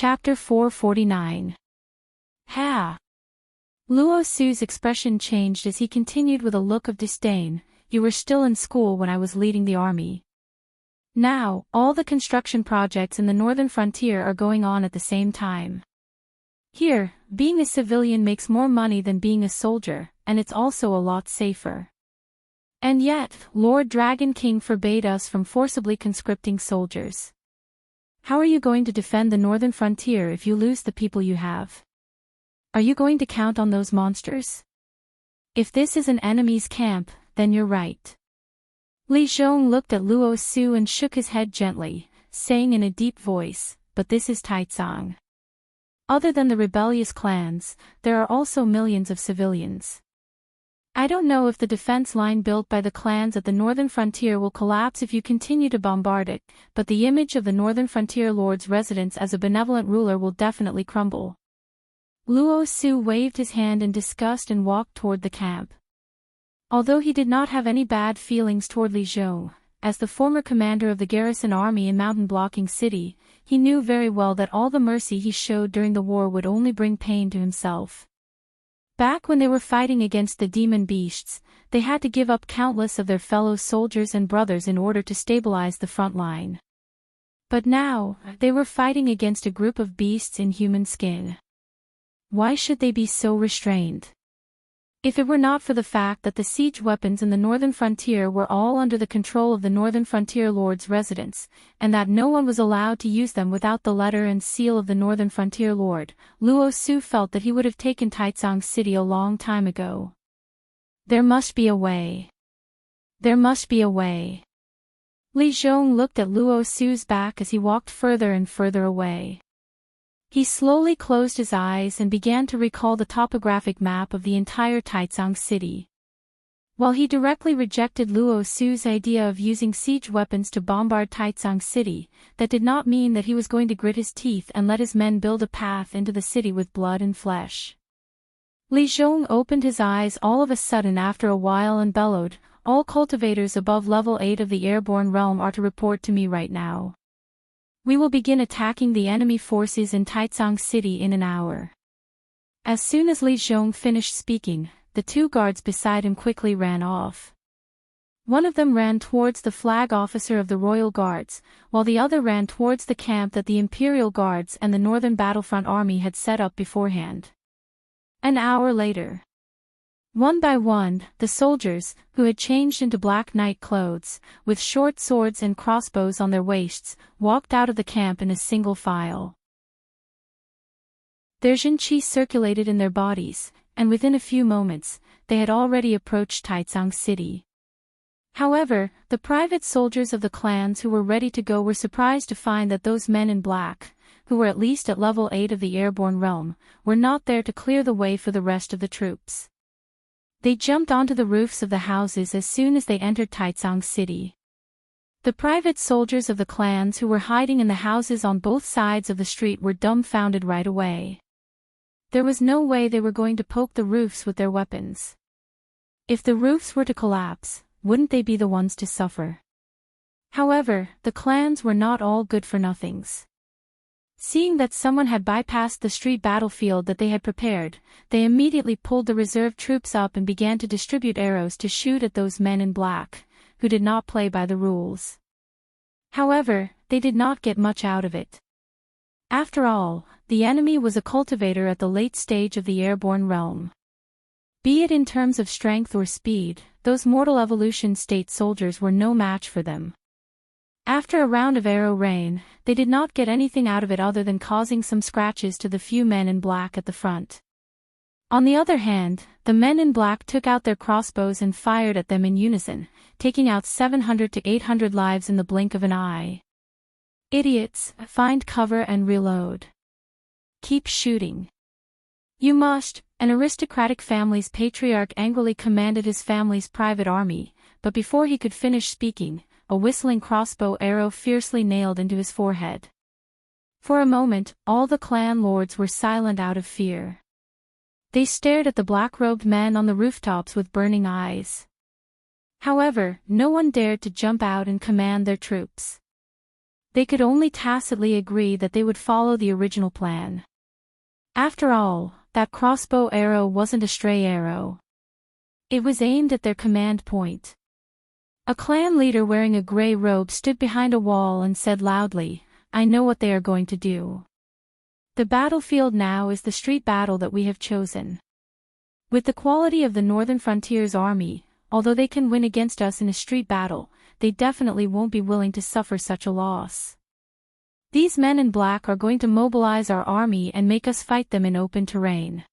Chapter 449. Ha! Luo Su's expression changed as he continued with a look of disdain. You were still in school when I was leading the army. Now, all the construction projects in the northern frontier are going on at the same time. Here, being a civilian makes more money than being a soldier, and it's also a lot safer. And yet, Lord Dragon King forbade us from forcibly conscripting soldiers. How are you going to defend the northern frontier if you lose the people you have? Are you going to count on those monsters? If this is an enemy's camp, then you're right. Li Zhong looked at Luo Su and shook his head gently, saying in a deep voice, but this is Taicang. Other than the rebellious clans, there are also millions of civilians. I don't know if the defense line built by the clans at the northern frontier will collapse if you continue to bombard it, but the image of the northern frontier lord's residence as a benevolent ruler will definitely crumble. Luo Su waved his hand in disgust and walked toward the camp. Although he did not have any bad feelings toward Li Zhong, as the former commander of the garrison army in mountain-blocking city, he knew very well that all the mercy he showed during the war would only bring pain to himself. Back when they were fighting against the demon beasts, they had to give up countless of their fellow soldiers and brothers in order to stabilize the front line. But now, they were fighting against a group of beasts in human skin. Why should they be so restrained? If it were not for the fact that the siege weapons in the northern frontier were all under the control of the northern frontier lord's residence, and that no one was allowed to use them without the letter and seal of the northern frontier lord, Luo Su felt that he would have taken Taicang City a long time ago. There must be a way. There must be a way. Li Zhong looked at Luo Su's back as he walked further and further away. He slowly closed his eyes and began to recall the topographic map of the entire Taicang City. While he directly rejected Luo Su's idea of using siege weapons to bombard Taicang City, that did not mean that he was going to grit his teeth and let his men build a path into the city with blood and flesh. Li Zhong opened his eyes all of a sudden after a while and bellowed, "All cultivators above level 8 of the airborne realm are to report to me right now. We will begin attacking the enemy forces in Taicang City in an hour." As soon as Li Zhong finished speaking, the two guards beside him quickly ran off. One of them ran towards the flag officer of the Royal Guards, while the other ran towards the camp that the Imperial Guards and the Northern Battlefront Army had set up beforehand. An hour later, one by one, the soldiers, who had changed into black night clothes, with short swords and crossbows on their waists, walked out of the camp in a single file. Their Jinqi circulated in their bodies, and within a few moments, they had already approached Taicang City. However, the private soldiers of the clans who were ready to go were surprised to find that those men in black, who were at least at level 8 of the airborne realm, were not there to clear the way for the rest of the troops. They jumped onto the roofs of the houses as soon as they entered Taicang City. The private soldiers of the clans who were hiding in the houses on both sides of the street were dumbfounded right away. There was no way they were going to poke the roofs with their weapons. If the roofs were to collapse, wouldn't they be the ones to suffer? However, the clans were not all good-for-nothings. Seeing that someone had bypassed the street battlefield that they had prepared, they immediately pulled the reserve troops up and began to distribute arrows to shoot at those men in black, who did not play by the rules. However, they did not get much out of it. After all, the enemy was a cultivator at the late stage of the airborne realm. Be it in terms of strength or speed, those mortal evolution state soldiers were no match for them. After a round of arrow rain, they did not get anything out of it other than causing some scratches to the few men in black at the front. On the other hand, the men in black took out their crossbows and fired at them in unison, taking out 700 to 800 lives in the blink of an eye. Idiots, find cover and reload. Keep shooting. You must, an aristocratic family's patriarch angrily commanded his family's private army, but before he could finish speaking, a whistling crossbow arrow fiercely nailed into his forehead. For a moment, all the clan lords were silent out of fear. They stared at the black-robed men on the rooftops with burning eyes. However, no one dared to jump out and command their troops. They could only tacitly agree that they would follow the original plan. After all, that crossbow arrow wasn't a stray arrow. It was aimed at their command point. A clan leader wearing a gray robe stood behind a wall and said loudly, "I know what they are going to do. The battlefield now is the street battle that we have chosen. With the quality of the Northern Frontier's army, although they can win against us in a street battle, they definitely won't be willing to suffer such a loss. These men in black are going to mobilize our army and make us fight them in open terrain."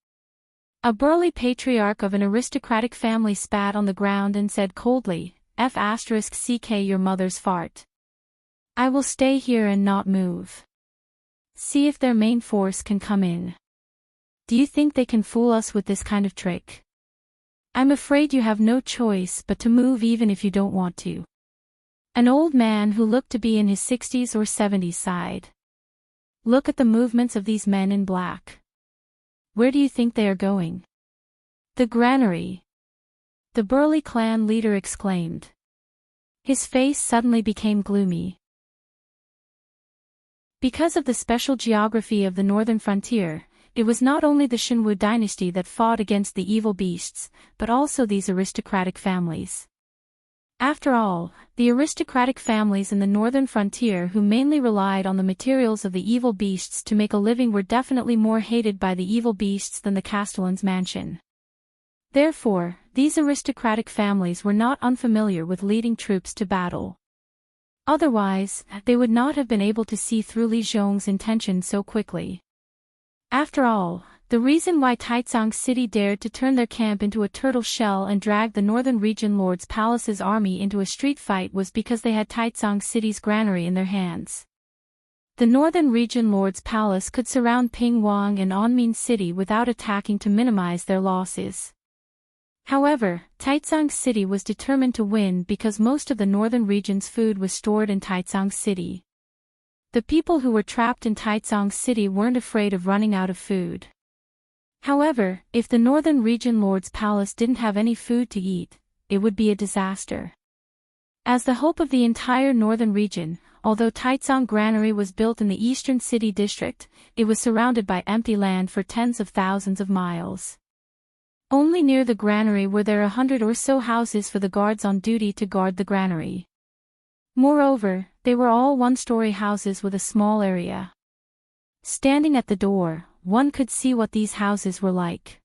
A burly patriarch of an aristocratic family spat on the ground and said coldly, "F***ck your mother's fart. I will stay here and not move. See if their main force can come in. Do you think they can fool us with this kind of trick? I'm afraid you have no choice but to move even if you don't want to." An old man who looked to be in his 60s or 70s sighed. "Look at the movements of these men in black. Where do you think they are going?" "The granary," the burly clan leader exclaimed. His face suddenly became gloomy. Because of the special geography of the northern frontier, it was not only the Shinwu dynasty that fought against the evil beasts, but also these aristocratic families. After all, the aristocratic families in the northern frontier who mainly relied on the materials of the evil beasts to make a living were definitely more hated by the evil beasts than the Castellan's mansion. Therefore, these aristocratic families were not unfamiliar with leading troops to battle. Otherwise, they would not have been able to see through Li Zhong's intentions so quickly. After all, the reason why Taicang City dared to turn their camp into a turtle shell and drag the Northern Region Lord's Palace's army into a street fight was because they had Taicang City's granary in their hands. The Northern Region Lord's Palace could surround Pingwang and Anmin City without attacking to minimize their losses. However, Taicang City was determined to win because most of the Northern Region's food was stored in Taicang City. The people who were trapped in Taicang City weren't afraid of running out of food. However, if the Northern Region Lord's Palace didn't have any food to eat, it would be a disaster. As the hope of the entire Northern Region, although Taicang Granary was built in the Eastern City District, it was surrounded by empty land for tens of thousands of miles. Only near the granary were there 100 or so houses for the guards on duty to guard the granary. Moreover, they were all one-story houses with a small area. Standing at the door, one could see what these houses were like.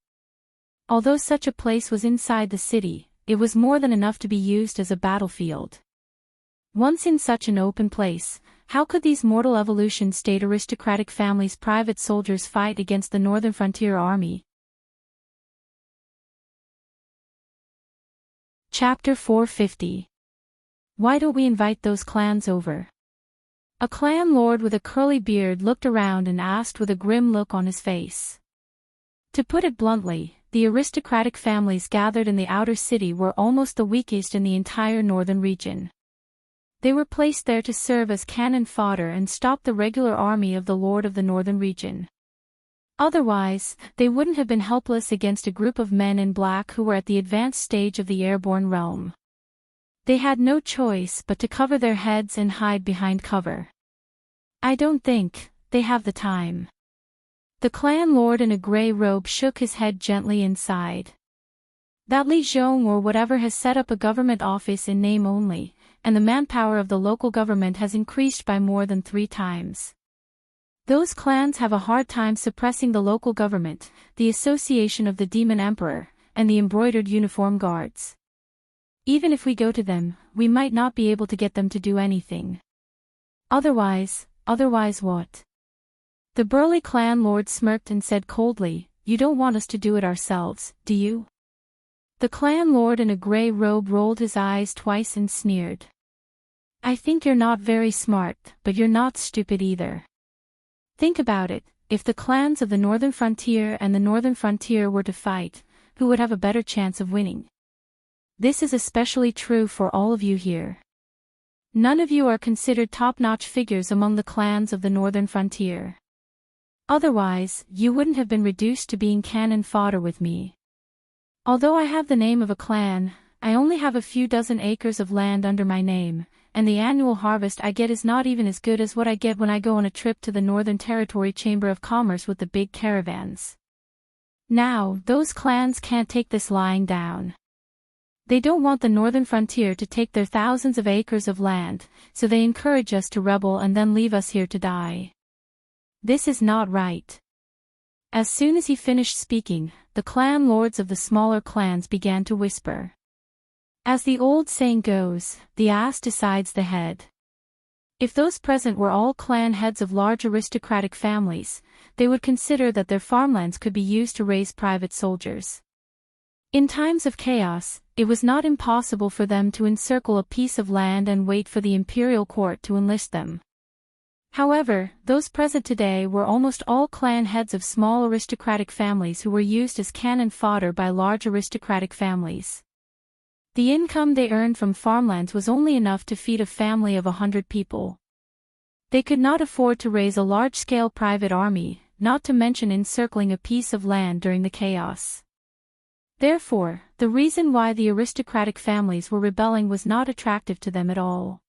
Although such a place was inside the city, it was more than enough to be used as a battlefield. Once in such an open place, how could these mortal evolution state aristocratic families' private soldiers fight against the Northern Frontier Army? Chapter 450. Why don't we invite those clans over? A clan lord with a curly beard looked around and asked with a grim look on his face. To put it bluntly, the aristocratic families gathered in the outer city were almost the weakest in the entire northern region. They were placed there to serve as cannon fodder and stop the regular army of the Lord of the Northern Region. Otherwise, they wouldn't have been helpless against a group of men in black who were at the advanced stage of the airborne realm. They had no choice but to cover their heads and hide behind cover. I don't think they have the time. The clan lord in a gray robe shook his head gently and sighed. That Li Zhong or whatever has set up a government office in name only, and the manpower of the local government has increased by more than 3 times. Those clans have a hard time suppressing the local government, the Association of the Demon Emperor, and the embroidered uniform guards. Even if we go to them, we might not be able to get them to do anything. Otherwise what? The burly clan lord smirked and said coldly, "You don't want us to do it ourselves, do you?" The clan lord in a gray robe rolled his eyes twice and sneered. "I think you're not very smart, but you're not stupid either. Think about it, if the clans of the Northern Frontier and the Northern Frontier were to fight, who would have a better chance of winning? This is especially true for all of you here. None of you are considered top-notch figures among the clans of the Northern Frontier. Otherwise, you wouldn't have been reduced to being cannon fodder with me. Although I have the name of a clan, I only have a few dozen acres of land under my name, and the annual harvest I get is not even as good as what I get when I go on a trip to the Northern Territory Chamber of Commerce with the big caravans. Now, those clans can't take this lying down. They don't want the northern frontier to take their thousands of acres of land, so they encourage us to rebel and then leave us here to die. This is not right. As soon as he finished speaking, the clan lords of the smaller clans began to whisper. As the old saying goes, the ass decides the head. If those present were all clan heads of large aristocratic families, they would consider that their farmlands could be used to raise private soldiers. In times of chaos, it was not impossible for them to encircle a piece of land and wait for the imperial court to enlist them. However, those present today were almost all clan heads of small aristocratic families who were used as cannon fodder by large aristocratic families. The income they earned from farmlands was only enough to feed a family of 100 people. They could not afford to raise a large-scale private army, not to mention encircling a piece of land during the chaos. Therefore, the reason why the aristocratic families were rebelling was not attractive to them at all.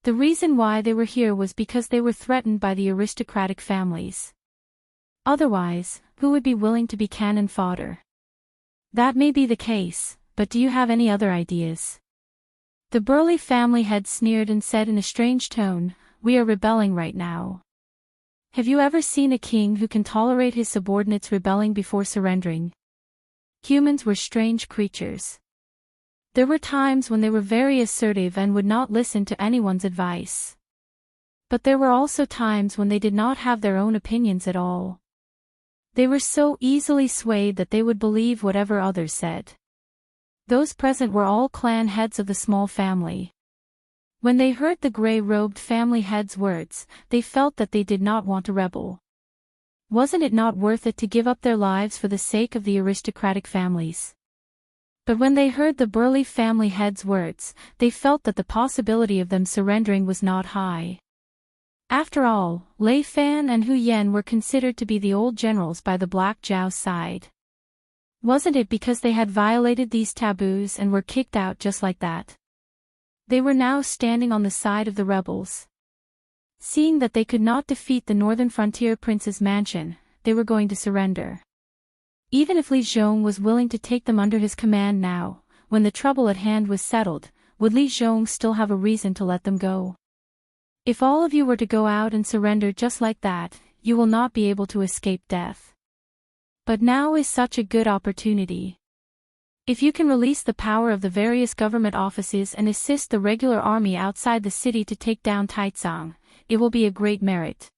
The reason why they were here was because they were threatened by the aristocratic families. Otherwise, who would be willing to be cannon fodder? That may be the case, but do you have any other ideas? The burly family head sneered and said in a strange tone, "We are rebelling right now. Have you ever seen a king who can tolerate his subordinates rebelling before surrendering?" Humans were strange creatures. There were times when they were very assertive and would not listen to anyone's advice. But there were also times when they did not have their own opinions at all. They were so easily swayed that they would believe whatever others said. Those present were all clan heads of the small family. When they heard the gray-robed family head's words, they felt that they did not want to rebel. Wasn't it not worth it to give up their lives for the sake of the aristocratic families? But when they heard the burly family head's words, they felt that the possibility of them surrendering was not high. After all, Lei Fan and Hu Yen were considered to be the old generals by the Black Zhao's side. Wasn't it because they had violated these taboos and were kicked out just like that? They were now standing on the side of the rebels. Seeing that they could not defeat the northern frontier prince's mansion, they were going to surrender. Even if Li Zhong was willing to take them under his command now, when the trouble at hand was settled, would Li Zhong still have a reason to let them go? If all of you were to go out and surrender just like that, you will not be able to escape death. But now is such a good opportunity. If you can release the power of the various government offices and assist the regular army outside the city to take down Taizong, it will be a great merit.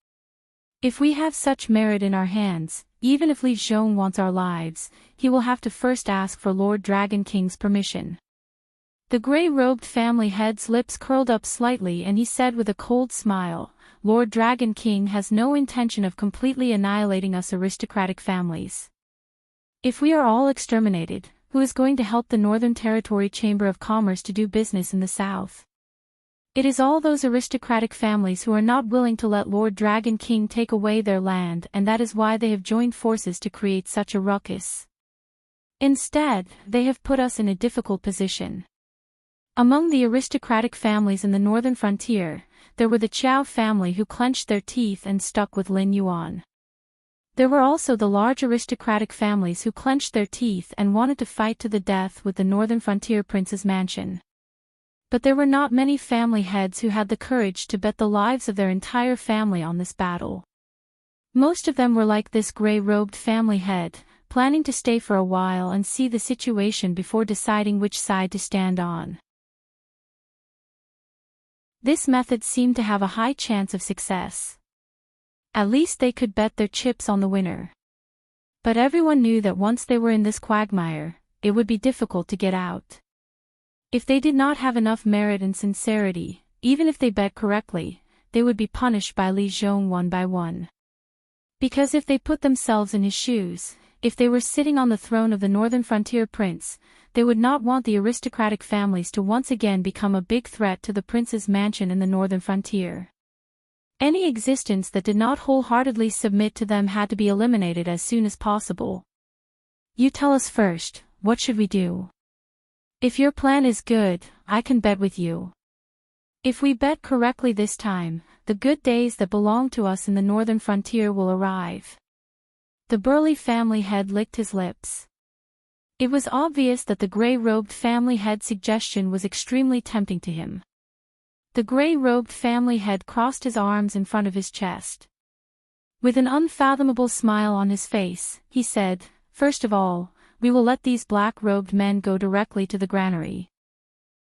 If we have such merit in our hands, even if Li Zhong wants our lives, he will have to first ask for Lord Dragon King's permission. The gray-robed family head's lips curled up slightly and he said with a cold smile, "Lord Dragon King has no intention of completely annihilating us aristocratic families. If we are all exterminated, who is going to help the Northern Territory Chamber of Commerce to do business in the south? It is all those aristocratic families who are not willing to let Lord Dragon King take away their land, and that is why they have joined forces to create such a ruckus. Instead, they have put us in a difficult position. Among the aristocratic families in the northern frontier, there were the Qiao family who clenched their teeth and stuck with Lin Yuan. There were also the large aristocratic families who clenched their teeth and wanted to fight to the death with the northern frontier prince's mansion. But there were not many family heads who had the courage to bet the lives of their entire family on this battle. Most of them were like this gray-robed family head, planning to stay for a while and see the situation before deciding which side to stand on. This method seemed to have a high chance of success. At least they could bet their chips on the winner. But everyone knew that once they were in this quagmire, it would be difficult to get out. If they did not have enough merit and sincerity, even if they bet correctly, they would be punished by Li Zhong one by one. Because if they put themselves in his shoes, if they were sitting on the throne of the northern frontier prince, they would not want the aristocratic families to once again become a big threat to the prince's mansion in the northern frontier. Any existence that did not wholeheartedly submit to them had to be eliminated as soon as possible. You tell us first, what should we do? If your plan is good, I can bet with you. If we bet correctly this time, the good days that belong to us in the northern frontier will arrive. The burly family head licked his lips. It was obvious that the gray-robed family head's suggestion was extremely tempting to him. The gray-robed family head crossed his arms in front of his chest. With an unfathomable smile on his face, he said, "First of all, we will let these black-robed men go directly to the granary.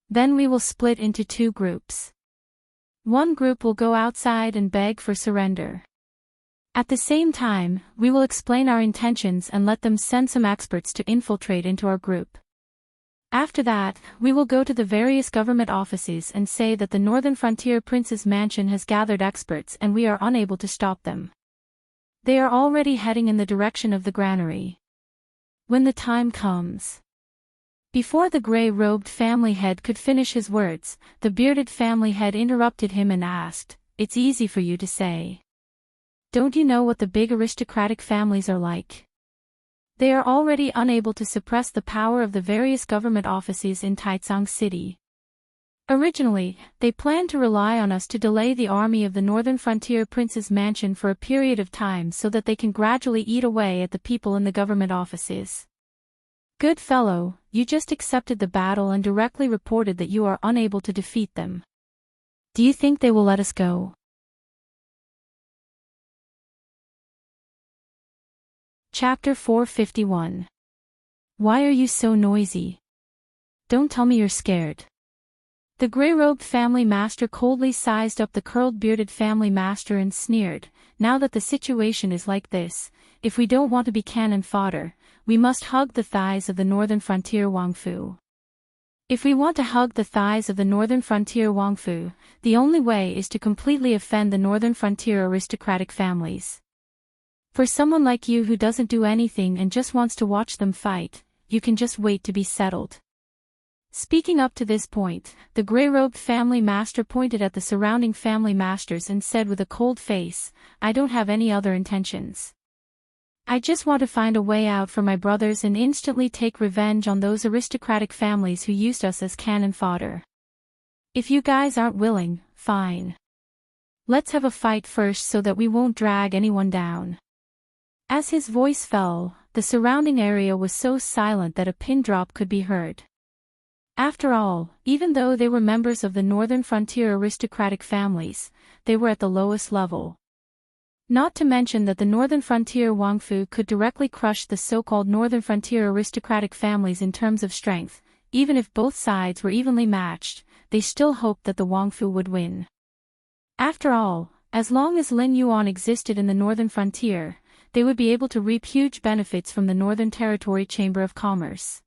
Then we will split into two groups. One group will go outside and beg for surrender. At the same time, we will explain our intentions and let them send some experts to infiltrate into our group. After that, we will go to the various government offices and say that the Northern Frontier Prince's mansion has gathered experts and we are unable to stop them. They are already heading in the direction of the granary. When the time comes." Before the gray-robed family head could finish his words, the bearded family head interrupted him and asked, "It's easy for you to say. Don't you know what the big aristocratic families are like? They are already unable to suppress the power of the various government offices in Taizong City. Originally, they planned to rely on us to delay the army of the Northern Frontier Prince's mansion for a period of time so that they can gradually eat away at the people in the government offices. Good fellow, you just accepted the battle and directly reported that you are unable to defeat them. Do you think they will let us go?" Chapter 451. Why are you so noisy? Don't tell me you're scared. The gray-robed family master coldly sized up the curled bearded family master and sneered, "Now that the situation is like this, if we don't want to be cannon fodder, we must hug the thighs of the Northern Frontier Wangfu. If we want to hug the thighs of the Northern Frontier Wangfu, the only way is to completely offend the Northern Frontier aristocratic families. For someone like you who doesn't do anything and just wants to watch them fight, you can just wait to be settled." Speaking up to this point, the gray-robed family master pointed at the surrounding family masters and said with a cold face, "I don't have any other intentions. I just want to find a way out for my brothers and instantly take revenge on those aristocratic families who used us as cannon fodder. If you guys aren't willing, fine. Let's have a fight first so that we won't drag anyone down." As his voice fell, the surrounding area was so silent that a pin drop could be heard. After all, even though they were members of the Northern Frontier aristocratic families, they were at the lowest level. Not to mention that the Northern Frontier Wangfu could directly crush the so-called Northern Frontier aristocratic families in terms of strength. Even if both sides were evenly matched, they still hoped that the Wangfu would win. After all, as long as Lin Yuan existed in the Northern Frontier, they would be able to reap huge benefits from the Northern Territory Chamber of Commerce.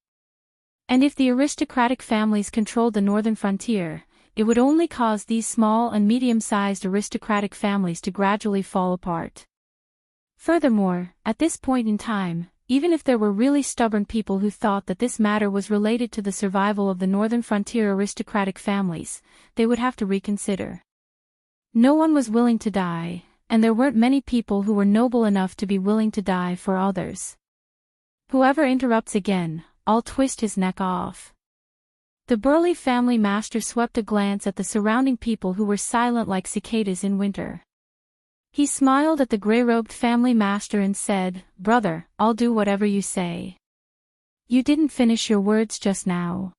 And if the aristocratic families controlled the Northern Frontier, it would only cause these small and medium-sized aristocratic families to gradually fall apart. Furthermore, at this point in time, even if there were really stubborn people who thought that this matter was related to the survival of the Northern Frontier aristocratic families, they would have to reconsider. No one was willing to die, and there weren't many people who were noble enough to be willing to die for others. Whoever interrupts again, I'll twist his neck off. The burly family master swept a glance at the surrounding people who were silent like cicadas in winter. He smiled at the gray-robed family master and said, "Brother, I'll do whatever you say. You didn't finish your words just now.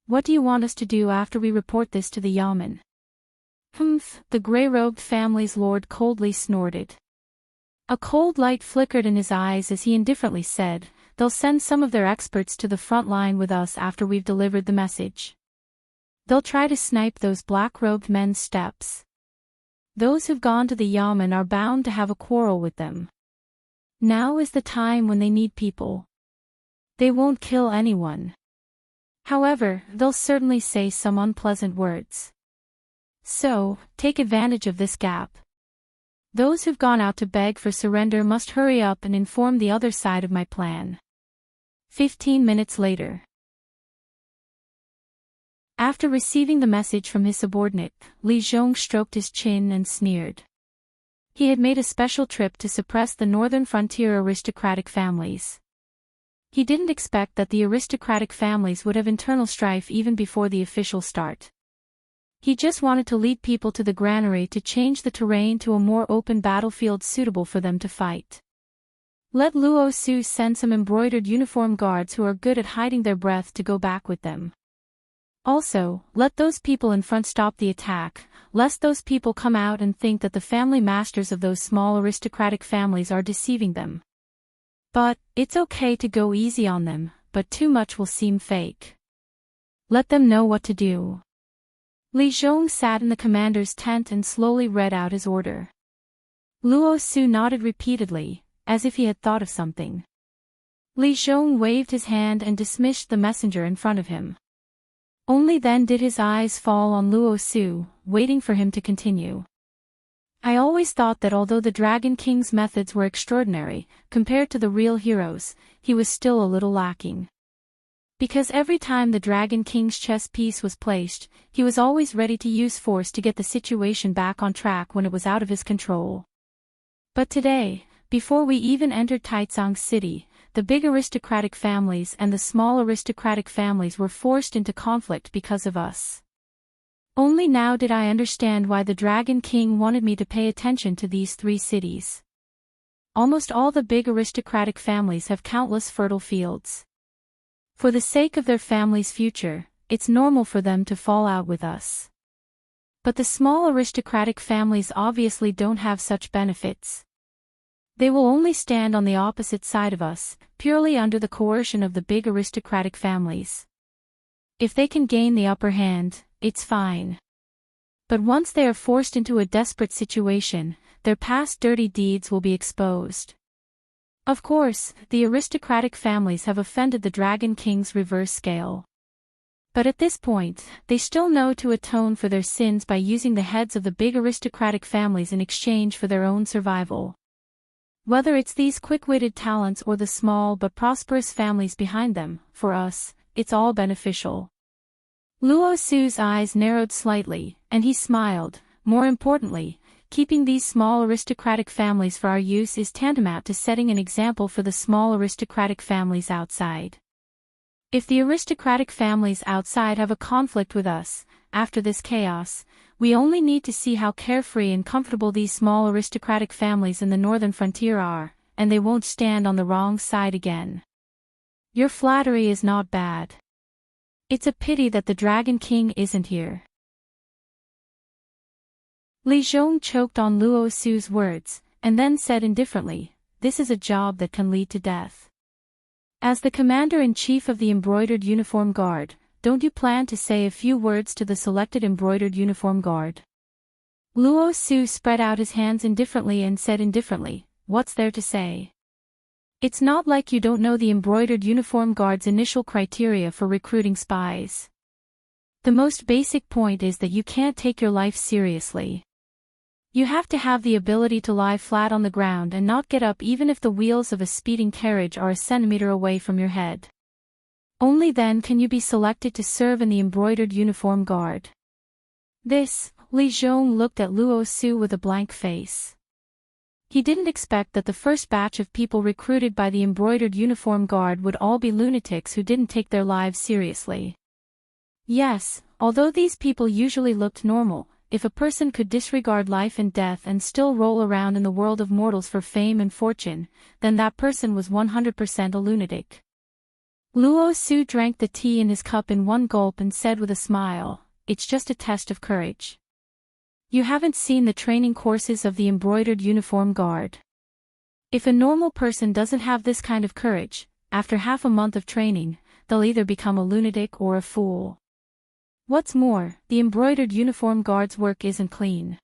What do you want us to do after we report this to the yamen?" "Humph," the gray-robed family's lord coldly snorted. A cold light flickered in his eyes as he indifferently said, "They'll send some of their experts to the front line with us after we've delivered the message. They'll try to snipe those black-robed men's steps. Those who've gone to the yamen are bound to have a quarrel with them. Now is the time when they need people. They won't kill anyone. However, they'll certainly say some unpleasant words. So, take advantage of this gap. Those who've gone out to beg for surrender must hurry up and inform the other side of my plan." 15 minutes later. After receiving the message from his subordinate, Li Zhong stroked his chin and sneered. He had made a special trip to suppress the Northern Frontier aristocratic families. He didn't expect that the aristocratic families would have internal strife even before the official start. He just wanted to lead people to the granary to change the terrain to a more open battlefield suitable for them to fight. Let Luo Su send some embroidered uniform guards who are good at hiding their breath to go back with them. Also, let those people in front stop the attack, lest those people come out and think that the family masters of those small aristocratic families are deceiving them. But, it's okay to go easy on them, but too much will seem fake. Let them know what to do. Li Zhong sat in the commander's tent and slowly read out his order. Luo Su nodded repeatedly, as if he had thought of something. Li Zhong waved his hand and dismissed the messenger in front of him. Only then did his eyes fall on Luo Su, waiting for him to continue. I always thought that although the Dragon King's methods were extraordinary, compared to the real heroes, he was still a little lacking. Because every time the Dragon King's chess piece was placed, he was always ready to use force to get the situation back on track when it was out of his control. But today, before we even entered Taizong City, the big aristocratic families and the small aristocratic families were forced into conflict because of us. Only now did I understand why the Dragon King wanted me to pay attention to these 3 cities. Almost all the big aristocratic families have countless fertile fields. For the sake of their family's future, it's normal for them to fall out with us. But the small aristocratic families obviously don't have such benefits. They will only stand on the opposite side of us, purely under the coercion of the big aristocratic families. If they can gain the upper hand, it's fine. But once they are forced into a desperate situation, their past dirty deeds will be exposed. Of course, the aristocratic families have offended the Dragon King's reverse scale. But at this point, they still know to atone for their sins by using the heads of the big aristocratic families in exchange for their own survival. Whether it's these quick-witted talents or the small but prosperous families behind them, for us, it's all beneficial. Luo Su's eyes narrowed slightly, and he smiled. More importantly, keeping these small aristocratic families for our use is tantamount to setting an example for the small aristocratic families outside. If the aristocratic families outside have a conflict with us, after this chaos, we only need to see how carefree and comfortable these small aristocratic families in the northern frontier are, and they won't stand on the wrong side again. Your flattery is not bad. It's a pity that the Dragon King isn't here. Li Zhong choked on Luo Su's words, and then said indifferently, "This is a job that can lead to death. As the commander-in-chief of the Embroidered Uniform Guard, don't you plan to say a few words to the selected Embroidered Uniform Guard?" Luo Su spread out his hands indifferently and said indifferently, "What's there to say? It's not like you don't know the Embroidered Uniform Guard's initial criteria for recruiting spies. The most basic point is that you can't take your life seriously. You have to have the ability to lie flat on the ground and not get up even if the wheels of a speeding carriage are a centimeter away from your head. Only then can you be selected to serve in the Embroidered Uniform Guard." This, Li Zhong looked at Luo Su with a blank face. He didn't expect that the first batch of people recruited by the Embroidered Uniform Guard would all be lunatics who didn't take their lives seriously. Yes, although these people usually looked normal, if a person could disregard life and death and still roll around in the world of mortals for fame and fortune, then that person was 100% a lunatic. Luo Su drank the tea in his cup in one gulp and said with a smile, "It's just a test of courage. You haven't seen the training courses of the Embroidered Uniform Guard. If a normal person doesn't have this kind of courage, after half a month of training, they'll either become a lunatic or a fool. What's more, the Embroidered Uniform Guard's work isn't clean.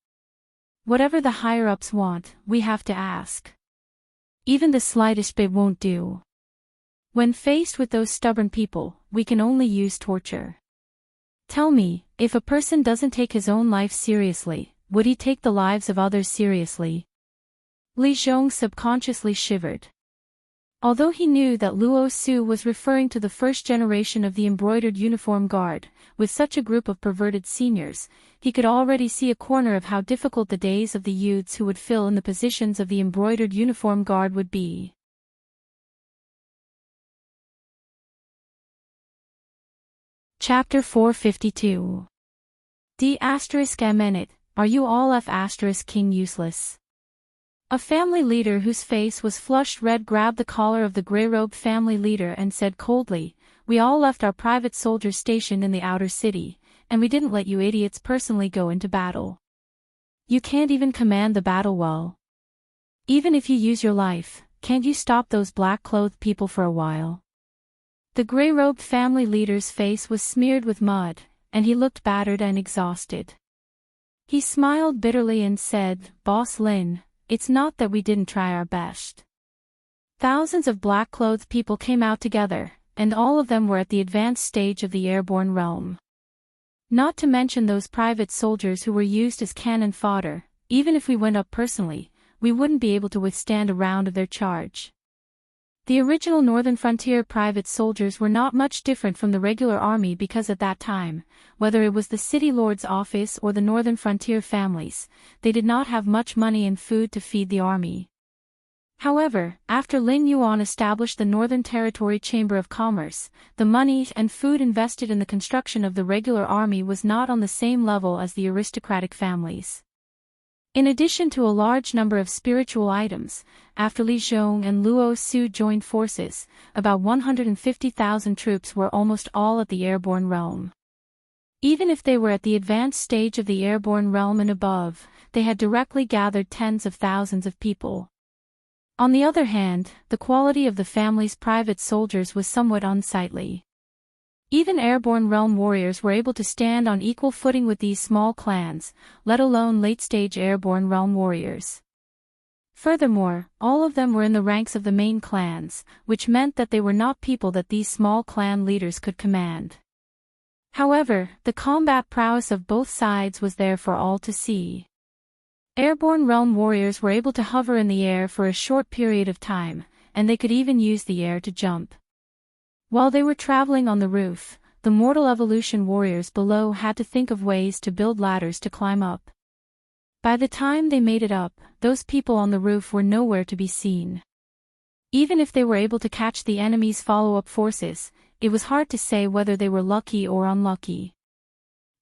Whatever the higher-ups want, we have to ask. Even the slightest bit won't do. When faced with those stubborn people, we can only use torture. Tell me, if a person doesn't take his own life seriously, would he take the lives of others seriously?" Li Zhong subconsciously shivered. Although he knew that Luo Su was referring to the first generation of the Embroidered Uniform Guard, with such a group of perverted seniors, he could already see a corner of how difficult the days of the youths who would fill in the positions of the Embroidered Uniform Guard would be. Chapter 452. D***minute, are you all F***king useless? A family leader whose face was flushed red grabbed the collar of the gray-robed family leader and said coldly, "We all left our private soldiers stationed in the outer city, and we didn't let you idiots personally go into battle. You can't even command the battle well. Even if you use your life, can't you stop those black-clothed people for a while?" The gray-robed family leader's face was smeared with mud, and he looked battered and exhausted. He smiled bitterly and said, "Boss Lin, it's not that we didn't try our best." Thousands of black-clothed people came out together, and all of them were at the advanced stage of the airborne realm. Not to mention those private soldiers who were used as cannon fodder. Even if we went up personally, we wouldn't be able to withstand a round of their charge. The original Northern Frontier private soldiers were not much different from the regular army because at that time, whether it was the city lord's office or the Northern Frontier families, they did not have much money and food to feed the army. However, after Lin Yuan established the Northern Territory Chamber of Commerce, the money and food invested in the construction of the regular army was not on the same level as the aristocratic families. In addition to a large number of spiritual items, after Li Zhong and Luo Su joined forces, about 150,000 troops were almost all at the airborne realm. Even if they were at the advanced stage of the airborne realm and above, they had directly gathered tens of thousands of people. On the other hand, the quality of the family's private soldiers was somewhat unsightly. Even airborne realm warriors were able to stand on equal footing with these small clans, let alone late-stage airborne realm warriors. Furthermore, all of them were in the ranks of the main clans, which meant that they were not people that these small clan leaders could command. However, the combat prowess of both sides was there for all to see. Airborne realm warriors were able to hover in the air for a short period of time, and they could even use the air to jump. While they were traveling on the roof, the mortal evolution warriors below had to think of ways to build ladders to climb up. By the time they made it up, those people on the roof were nowhere to be seen. Even if they were able to catch the enemy's follow-up forces, it was hard to say whether they were lucky or unlucky.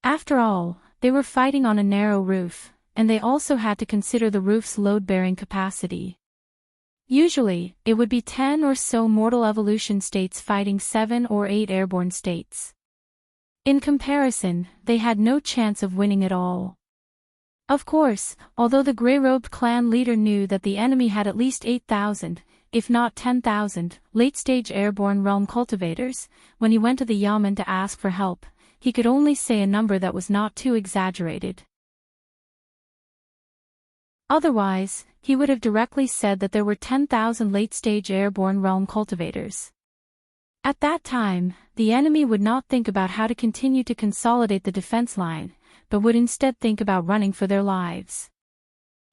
After all, they were fighting on a narrow roof, and they also had to consider the roof's load-bearing capacity. Usually, it would be 10 or so mortal evolution states fighting 7 or 8 airborne states. In comparison, they had no chance of winning at all. Of course, although the gray-robed clan leader knew that the enemy had at least 8,000, if not 10,000, late-stage airborne realm cultivators, when he went to the Yamen to ask for help, he could only say a number that was not too exaggerated. Otherwise, he would have directly said that there were 10,000 late-stage airborne realm cultivators. At that time, the enemy would not think about how to continue to consolidate the defense line, but would instead think about running for their lives.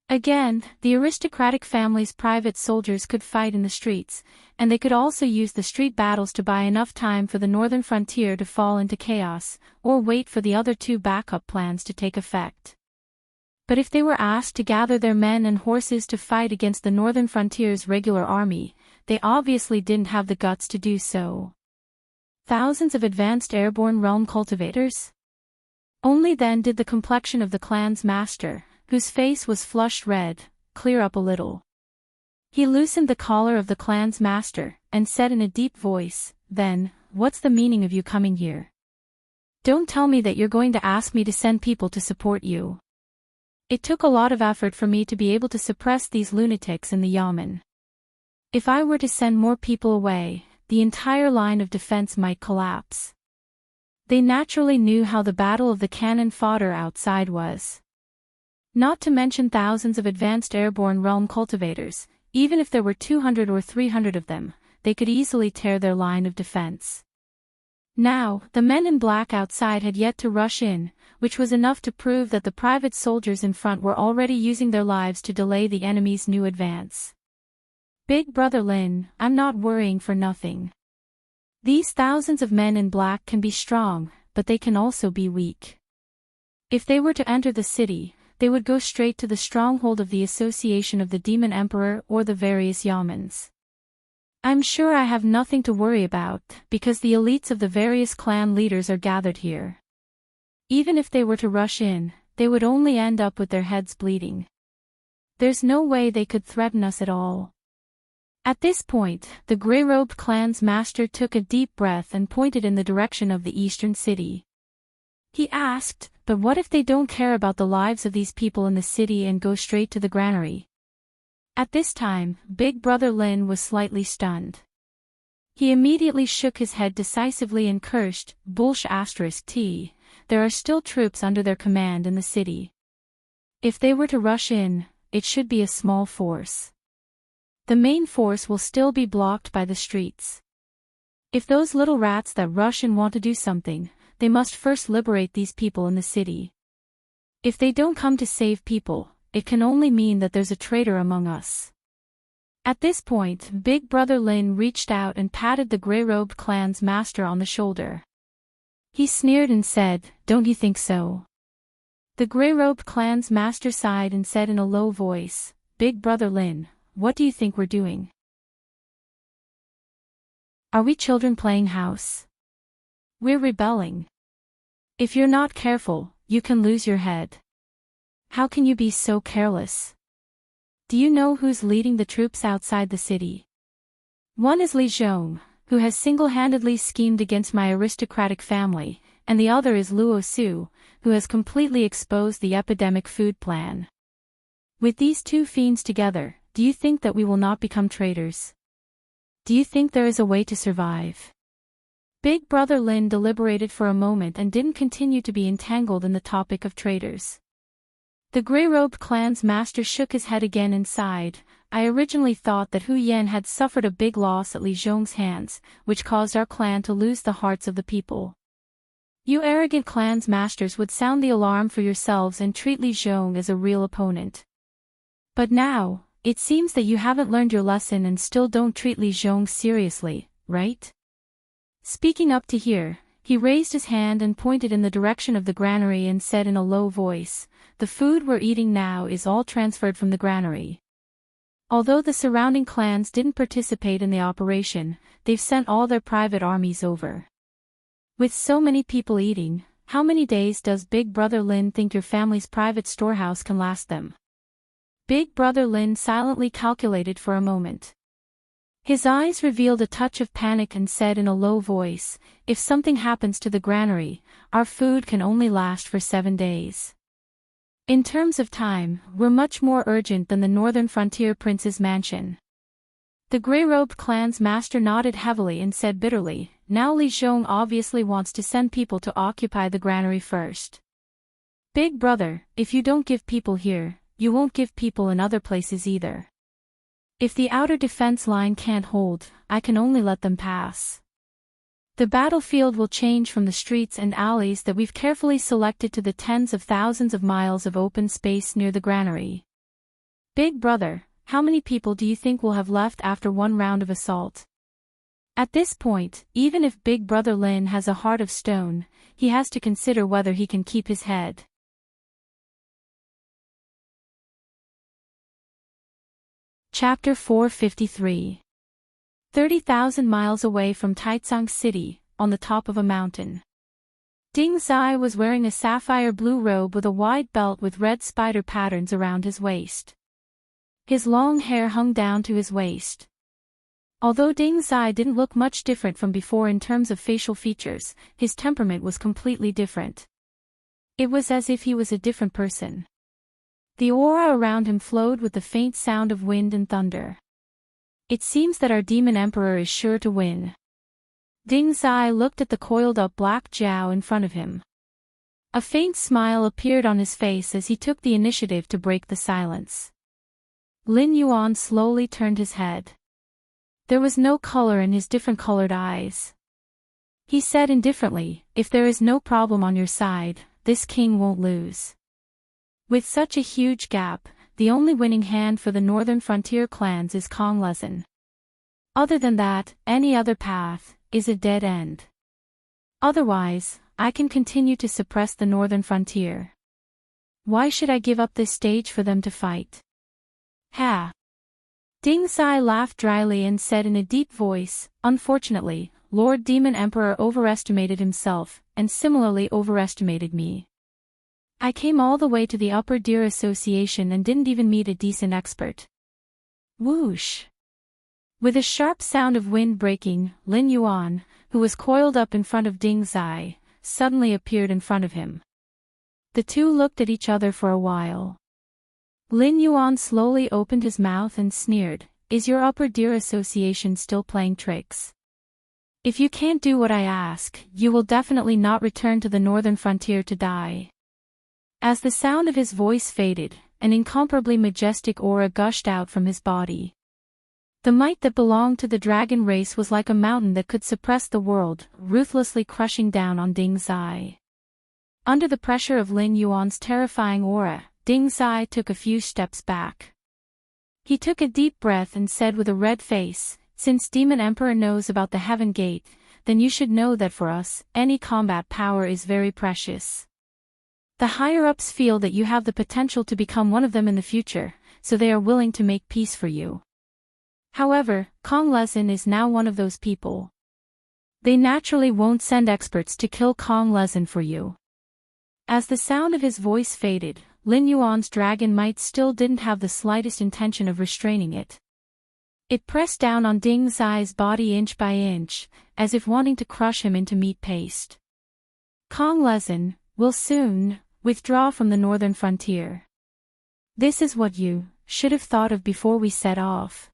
Again, the aristocratic family's private soldiers could fight in the streets, and they could also use the street battles to buy enough time for the Northern Frontier to fall into chaos, or wait for the other two backup plans to take effect. But if they were asked to gather their men and horses to fight against the Northern Frontier's regular army, they obviously didn't have the guts to do so. Thousands of advanced airborne realm cultivators? Only then did the complexion of the clan's master, whose face was flushed red, clear up a little. He loosened the collar of the clan's master, and said in a deep voice, "Then, what's the meaning of you coming here? Don't tell me that you're going to ask me to send people to support you." It took a lot of effort for me to be able to suppress these lunatics in the Yamen. If I were to send more people away, the entire line of defense might collapse. They naturally knew how the battle of the cannon fodder outside was. Not to mention thousands of advanced airborne realm cultivators, even if there were 200 or 300 of them, they could easily tear their line of defense. Now, the men in black outside had yet to rush in, which was enough to prove that the private soldiers in front were already using their lives to delay the enemy's new advance. Big Brother Lin, I'm not worrying for nothing. These thousands of men in black can be strong, but they can also be weak. If they were to enter the city, they would go straight to the stronghold of the Association of the Demon Emperor or the various Yamens. I'm sure I have nothing to worry about, because the elites of the various clan leaders are gathered here. Even if they were to rush in, they would only end up with their heads bleeding. There's no way they could threaten us at all. At this point, the grey-robed clan's master took a deep breath and pointed in the direction of the eastern city. He asked, but what if they don't care about the lives of these people in the city and go straight to the granary? At this time, Big Brother Lin was slightly stunned. He immediately shook his head decisively and cursed, "Bullsh**T, there are still troops under their command in the city. If they were to rush in, it should be a small force. The main force will still be blocked by the streets. If those little rats that rush in want to do something, they must first liberate these people in the city. If they don't come to save people, it can only mean that there's a traitor among us." At this point, Big Brother Lin reached out and patted the grey-robed clan's master on the shoulder. He sneered and said, "Don't you think so?" The grey-robed clan's master sighed and said in a low voice, "Big Brother Lin, what do you think we're doing? Are we children playing house? We're rebelling. If you're not careful, you can lose your head. How can you be so careless? Do you know who's leading the troops outside the city? One is Li Zhong, who has single-handedly schemed against my aristocratic family, and the other is Luo Su, who has completely exposed the epidemic food plan. With these two fiends together, do you think that we will not become traitors? Do you think there is a way to survive?" Big Brother Lin deliberated for a moment and didn't continue to be entangled in the topic of traitors. The grey-robed clan's master shook his head again and sighed. "I originally thought that Hu Yan had suffered a big loss at Li Zhong's hands, which caused our clan to lose the hearts of the people. You arrogant clan's masters would sound the alarm for yourselves and treat Li Zhong as a real opponent. But now, it seems that you haven't learned your lesson and still don't treat Li Zhong seriously, right?" Speaking up to hear, he raised his hand and pointed in the direction of the granary and said in a low voice, "The food we're eating now is all transferred from the granary. Although the surrounding clans didn't participate in the operation, they've sent all their private armies over. With so many people eating, how many days does Big Brother Lin think your family's private storehouse can last them?" Big Brother Lin silently calculated for a moment. His eyes revealed a touch of panic and said in a low voice, "If something happens to the granary, our food can only last for 7 days. In terms of time, we're much more urgent than the northern frontier prince's mansion." The grey-robed clan's master nodded heavily and said bitterly, "Now Li Zhong obviously wants to send people to occupy the granary first. Big Brother, if you don't give people here, you won't give people in other places either. If the outer defense line can't hold, I can only let them pass. The battlefield will change from the streets and alleys that we've carefully selected to the tens of thousands of miles of open space near the granary. Big Brother, how many people do you think will have left after one round of assault?" At this point, even if Big Brother Lin has a heart of stone, he has to consider whether he can keep his head. Chapter 453. 30,000 miles away from Taicang City, on the top of a mountain. Ding Zai was wearing a sapphire blue robe with a wide belt with red spider patterns around his waist. His long hair hung down to his waist. Although Ding Zai didn't look much different from before in terms of facial features, his temperament was completely different. It was as if he was a different person. The aura around him flowed with the faint sound of wind and thunder. "It seems that our demon emperor is sure to win." Ding Zai looked at the coiled-up black Jiao in front of him. A faint smile appeared on his face as he took the initiative to break the silence. Lin Yuan slowly turned his head. There was no color in his different-colored eyes. He said indifferently, "If there is no problem on your side, this king won't lose." With such a huge gap, the only winning hand for the northern frontier clans is Kong Lezen. Other than that, any other path is a dead end. Otherwise, I can continue to suppress the northern frontier. Why should I give up this stage for them to fight? Ha! Ding Zai laughed dryly and said in a deep voice, "Unfortunately, Lord Demon Emperor overestimated himself, and similarly overestimated me. I came all the way to the Upper Deer Association and didn't even meet a decent expert." Whoosh! With a sharp sound of wind breaking, Lin Yuan, who was coiled up in front of Ding Zai, suddenly appeared in front of him. The two looked at each other for a while. Lin Yuan slowly opened his mouth and sneered, "Is your Upper Deer Association still playing tricks? If you can't do what I ask, you will definitely not return to the northern frontier to die." As the sound of his voice faded, an incomparably majestic aura gushed out from his body. The might that belonged to the dragon race was like a mountain that could suppress the world, ruthlessly crushing down on Ding Zai. Under the pressure of Lin Yuan's terrifying aura, Ding Zai took a few steps back. He took a deep breath and said with a red face, "Since Demon Emperor knows about the Heaven Gate, then you should know that for us, any combat power is very precious. The higher-ups feel that you have the potential to become one of them in the future, so they are willing to make peace for you. However, Kong Lezin is now one of those people. They naturally won't send experts to kill Kong Lezin for you." As the sound of his voice faded, Lin Yuan's dragon might still didn't have the slightest intention of restraining it. It pressed down on Ding Zai's body inch by inch, as if wanting to crush him into meat paste. "Kong Lezin will soon withdraw from the northern frontier. This is what you should have thought of before we set off."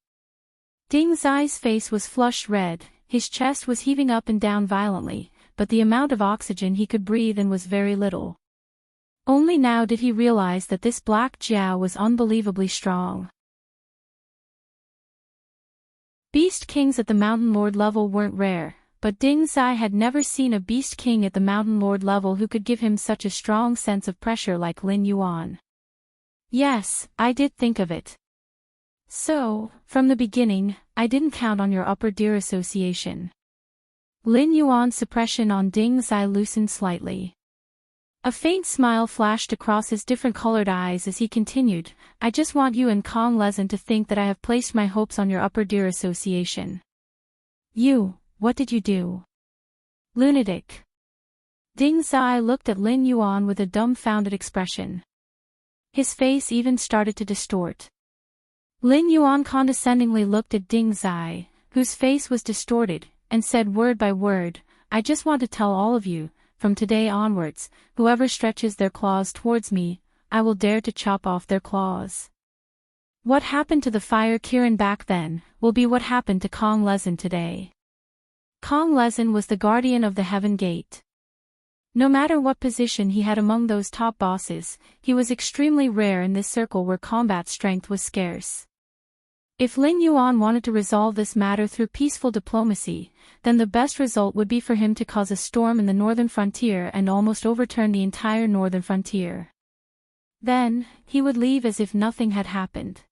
Ding Zai's face was flushed red, his chest was heaving up and down violently, but the amount of oxygen he could breathe in was very little. Only now did he realize that this black Jiao was unbelievably strong. Beast Kings at the Mountain Lord level weren't rare, but Ding Zai had never seen a Beast King at the Mountain Lord level who could give him such a strong sense of pressure like Lin Yuan. "Yes, I did think of it. So, from the beginning, I didn't count on your Upper Deer Association." Lin Yuan's suppression on Ding Zai loosened slightly. A faint smile flashed across his different-colored eyes as he continued, "I just want you and Kong Lezin to think that I have placed my hopes on your Upper Deer Association." What did you do? Lunatic." Ding Zai looked at Lin Yuan with a dumbfounded expression. His face even started to distort. Lin Yuan condescendingly looked at Ding Zai, whose face was distorted, and said word by word, "I just want to tell all of you, from today onwards, whoever stretches their claws towards me, I will dare to chop off their claws. What happened to the Fire Kirin back then, will be what happened to Kong Lezin today." Kong Lezin was the guardian of the Heaven Gate. No matter what position he had among those top bosses, he was extremely rare in this circle where combat strength was scarce. If Lin Yuan wanted to resolve this matter through peaceful diplomacy, then the best result would be for him to cause a storm in the northern frontier and almost overturn the entire northern frontier. Then, he would leave as if nothing had happened.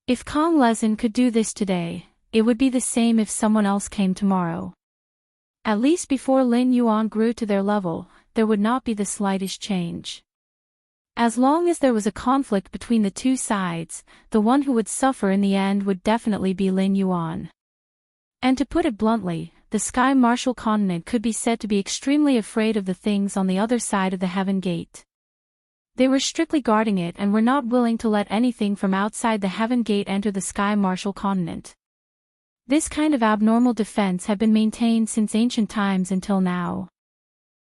If Kong Lezin could do this today, it would be the same if someone else came tomorrow. At least before Lin Yuan grew to their level, there would not be the slightest change. As long as there was a conflict between the two sides, the one who would suffer in the end would definitely be Lin Yuan. And to put it bluntly, the Sky Martial Continent could be said to be extremely afraid of the things on the other side of the Heaven Gate. They were strictly guarding it and were not willing to let anything from outside the Heaven Gate enter the Sky Martial Continent. This kind of abnormal defense had been maintained since ancient times until now.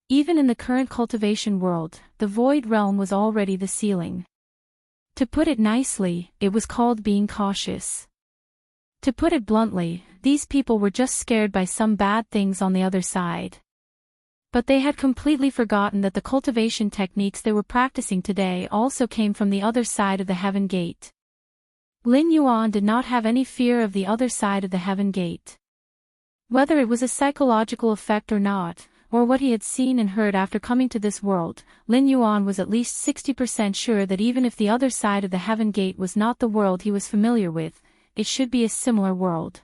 Even in the current cultivation world, the Void Realm was already the ceiling. To put it nicely, it was called being cautious. To put it bluntly, these people were just scared by some bad things on the other side. But they had completely forgotten that the cultivation techniques they were practicing today also came from the other side of the Heaven Gate. Lin Yuan did not have any fear of the other side of the Heaven Gate. Whether it was a psychological effect or not, or what he had seen and heard after coming to this world, Lin Yuan was at least 60% sure that even if the other side of the Heaven Gate was not the world he was familiar with, it should be a similar world.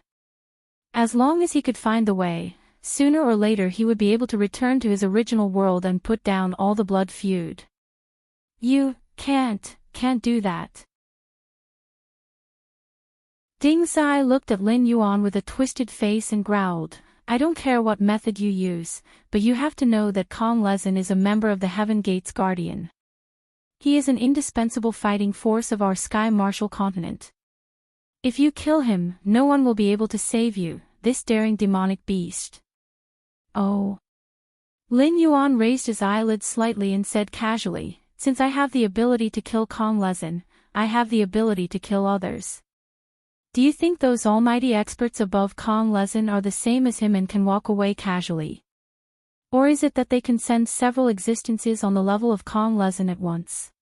As long as he could find the way, sooner or later he would be able to return to his original world and put down all the blood feud. You can't do that. Ding Zai looked at Lin Yuan with a twisted face and growled, I don't care what method you use, but you have to know that Kong Lezin is a member of the Heaven Gate's Guardian. He is an indispensable fighting force of our Sky Martial continent. If you kill him, no one will be able to save you, this daring demonic beast. Oh. Lin Yuan raised his eyelids slightly and said casually, since I have the ability to kill Kong Lezin, I have the ability to kill others. Do you think those almighty experts above Kong Lezin are the same as him and can walk away casually? Or is it that they can send several existences on the level of Kong Lezin at once?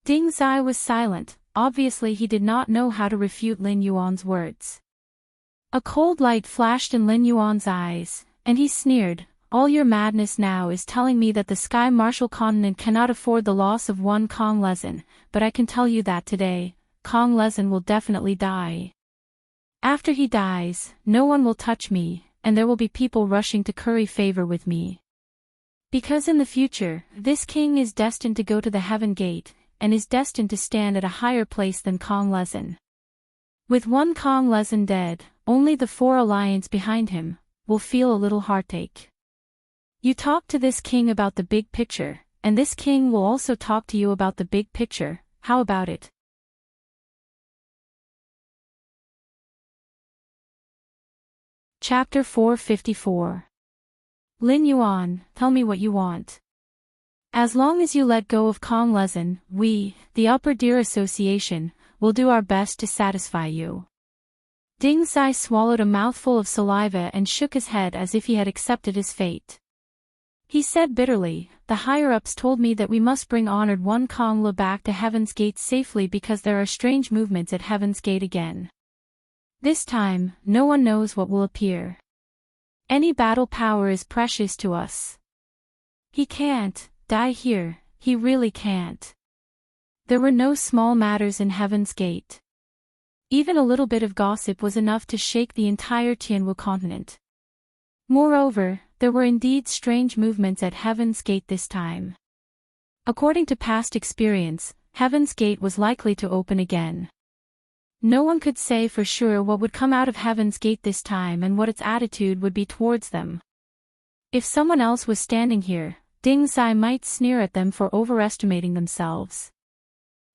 Ding Zai was silent, obviously he did not know how to refute Lin Yuan's words. A cold light flashed in Lin Yuan's eyes, and he sneered, all your madness now is telling me that the Sky Martial continent cannot afford the loss of one Kong Lezin, but I can tell you that today, Kong Lezin will definitely die. After he dies, no one will touch me, and there will be people rushing to curry favor with me. Because in the future, this king is destined to go to the Heaven Gate, and is destined to stand at a higher place than Kong Lezin. With one Kong Lezin dead, only the four alliance behind him will feel a little heartache. You talk to this king about the big picture, and this king will also talk to you about the big picture, how about it? Chapter 454. Lin Yuan, tell me what you want. As long as you let go of Kong Lezin, we, the Upper Deer Association, will do our best to satisfy you. Ding Zai swallowed a mouthful of saliva and shook his head as if he had accepted his fate. He said bitterly, the higher-ups told me that we must bring honored one Kong Le back to Heaven's Gate safely because there are strange movements at Heaven's Gate again. This time, no one knows what will appear. Any battle power is precious to us. He can't die here, he really can't. There were no small matters in Heaven's Gate. Even a little bit of gossip was enough to shake the entire Tianwu continent. Moreover, there were indeed strange movements at Heaven's Gate this time. According to past experience, Heaven's Gate was likely to open again. No one could say for sure what would come out of Heaven's Gate this time and what its attitude would be towards them. If someone else was standing here, Ding Zai might sneer at them for overestimating themselves.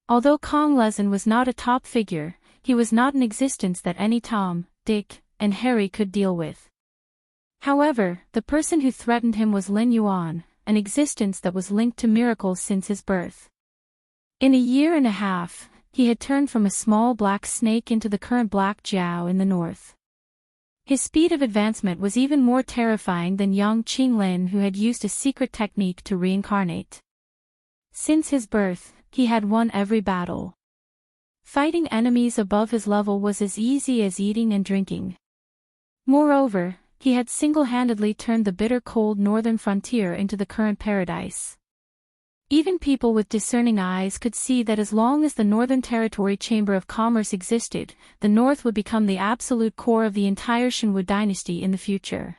Although Kong Lezin was not a top figure, he was not an existence that any Tom, Dick, and Harry could deal with. However, the person who threatened him was Lin Yuan, an existence that was linked to miracles since his birth. In a year and a half, he had turned from a small black snake into the current Black Jiao in the north. His speed of advancement was even more terrifying than young Qinglin, who had used a secret technique to reincarnate. Since his birth, he had won every battle. Fighting enemies above his level was as easy as eating and drinking. Moreover, he had single-handedly turned the bitter cold northern frontier into the current paradise. Even people with discerning eyes could see that as long as the Northern Territory Chamber of Commerce existed, the North would become the absolute core of the entire Shenwu dynasty in the future.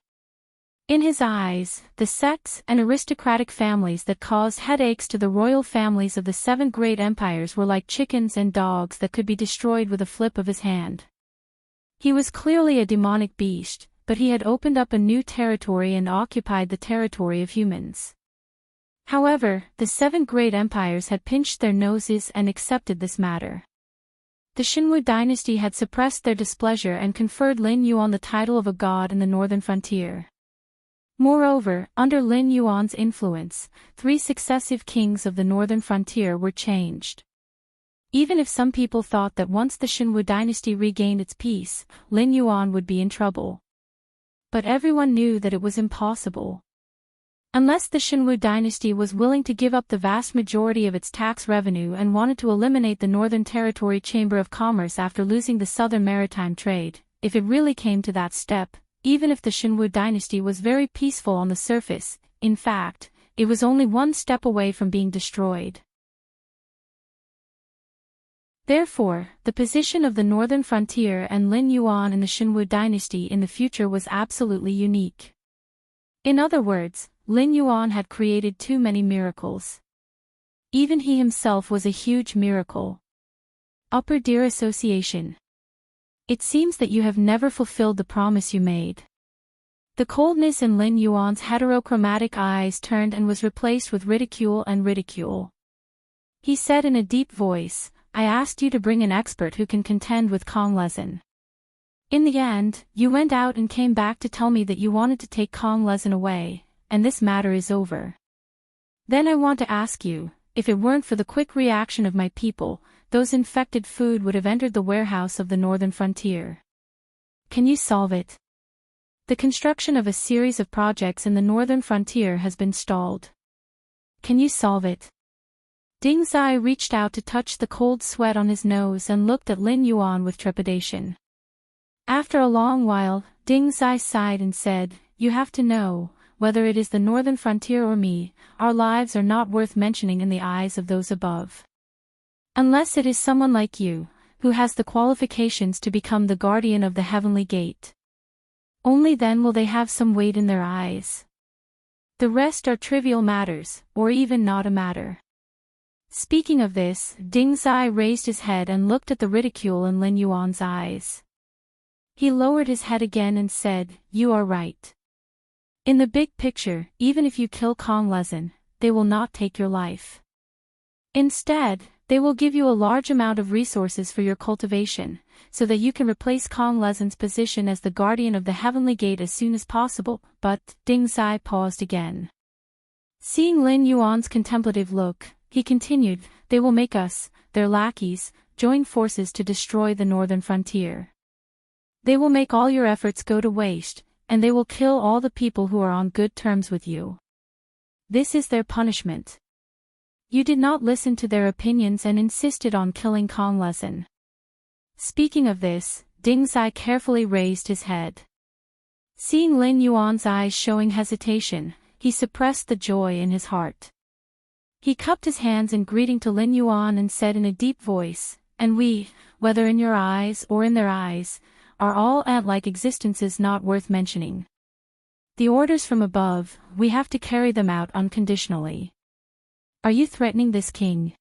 In his eyes, the sects and aristocratic families that caused headaches to the royal families of the 7 great empires were like chickens and dogs that could be destroyed with a flip of his hand. He was clearly a demonic beast, but he had opened up a new territory and occupied the territory of humans. However, the 7 great empires had pinched their noses and accepted this matter. The Shenwu dynasty had suppressed their displeasure and conferred Lin Yuan the title of a god in the northern frontier. Moreover, under Lin Yuan's influence, 3 successive kings of the northern frontier were changed. Even if some people thought that once the Shenwu dynasty regained its peace, Lin Yuan would be in trouble. But everyone knew that it was impossible. Unless the Shenwu dynasty was willing to give up the vast majority of its tax revenue and wanted to eliminate the Northern Territory Chamber of Commerce after losing the Southern Maritime Trade, if it really came to that step, even if the Shenwu dynasty was very peaceful on the surface, in fact, it was only one step away from being destroyed. Therefore, the position of the northern frontier and Lin Yuan in the Shenwu dynasty in the future was absolutely unique. In other words, Lin Yuan had created too many miracles. Even he himself was a huge miracle. Upper Deer Association. It seems that you have never fulfilled the promise you made. The coldness in Lin Yuan's heterochromatic eyes turned and was replaced with ridicule and ridicule. He said in a deep voice, I asked you to bring an expert who can contend with Kong Lezin. In the end, you went out and came back to tell me that you wanted to take Kong Lezin away, and this matter is over. Then I want to ask you, if it weren't for the quick reaction of my people, those infected food would have entered the warehouse of the northern frontier. Can you solve it? The construction of a series of projects in the northern frontier has been stalled. Can you solve it? Ding Zai reached out to touch the cold sweat on his nose and looked at Lin Yuan with trepidation. After a long while, Ding Zai sighed and said, You have to know, whether it is the northern frontier or me, our lives are not worth mentioning in the eyes of those above. Unless it is someone like you, who has the qualifications to become the guardian of the heavenly gate. Only then will they have some weight in their eyes. The rest are trivial matters, or even not a matter. Speaking of this, Ding Zai raised his head and looked at the ridicule in Lin Yuan's eyes. He lowered his head again and said, You are right. In the big picture, even if you kill Kong Lezin, they will not take your life. Instead, they will give you a large amount of resources for your cultivation, so that you can replace Kong Lezin's position as the guardian of the heavenly gate as soon as possible, but, Ding Zai paused again. Seeing Lin Yuan's contemplative look, he continued, They will make us, their lackeys, join forces to destroy the northern frontier. They will make all your efforts go to waste, and they will kill all the people who are on good terms with you. This is their punishment. You did not listen to their opinions and insisted on killing Kong Lezin. Speaking of this, Ding Zai carefully raised his head. Seeing Lin Yuan's eyes showing hesitation, he suppressed the joy in his heart. He cupped his hands in greeting to Lin Yuan and said in a deep voice, And we, whether in your eyes or in their eyes, are all ant-like existences not worth mentioning. The orders from above, we have to carry them out unconditionally. Are you threatening this king?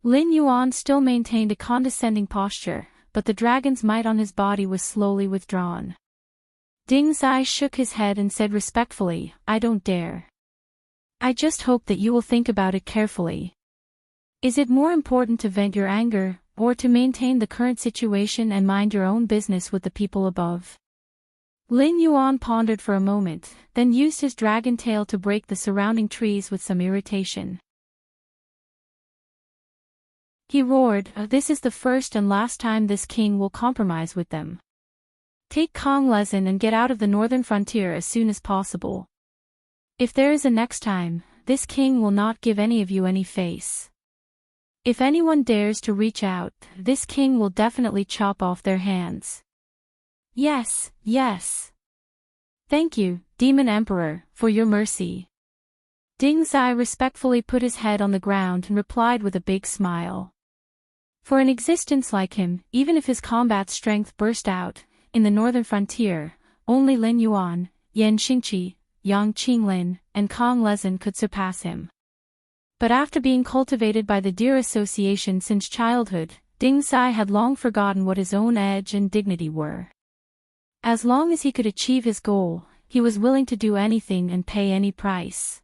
Lin Yuan still maintained a condescending posture, but the dragon's might on his body was slowly withdrawn. Ding Zai shook his head and said respectfully, I don't dare. I just hope that you will think about it carefully. Is it more important to vent your anger, or to maintain the current situation and mind your own business with the people above? Lin Yuan pondered for a moment, then used his dragon tail to break the surrounding trees with some irritation. He roared, This is the first and last time this king will compromise with them. Take Kong Lezin and get out of the northern frontier as soon as possible. If there is a next time, this king will not give any of you any face. If anyone dares to reach out, this king will definitely chop off their hands. Yes, yes. Thank you, Demon Emperor, for your mercy. Ding Zai respectfully put his head on the ground and replied with a big smile. For an existence like him, even if his combat strength burst out, in the northern frontier, only Lin Yuan, Yan Xingqi, Yang Qinglin, and Kong Lezin could surpass him. But after being cultivated by the Deer Association since childhood, Ding Zai had long forgotten what his own edge and dignity were. As long as he could achieve his goal, he was willing to do anything and pay any price.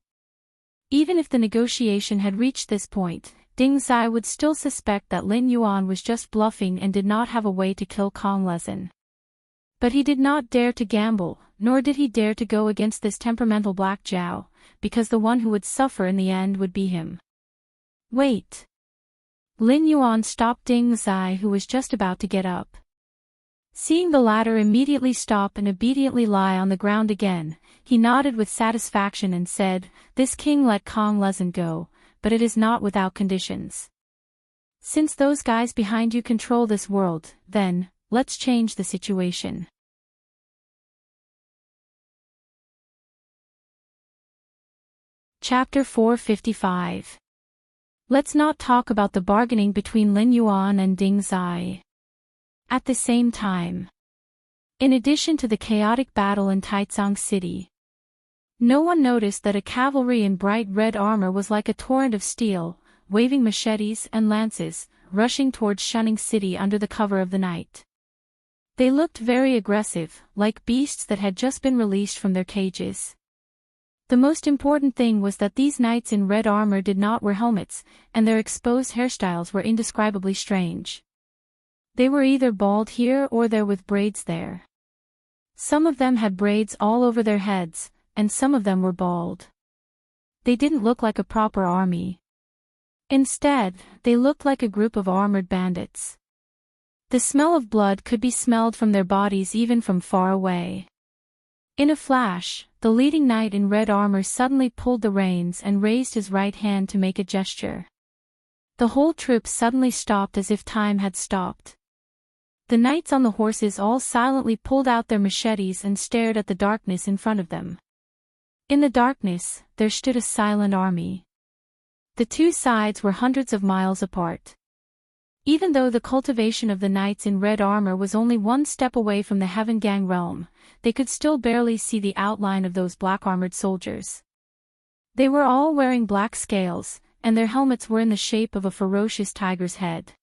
Even if the negotiation had reached this point, Ding Zai would still suspect that Lin Yuan was just bluffing and did not have a way to kill Kong Lezin. But he did not dare to gamble, nor did he dare to go against this temperamental Black Zhao, because the one who would suffer in the end would be him. Wait. Lin Yuan stopped Ding Zai, who was just about to get up. Seeing the latter immediately stop and obediently lie on the ground again, he nodded with satisfaction and said, This king let Kong Lezin go, but it is not without conditions. Since those guys behind you control this world, then, let's change the situation. Chapter 455. Let's not talk about the bargaining between Lin Yuan and Ding Zai. At the same time. In addition to the chaotic battle in Taicang City, no one noticed that a cavalry in bright red armor was like a torrent of steel, waving machetes and lances, rushing towards Shunning City under the cover of the night. They looked very aggressive, like beasts that had just been released from their cages. The most important thing was that these knights in red armor did not wear helmets, and their exposed hairstyles were indescribably strange. They were either bald here or there with braids there. Some of them had braids all over their heads, and some of them were bald. They didn't look like a proper army. Instead, they looked like a group of armored bandits. The smell of blood could be smelled from their bodies even from far away. In a flash, the leading knight in red armor suddenly pulled the reins and raised his right hand to make a gesture. The whole troop suddenly stopped as if time had stopped. The knights on the horses all silently pulled out their machetes and stared at the darkness in front of them. In the darkness, there stood a silent army. The two sides were hundreds of miles apart. Even though the cultivation of the knights in red armor was only one step away from the Heaven Gang realm, they could still barely see the outline of those black-armored soldiers. They were all wearing black scales, and their helmets were in the shape of a ferocious tiger's head.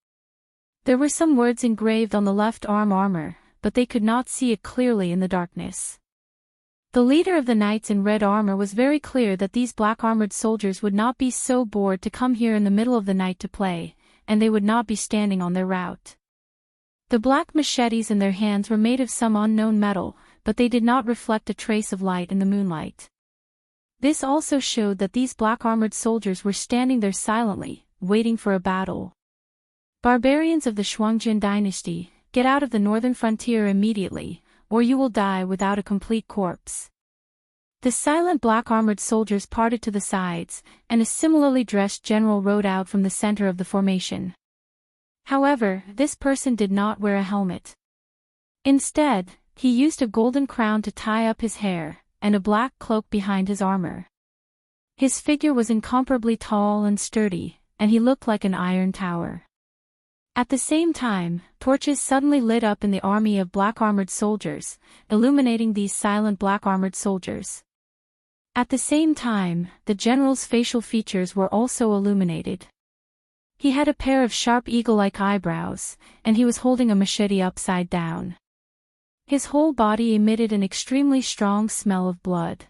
There were some words engraved on the left arm armor, but they could not see it clearly in the darkness. The leader of the knights in red armor was very clear that these black-armored soldiers would not be so bored to come here in the middle of the night to play, and they would not be standing on their route. The black machetes in their hands were made of some unknown metal, but they did not reflect a trace of light in the moonlight. This also showed that these black-armored soldiers were standing there silently, waiting for a battle. Barbarians of the Shuangjin dynasty, get out of the northern frontier immediately, or you will die without a complete corpse. The silent black-armored soldiers parted to the sides, and a similarly dressed general rode out from the center of the formation. However, this person did not wear a helmet. Instead, he used a golden crown to tie up his hair, and a black cloak behind his armor. His figure was incomparably tall and sturdy, and he looked like an iron tower. At the same time, torches suddenly lit up in the army of black-armored soldiers, illuminating these silent black-armored soldiers. At the same time, the general's facial features were also illuminated. He had a pair of sharp eagle-like eyebrows, and he was holding a machete upside down. His whole body emitted an extremely strong smell of blood.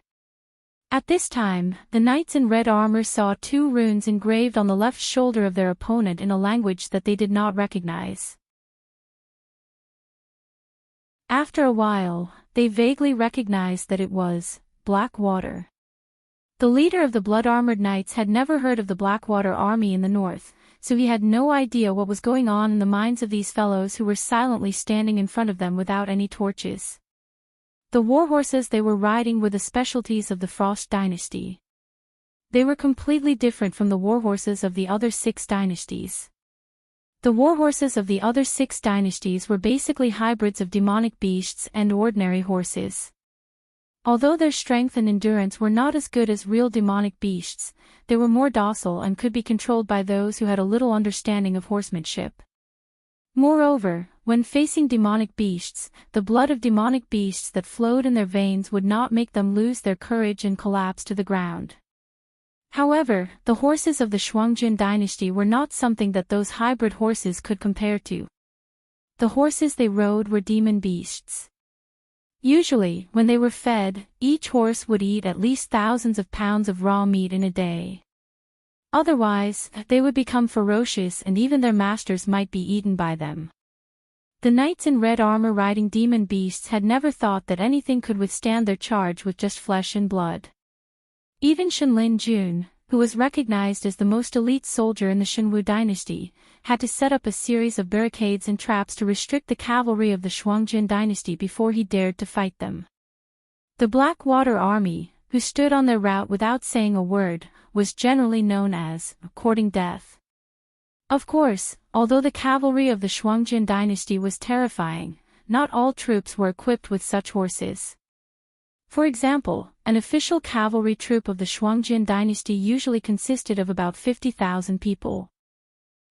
At this time, the knights in red armor saw two runes engraved on the left shoulder of their opponent in a language that they did not recognize. After a while, they vaguely recognized that it was Blackwater. The leader of the blood-armored knights had never heard of the Blackwater army in the north, so he had no idea what was going on in the minds of these fellows who were silently standing in front of them without any torches. The warhorses they were riding were the specialties of the Frost dynasty. They were completely different from the warhorses of the other 6 dynasties. The warhorses of the other 6 dynasties were basically hybrids of demonic beasts and ordinary horses. Although their strength and endurance were not as good as real demonic beasts, they were more docile and could be controlled by those who had a little understanding of horsemanship. Moreover, when facing demonic beasts, the blood of demonic beasts that flowed in their veins would not make them lose their courage and collapse to the ground. However, the horses of the Shuangjin dynasty were not something that those hybrid horses could compare to. The horses they rode were demon beasts. Usually, when they were fed, each horse would eat at least thousands of pounds of raw meat in a day. Otherwise, they would become ferocious and even their masters might be eaten by them. The knights in red armor riding demon beasts had never thought that anything could withstand their charge with just flesh and blood. Even Shenlin Jun, who was recognized as the most elite soldier in the Shenwu dynasty, had to set up a series of barricades and traps to restrict the cavalry of the Shuangjin dynasty before he dared to fight them. The Blackwater army, who stood on their route without saying a word, was generally known as courting death. Of course, although the cavalry of the Shuangjin dynasty was terrifying, not all troops were equipped with such horses. For example, an official cavalry troop of the Shuangjin dynasty usually consisted of about 50,000 people.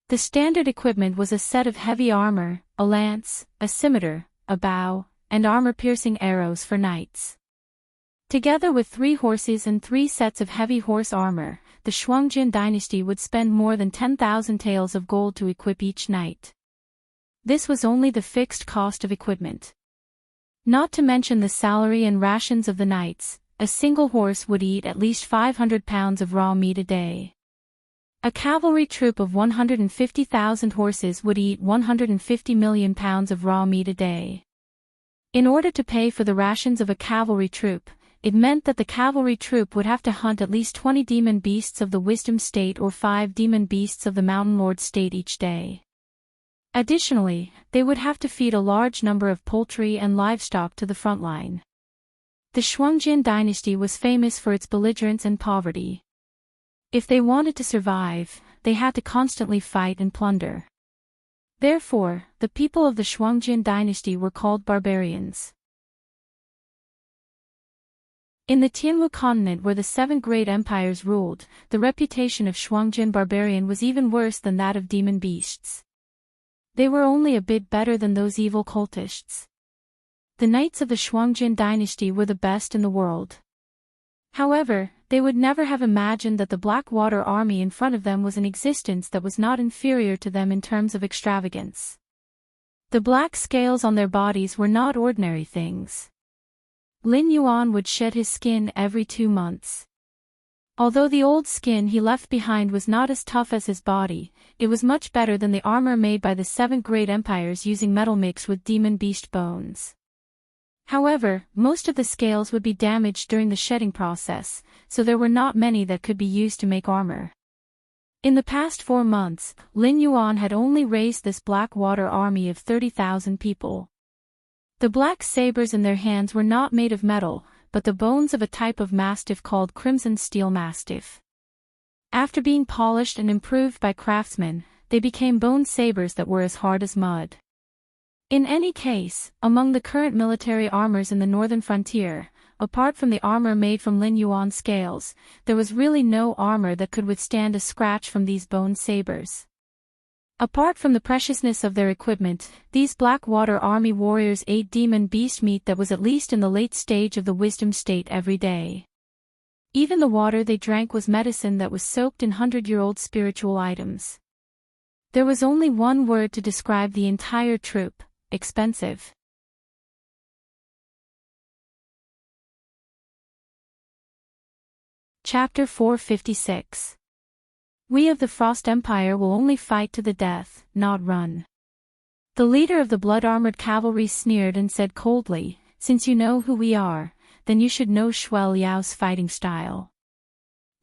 The standard equipment was a set of heavy armor, a lance, a scimitar, a bow, and armor-piercing arrows for knights. Together with 3 horses and 3 sets of heavy horse armor, the Shuangjin dynasty would spend more than 10,000 taels of gold to equip each knight. This was only the fixed cost of equipment. Not to mention the salary and rations of the knights, a single horse would eat at least 500 pounds of raw meat a day. A cavalry troop of 150,000 horses would eat 150 million pounds of raw meat a day. In order to pay for the rations of a cavalry troop, it meant that the cavalry troop would have to hunt at least 20 demon beasts of the Wisdom State or 5 demon beasts of the Mountain Lord State each day. Additionally, they would have to feed a large number of poultry and livestock to the front line. The Shuangjin dynasty was famous for its belligerence and poverty. If they wanted to survive, they had to constantly fight and plunder. Therefore, the people of the Shuangjin dynasty were called barbarians. In the Tianwu continent where the 7 great empires ruled, the reputation of Shuangjin barbarian was even worse than that of demon beasts. They were only a bit better than those evil cultists. The knights of the Shuangjin dynasty were the best in the world. However, they would never have imagined that the Blackwater army in front of them was an existence that was not inferior to them in terms of extravagance. The black scales on their bodies were not ordinary things. Lin Yuan would shed his skin every 2 months. Although the old skin he left behind was not as tough as his body, it was much better than the armor made by the 7 great empires using metal mixed with demon beast bones. However, most of the scales would be damaged during the shedding process, so there were not many that could be used to make armor. In the past 4 months, Lin Yuan had only raised this Blackwater army of 30,000 people. The black sabers in their hands were not made of metal, but the bones of a type of mastiff called Crimson Steel Mastiff. After being polished and improved by craftsmen, they became bone sabers that were as hard as mud. In any case, among the current military armors in the northern frontier, apart from the armor made from Lin Yuan scales, there was really no armor that could withstand a scratch from these bone sabers. Apart from the preciousness of their equipment, these Blackwater army warriors ate demon beast meat that was at least in the late stage of the Wisdom State every day. Even the water they drank was medicine that was soaked in 100-year-old spiritual items. There was only one word to describe the entire troop: expensive. Chapter 456. We of the Frost Empire will only fight to the death, not run. The leader of the blood-armored cavalry sneered and said coldly, "Since you know who we are, then you should know Shuai Liao's fighting style.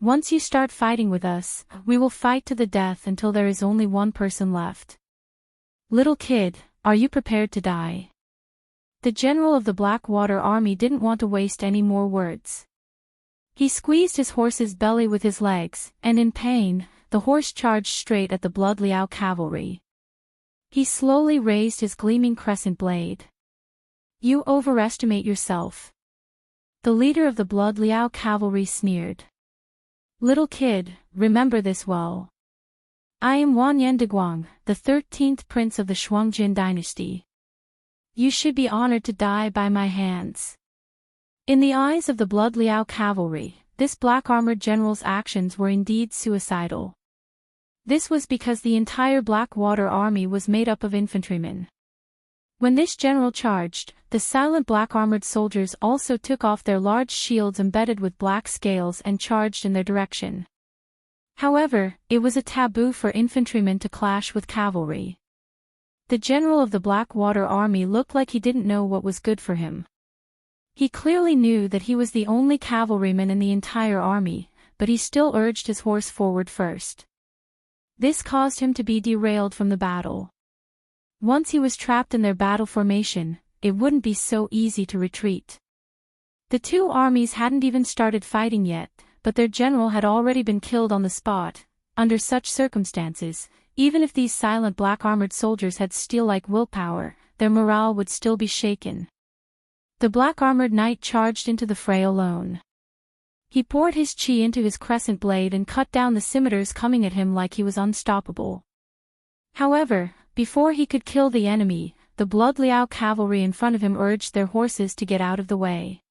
Once you start fighting with us, we will fight to the death until there is only one person left. Little kid, are you prepared to die?" The general of the Blackwater army didn't want to waste any more words. He squeezed his horse's belly with his legs, and in pain, the horse charged straight at the Blood Liao cavalry. He slowly raised his gleaming crescent blade. "You overestimate yourself." The leader of the Blood Liao cavalry sneered. "Little kid, remember this well. I am Wanyan Deguang, the 13th prince of the Shuangjin dynasty. You should be honored to die by my hands." In the eyes of the Blood Liao cavalry, this black-armored general's actions were indeed suicidal. This was because the entire Blackwater army was made up of infantrymen. When this general charged, the silent black-armored soldiers also took off their large shields embedded with black scales and charged in their direction. However, it was a taboo for infantrymen to clash with cavalry. The general of the Blackwater army looked like he didn't know what was good for him. He clearly knew that he was the only cavalryman in the entire army, but he still urged his horse forward first. This caused him to be derailed from the battle. Once he was trapped in their battle formation, it wouldn't be so easy to retreat. The two armies hadn't even started fighting yet, but their general had already been killed on the spot. Under such circumstances, even if these silent black-armored soldiers had steel-like willpower, their morale would still be shaken. The black-armored knight charged into the fray alone. He poured his chi into his crescent blade and cut down the scimitars coming at him like he was unstoppable. However, before he could kill the enemy, the Blood Liao cavalry in front of him urged their horses to get out of the way.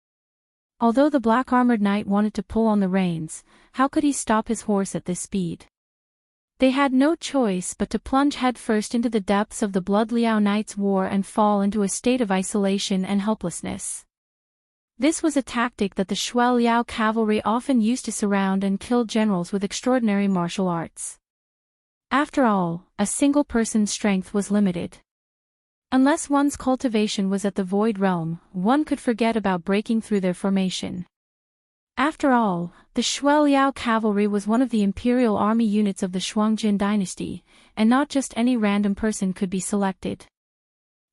Although the black-armored knight wanted to pull on the reins, how could he stop his horse at this speed? They had no choice but to plunge headfirst into the depths of the Blood Liao Knights' war and fall into a state of isolation and helplessness. This was a tactic that the Shui Liao cavalry often used to surround and kill generals with extraordinary martial arts. After all, a single person's strength was limited. Unless one's cultivation was at the Void Realm, one could forget about breaking through their formation. After all, the Shui Liao cavalry was one of the imperial army units of the Shuangjin dynasty, and not just any random person could be selected.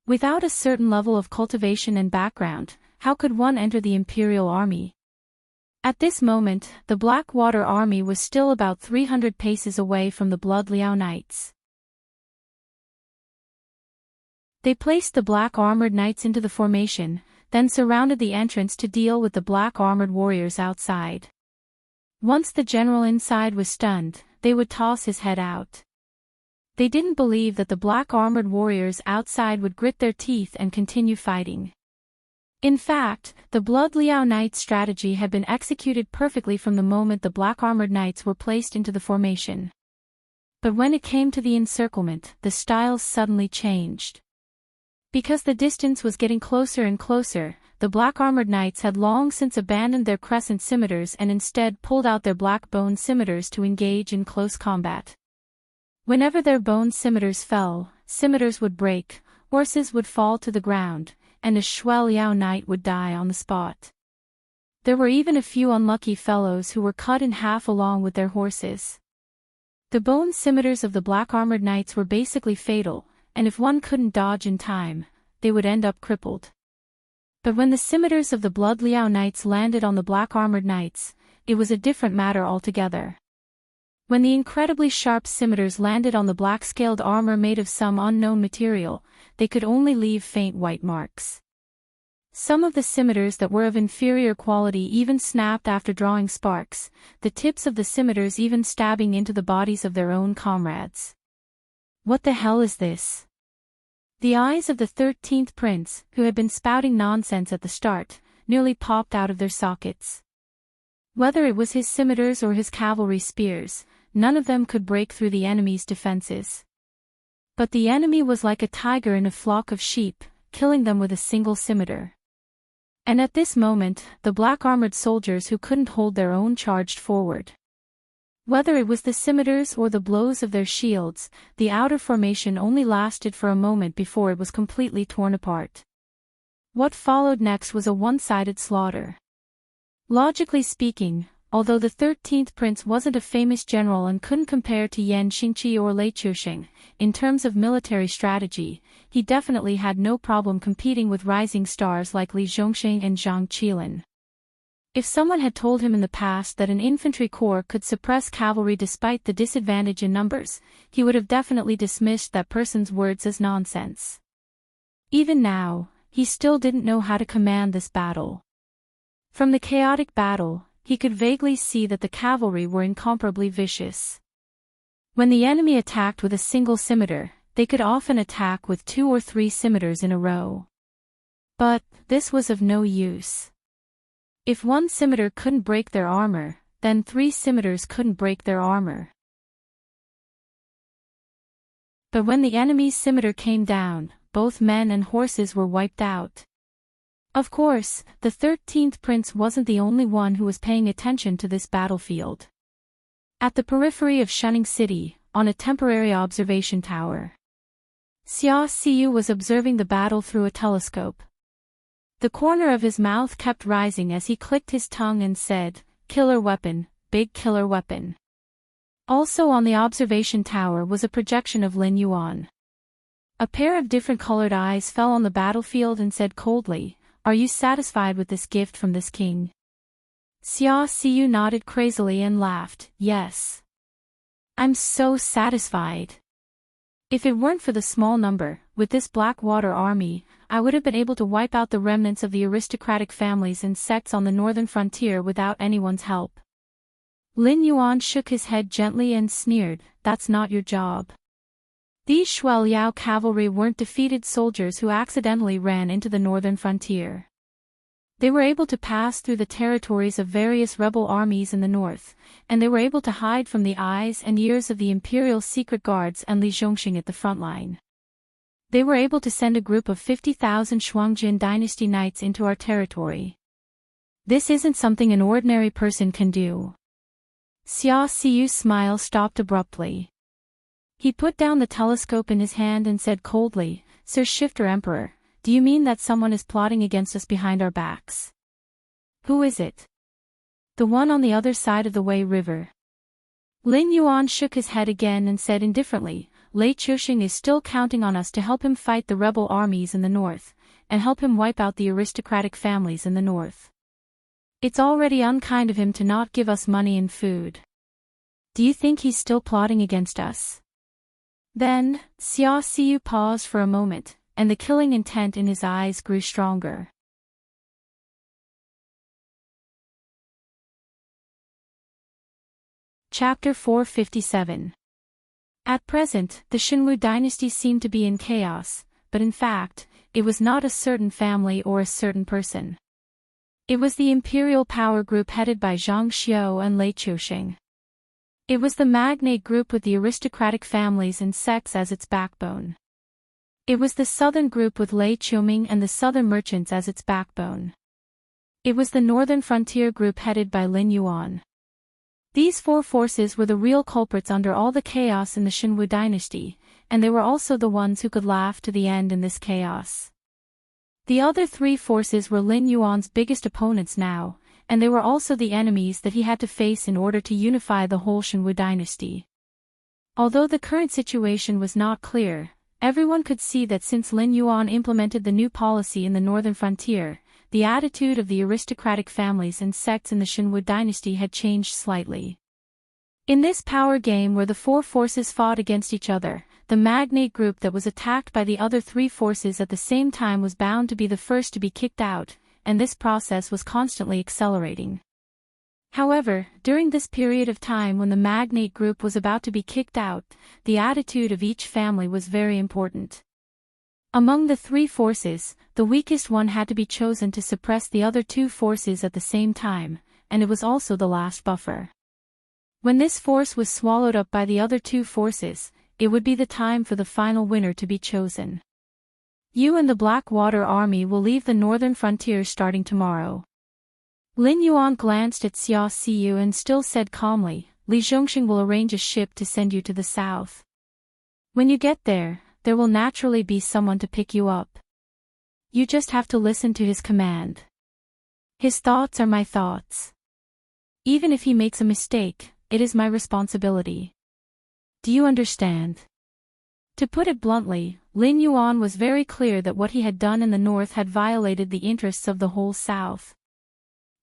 Without a certain level of cultivation and background, how could one enter the imperial army? At this moment, the Blackwater army was still about 300 paces away from the Blood Liao Knights. They placed the black-armored knights into the formation, then surrounded the entrance to deal with the black-armored warriors outside. Once the general inside was stunned, they would toss his head out. They didn't believe that the black-armored warriors outside would grit their teeth and continue fighting. In fact, the Blood Liao Knights' strategy had been executed perfectly from the moment the black-armored knights were placed into the formation. But when it came to the encirclement, the styles suddenly changed. Because the distance was getting closer and closer, the black-armored knights had long since abandoned their crescent scimitars and instead pulled out their black bone scimitars to engage in close combat. Whenever their bone scimitars fell, scimitars would break, horses would fall to the ground, and a Shui Liao knight would die on the spot. There were even a few unlucky fellows who were cut in half along with their horses. The bone scimitars of the black-armored knights were basically fatal, and if one couldn't dodge in time, they would end up crippled. But when the scimitars of the Blood Liao Knights landed on the black-armored knights, it was a different matter altogether. When the incredibly sharp scimitars landed on the black-scaled armor made of some unknown material, they could only leave faint white marks. Some of the scimitars that were of inferior quality even snapped after drawing sparks, the tips of the scimitars even stabbing into the bodies of their own comrades. What the hell is this? The eyes of the 13th prince, who had been spouting nonsense at the start, nearly popped out of their sockets. Whether it was his scimitars or his cavalry spears, none of them could break through the enemy's defenses. But the enemy was like a tiger in a flock of sheep, killing them with a single scimitar. And at this moment, the black-armored soldiers who couldn't hold their own charged forward. Whether it was the scimitars or the blows of their shields, the outer formation only lasted for a moment before it was completely torn apart. What followed next was a one-sided slaughter. Logically speaking, although the 13th prince wasn't a famous general and couldn't compare to Yan Xingqi or Lei Chusheng, in terms of military strategy, he definitely had no problem competing with rising stars like Li Zhongxing and Zhang Qilin. If someone had told him in the past that an infantry corps could suppress cavalry despite the disadvantage in numbers, he would have definitely dismissed that person's words as nonsense. Even now, he still didn't know how to command this battle. From the chaotic battle, he could vaguely see that the cavalry were incomparably vicious. When the enemy attacked with a single scimitar, they could often attack with 2 or 3 scimitars in a row. But this was of no use. If one scimitar couldn't break their armor, then 3 scimitars couldn't break their armor. But when the enemy's scimitar came down, both men and horses were wiped out. Of course, the 13th prince wasn't the only one who was paying attention to this battlefield. At the periphery of Shunning City, on a temporary observation tower, Xia Xiu was observing the battle through a telescope. The corner of his mouth kept rising as he clicked his tongue and said, "Killer weapon, big killer weapon." Also on the observation tower was a projection of Lin Yuan. A pair of different colored eyes fell on the battlefield and said coldly, "Are you satisfied with this gift from this king?" Xia Xiu nodded crazily and laughed, "Yes. I'm so satisfied. If it weren't for the small number, with this Blackwater army, I would have been able to wipe out the remnants of the aristocratic families and sects on the northern frontier without anyone's help." Lin Yuan shook his head gently and sneered, "That's not your job. These Shui Liao cavalry weren't defeated soldiers who accidentally ran into the northern frontier. They were able to pass through the territories of various rebel armies in the north, and they were able to hide from the eyes and ears of the imperial secret guards and Li Zhongxing at the front line. They were able to send a group of 50,000 Shuangjin dynasty knights into our territory. This isn't something an ordinary person can do. Xia Xiyu's smile stopped abruptly. He put down the telescope in his hand and said coldly, "Sir Shifter Emperor, do you mean that someone is plotting against us behind our backs?" "Who is it?" "The one on the other side of the Wei River." Lin Yuan shook his head again and said indifferently, "Lei Chuxing is still counting on us to help him fight the rebel armies in the north, and help him wipe out the aristocratic families in the north. It's already unkind of him to not give us money and food. Do you think he's still plotting against us?" Then, Xia Xiyu paused for a moment, and the killing intent in his eyes grew stronger. Chapter 457. At present, the Xinwu dynasty seemed to be in chaos, but in fact, it was not a certain family or a certain person. It was the imperial power group headed by Zhang Xiu and Lei Chuxing. It was the magnate group with the aristocratic families and sects as its backbone. It was the southern group with Lei Qiuming and the southern merchants as its backbone. It was the northern frontier group headed by Lin Yuan. These four forces were the real culprits under all the chaos in the Xinwu dynasty, and they were also the ones who could laugh to the end in this chaos. The other three forces were Lin Yuan's biggest opponents now, and they were also the enemies that he had to face in order to unify the whole Xinwu dynasty. Although the current situation was not clear, everyone could see that since Lin Yuan implemented the new policy in the northern frontier, the attitude of the aristocratic families and sects in the Xinwu dynasty had changed slightly. In this power game where the four forces fought against each other, the magnate group that was attacked by the other three forces at the same time was bound to be the first to be kicked out, and this process was constantly accelerating. However, during this period of time when the magnate group was about to be kicked out, the attitude of each family was very important. Among the three forces, the weakest one had to be chosen to suppress the other two forces at the same time, and it was also the last buffer. When this force was swallowed up by the other two forces, it would be the time for the final winner to be chosen. You and the Blackwater Army will leave the northern frontier starting tomorrow. Lin Yuan glanced at Xia Xiyu and still said calmly, "Li Zhongxing will arrange a ship to send you to the south. When you get there, there will naturally be someone to pick you up. You just have to listen to his command. His thoughts are my thoughts. Even if he makes a mistake, it is my responsibility. Do you understand?" To put it bluntly, Lin Yuan was very clear that what he had done in the north had violated the interests of the whole south.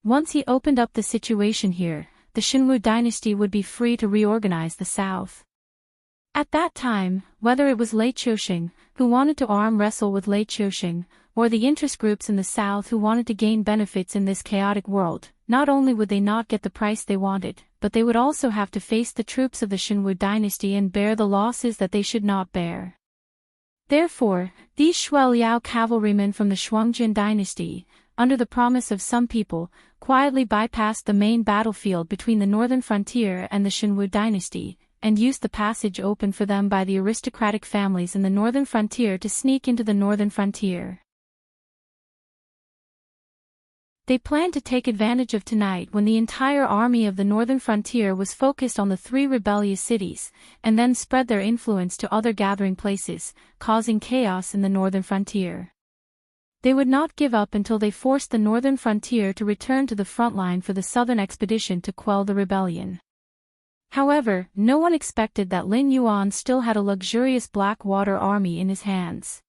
Once he opened up the situation here, the Xinwu dynasty would be free to reorganize the south. At that time, whether it was Lei Chuxing, who wanted to arm wrestle with Lei Chuxing, or the interest groups in the south who wanted to gain benefits in this chaotic world, not only would they not get the price they wanted, but they would also have to face the troops of the Xinwu dynasty and bear the losses that they should not bear. Therefore, these Shueliao cavalrymen from the Shuangjin dynasty, under the promise of some people, quietly bypassed the main battlefield between the northern frontier and the Xinwu dynasty, and used the passage opened for them by the aristocratic families in the northern frontier to sneak into the northern frontier. They planned to take advantage of tonight when the entire army of the northern frontier was focused on the three rebellious cities, and then spread their influence to other gathering places, causing chaos in the northern frontier. They would not give up until they forced the northern frontier to return to the front line for the southern expedition to quell the rebellion. However, no one expected that Lin Yuan still had a luxurious Blackwater army in his hands.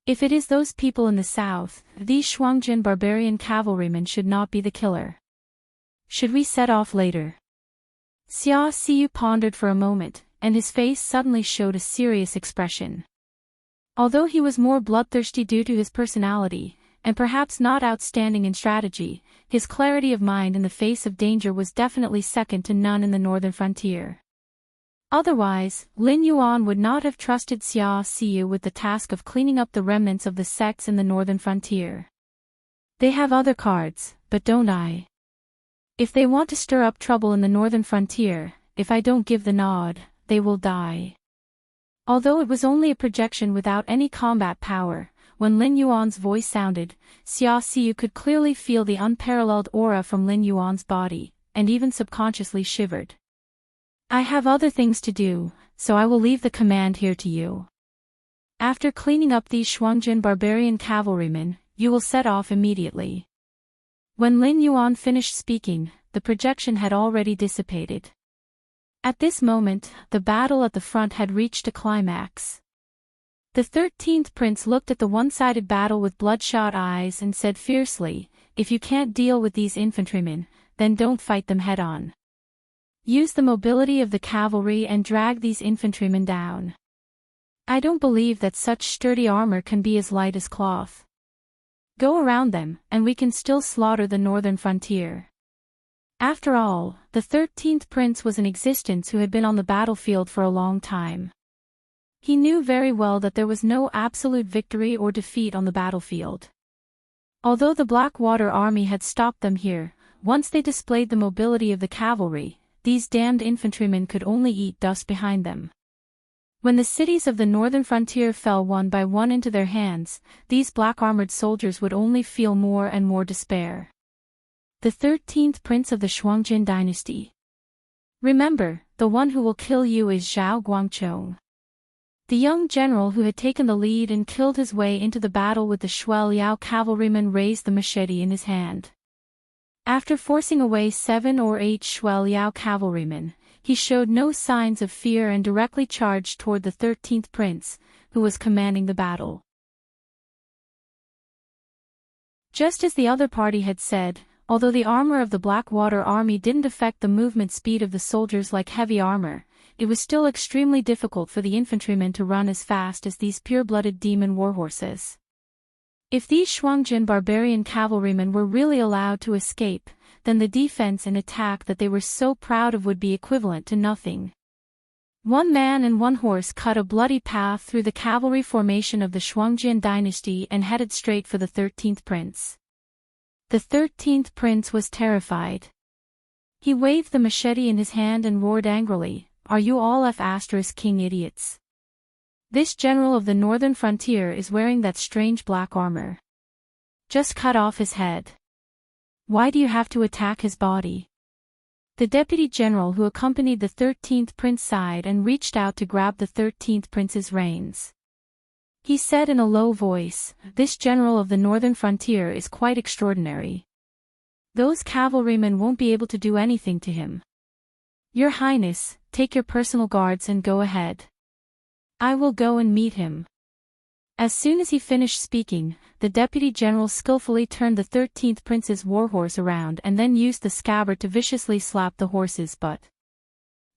If it is those people in the south, these Shuangjin barbarian cavalrymen should not be the killer. Should we set off later? Xia Xiyu pondered for a moment, and his face suddenly showed a serious expression. Although he was more bloodthirsty due to his personality, and perhaps not outstanding in strategy, his clarity of mind in the face of danger was definitely second to none in the northern frontier. Otherwise, Lin Yuan would not have trusted Xia Xiyu with the task of cleaning up the remnants of the sects in the northern frontier. They have other cards, but don't I? If they want to stir up trouble in the northern frontier, if I don't give the nod, they will die. Although it was only a projection without any combat power, when Lin Yuan's voice sounded, Xia Xiu could clearly feel the unparalleled aura from Lin Yuan's body, and even subconsciously shivered. I have other things to do, so I will leave the command here to you. After cleaning up these Shuangjin barbarian cavalrymen, you will set off immediately. When Lin Yuan finished speaking, the projection had already dissipated. At this moment, the battle at the front had reached a climax. The 13th prince looked at the one-sided battle with bloodshot eyes and said fiercely, "If you can't deal with these infantrymen, then don't fight them head-on. Use the mobility of the cavalry and drag these infantrymen down. I don't believe that such sturdy armor can be as light as cloth. Go around them, and we can still slaughter the northern frontier." After all, the 13th prince was in existence who had been on the battlefield for a long time. He knew very well that there was no absolute victory or defeat on the battlefield. Although the Blackwater army had stopped them here, once they displayed the mobility of the cavalry, these damned infantrymen could only eat dust behind them. When the cities of the northern frontier fell one by one into their hands, these black-armored soldiers would only feel more and more despair. The 13th prince of the Shuangjin dynasty. Remember, the one who will kill you is Zhao Guangchong. The young general who had taken the lead and killed his way into the battle with the Shuai Liao cavalryman raised the machete in his hand. After forcing away 7 or 8 Shuai Liao cavalrymen, he showed no signs of fear and directly charged toward the 13th prince, who was commanding the battle. Just as the other party had said, although the armor of the Blackwater army didn't affect the movement speed of the soldiers like heavy armor, it was still extremely difficult for the infantrymen to run as fast as these pure-blooded demon warhorses. If these Shuangjin barbarian cavalrymen were really allowed to escape, then the defense and attack that they were so proud of would be equivalent to nothing. One man and one horse cut a bloody path through the cavalry formation of the Shuangjin dynasty and headed straight for the 13th prince. The 13th prince was terrified. He waved the machete in his hand and roared angrily, "Are you all F***king idiots? This general of the northern frontier is wearing that strange black armor. Just cut off his head. Why do you have to attack his body?" The deputy general who accompanied the 13th prince sighed and reached out to grab the 13th prince's reins. He said in a low voice, "This general of the northern frontier is quite extraordinary. Those cavalrymen won't be able to do anything to him. Your Highness, take your personal guards and go ahead. I will go and meet him." As soon as he finished speaking, the deputy general skillfully turned the 13th prince's warhorse around and then used the scabbard to viciously slap the horse's butt.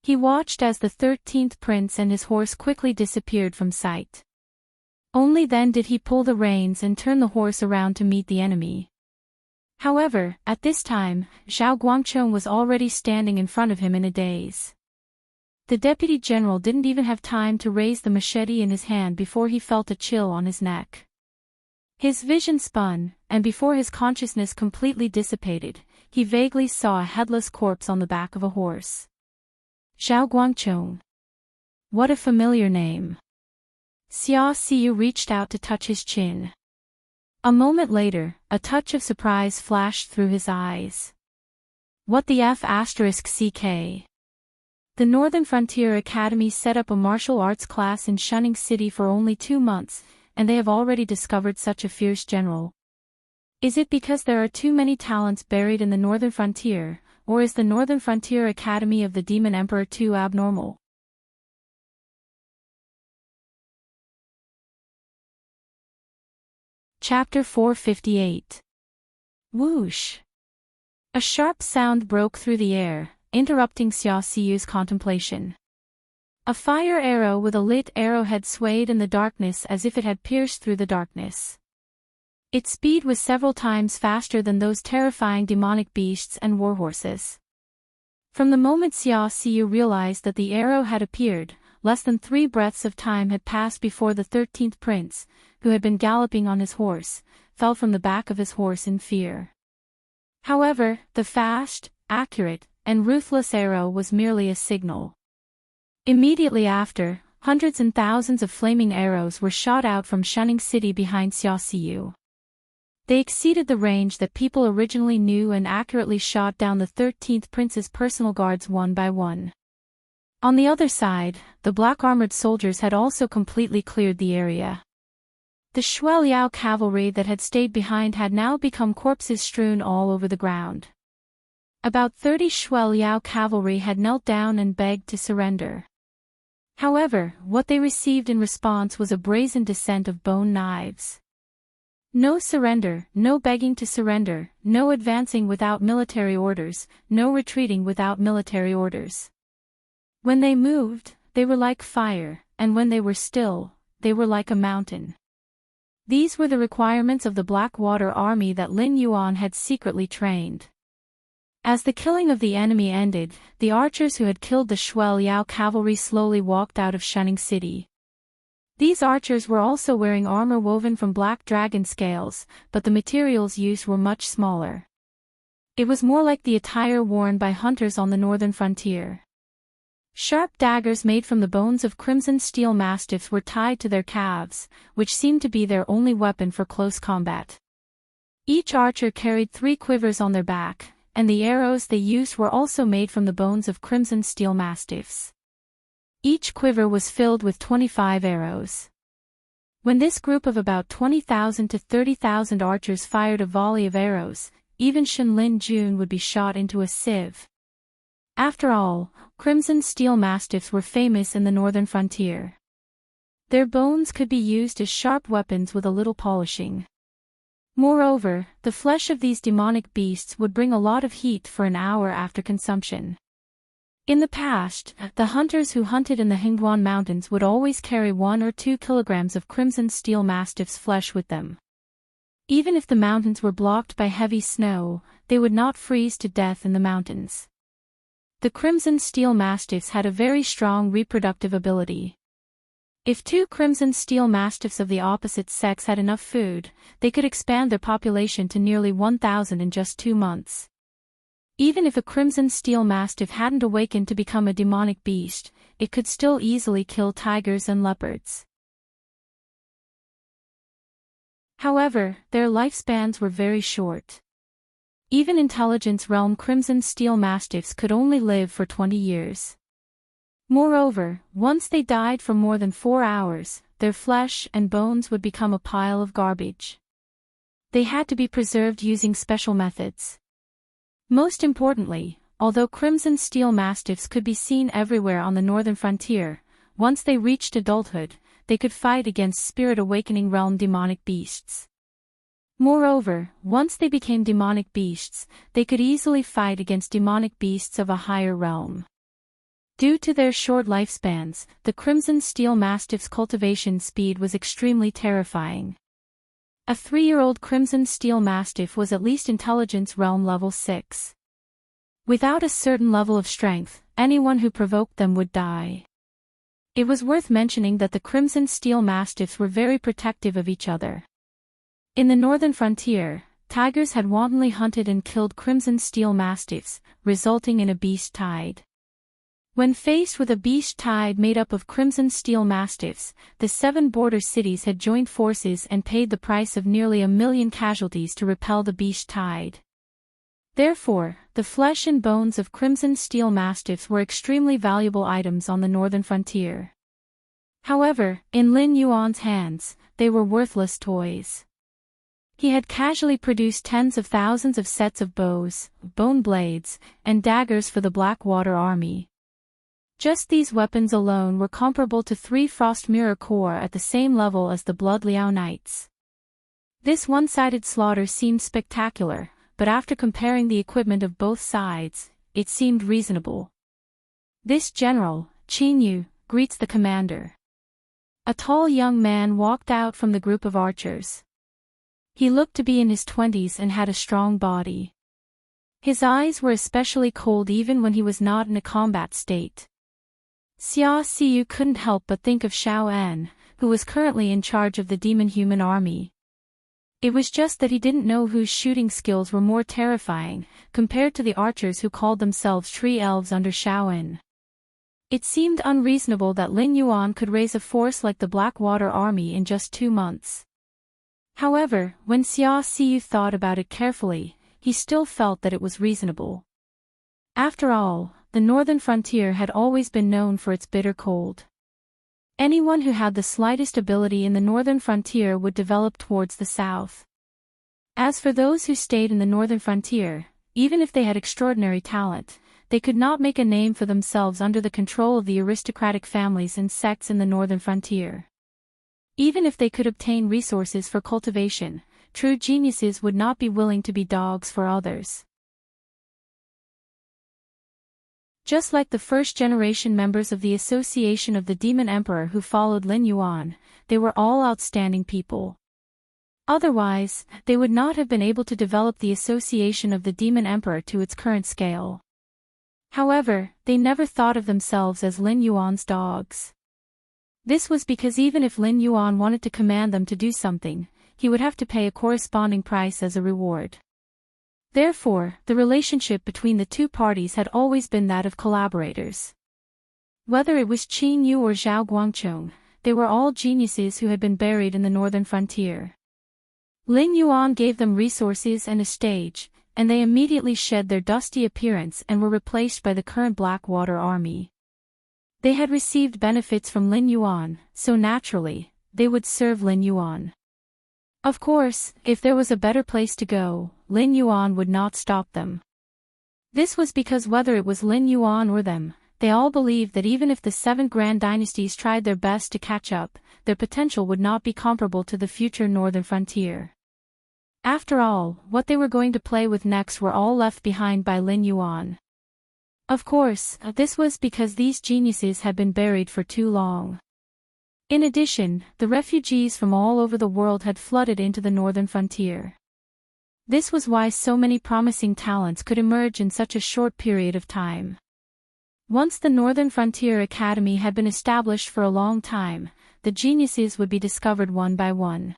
He watched as the 13th prince and his horse quickly disappeared from sight. Only then did he pull the reins and turn the horse around to meet the enemy. However, at this time, Zhao Guangchong was already standing in front of him in a daze. The deputy general didn't even have time to raise the machete in his hand before he felt a chill on his neck. His vision spun, and before his consciousness completely dissipated, he vaguely saw a headless corpse on the back of a horse. Zhao Guangchong. What a familiar name. Xia Xiu reached out to touch his chin. A moment later, a touch of surprise flashed through his eyes. What the F***ck? The Northern Frontier Academy set up a martial arts class in Shunning City for only 2 months, and they have already discovered such a fierce general. Is it because there are too many talents buried in the Northern Frontier, or is the Northern Frontier Academy of the Demon Emperor too abnormal? Chapter 458. Whoosh! A sharp sound broke through the air, interrupting Xia Xiu's contemplation. A fire arrow with a lit arrowhead swayed in the darkness as if it had pierced through the darkness. Its speed was several times faster than those terrifying demonic beasts and warhorses. From the moment Xia Xiu realized that the arrow had appeared, less than 3 breaths of time had passed before the 13th prince, who had been galloping on his horse, fell from the back of his horse in fear. However, the fast, accurate, and ruthless arrow was merely a signal. Immediately after, hundreds and thousands of flaming arrows were shot out from Enchanting City behind Xiaoxiu. They exceeded the range that people originally knew and accurately shot down the 13th Prince's personal guards one by one. On the other side, the black-armored soldiers had also completely cleared the area. The Shui Liao cavalry that had stayed behind had now become corpses strewn all over the ground. About 30 Shui Liao cavalry had knelt down and begged to surrender. However, what they received in response was a brazen descent of bone knives. No surrender, no begging to surrender, no advancing without military orders, no retreating without military orders. When they moved, they were like fire, and when they were still, they were like a mountain. These were the requirements of the Blackwater army that Lin Yuan had secretly trained. As the killing of the enemy ended, the archers who had killed the Shui Liao cavalry slowly walked out of Enchanting City. These archers were also wearing armor woven from black dragon scales, but the materials used were much smaller. It was more like the attire worn by hunters on the northern frontier. Sharp daggers made from the bones of crimson steel mastiffs were tied to their calves, which seemed to be their only weapon for close combat. Each archer carried 3 quivers on their back, and the arrows they used were also made from the bones of crimson steel mastiffs. Each quiver was filled with 25 arrows. When this group of about 20,000 to 30,000 archers fired a volley of arrows, even Shen Lin Jun would be shot into a sieve. After all, crimson steel mastiffs were famous in the northern frontier. Their bones could be used as sharp weapons with a little polishing. Moreover, the flesh of these demonic beasts would bring a lot of heat for an hour after consumption. In the past, the hunters who hunted in the Hingguan Mountains would always carry 1 or 2 kilograms of crimson steel mastiff's flesh with them. Even if the mountains were blocked by heavy snow, they would not freeze to death in the mountains. The crimson steel mastiffs had a very strong reproductive ability. If 2 crimson steel mastiffs of the opposite sex had enough food, they could expand their population to nearly 1,000 in just 2 months. Even if a crimson steel mastiff hadn't awakened to become a demonic beast, it could still easily kill tigers and leopards. However, their lifespans were very short. Even intelligence realm crimson steel mastiffs could only live for 20 years. Moreover, once they died for more than 4 hours, their flesh and bones would become a pile of garbage. They had to be preserved using special methods. Most importantly, although crimson steel mastiffs could be seen everywhere on the northern frontier, once they reached adulthood, they could fight against spirit awakening realm demonic beasts. Moreover, once they became demonic beasts, they could easily fight against demonic beasts of a higher realm. Due to their short lifespans, the crimson steel mastiff's cultivation speed was extremely terrifying. A 3-year-old crimson steel mastiff was at least intelligence realm level 6. Without a certain level of strength, anyone who provoked them would die. It was worth mentioning that the crimson steel mastiffs were very protective of each other. In the northern frontier, tigers had wantonly hunted and killed crimson steel mastiffs, resulting in a beast tide. When faced with a beast tide made up of crimson steel mastiffs, the 7 border cities had joined forces and paid the price of nearly 1 million casualties to repel the beast tide. Therefore, the flesh and bones of crimson steel mastiffs were extremely valuable items on the northern frontier. However, in Lin Yuan's hands, they were worthless toys. He had casually produced tens of thousands of sets of bows, bone blades, and daggers for the Blackwater army. Just these weapons alone were comparable to 3 Frost Mirror Corps at the same level as the Blood Liao Knights. This one-sided slaughter seemed spectacular, but after comparing the equipment of both sides, it seemed reasonable. This general, Qin Yu, greets the commander. A tall young man walked out from the group of archers. He looked to be in his 20s and had a strong body. His eyes were especially cold even when he was not in a combat state. Xia Xiu couldn't help but think of Xiao En, who was currently in charge of the demon-human army. It was just that he didn't know whose shooting skills were more terrifying, compared to the archers who called themselves tree elves under Shaoan. It seemed unreasonable that Lin Yuan could raise a force like the Blackwater Army in just 2 months. However, when Xia Xiyu thought about it carefully, he still felt that it was reasonable. After all, the northern frontier had always been known for its bitter cold. Anyone who had the slightest ability in the northern frontier would develop towards the south. As for those who stayed in the northern frontier, even if they had extraordinary talent, they could not make a name for themselves under the control of the aristocratic families and sects in the northern frontier. Even if they could obtain resources for cultivation, true geniuses would not be willing to be dogs for others. Just like the first-generation members of the Association of the Demon Emperor who followed Lin Yuan, they were all outstanding people. Otherwise, they would not have been able to develop the Association of the Demon Emperor to its current scale. However, they never thought of themselves as Lin Yuan's dogs. This was because even if Lin Yuan wanted to command them to do something, he would have to pay a corresponding price as a reward. Therefore, the relationship between the two parties had always been that of collaborators. Whether it was Qin Yu or Zhao Guangchong, they were all geniuses who had been buried in the northern frontier. Lin Yuan gave them resources and a stage, and they immediately shed their dusty appearance and were replaced by the current Blackwater Army. They had received benefits from Lin Yuan, so naturally, they would serve Lin Yuan. Of course, if there was a better place to go, Lin Yuan would not stop them. This was because whether it was Lin Yuan or them, they all believed that even if the 7 grand dynasties tried their best to catch up, their potential would not be comparable to the future northern frontier. After all, what they were going to play with next were all left behind by Lin Yuan. Of course, this was because these geniuses had been buried for too long. In addition, the refugees from all over the world had flooded into the northern frontier. This was why so many promising talents could emerge in such a short period of time. Once the Northern Frontier Academy had been established for a long time, the geniuses would be discovered one by one.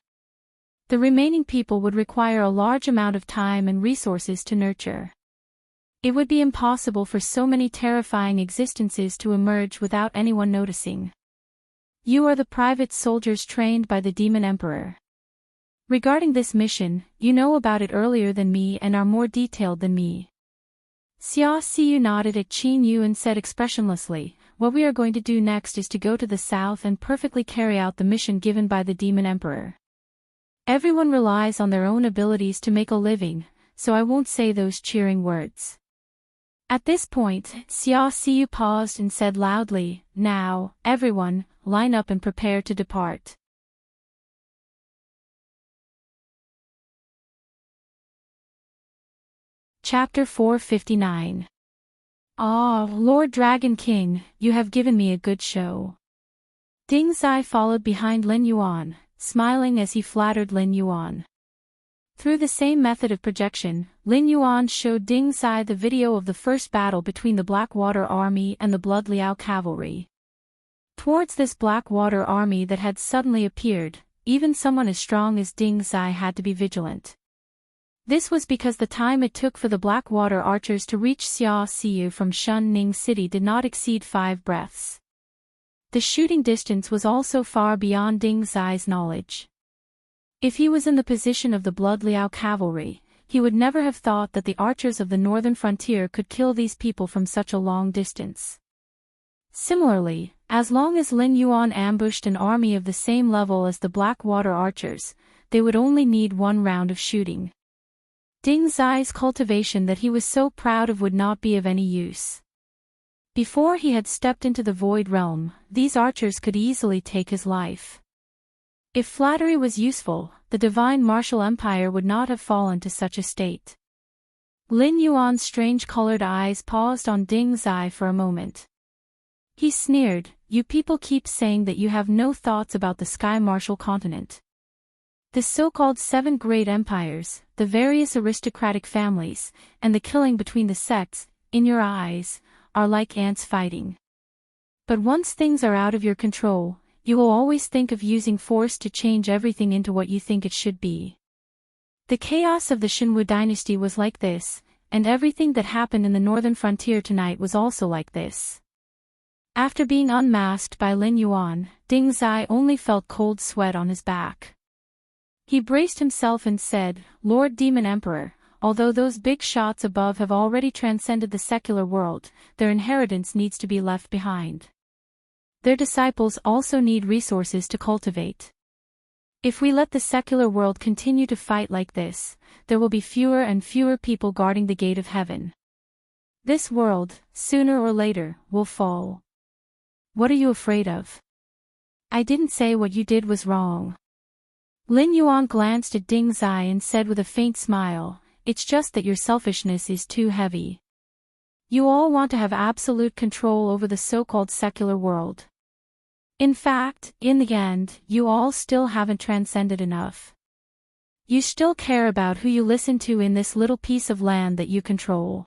The remaining people would require a large amount of time and resources to nurture. It would be impossible for so many terrifying existences to emerge without anyone noticing. You are the private soldiers trained by the Demon Emperor. Regarding this mission, you know about it earlier than me and are more detailed than me. Xia Xiyu nodded at Qin Yu and said expressionlessly, what we are going to do next is to go to the south and perfectly carry out the mission given by the Demon Emperor. Everyone relies on their own abilities to make a living, so I won't say those cheering words. At this point, Xia Xiyu paused and said loudly, now, everyone, line up and prepare to depart. Chapter 459. Ah, Lord Dragon King, you have given me a good show. Ding Zai followed behind Lin Yuan, smiling as he flattered Lin Yuan. Through the same method of projection, Lin Yuan showed Ding Zai the video of the first battle between the Blackwater Army and the Blood Liao cavalry. Towards this Blackwater Army that had suddenly appeared, even someone as strong as Ding Zai had to be vigilant. This was because the time it took for the Blackwater archers to reach Xia Xiyu from Shun Ning City did not exceed 5 breaths. The shooting distance was also far beyond Ding Zai's knowledge. If he was in the position of the Blood Liao cavalry, he would never have thought that the archers of the northern frontier could kill these people from such a long distance. Similarly, as long as Lin Yuan ambushed an army of the same level as the Blackwater archers, they would only need 1 round of shooting. Ding Zai's cultivation that he was so proud of would not be of any use. Before he had stepped into the Void Realm, these archers could easily take his life. If flattery was useful, the divine martial empire would not have fallen to such a state. Lin Yuan's strange-colored eyes paused on Ding Zai for a moment. He sneered, you people keep saying that you have no thoughts about the Sky Martial continent. The so-called 7 great empires, the various aristocratic families, and the killing between the sects, in your eyes, are like ants fighting. But once things are out of your control, you will always think of using force to change everything into what you think it should be. The chaos of the Shinwu dynasty was like this, and everything that happened in the northern frontier tonight was also like this. After being unmasked by Lin Yuan, Ding Zai only felt cold sweat on his back. He braced himself and said, "Lord Demon Emperor, although those big shots above have already transcended the secular world, their inheritance needs to be left behind. Their disciples also need resources to cultivate. If we let the secular world continue to fight like this, there will be fewer and fewer people guarding the gate of heaven. This world, sooner or later, will fall. What are you afraid of? I didn't say what you did was wrong." Lin Yuan glanced at Ding Zai and said with a faint smile, "It's just that your selfishness is too heavy. You all want to have absolute control over the so-called secular world. In fact, in the end, you all still haven't transcended enough. You still care about who you listen to in this little piece of land that you control.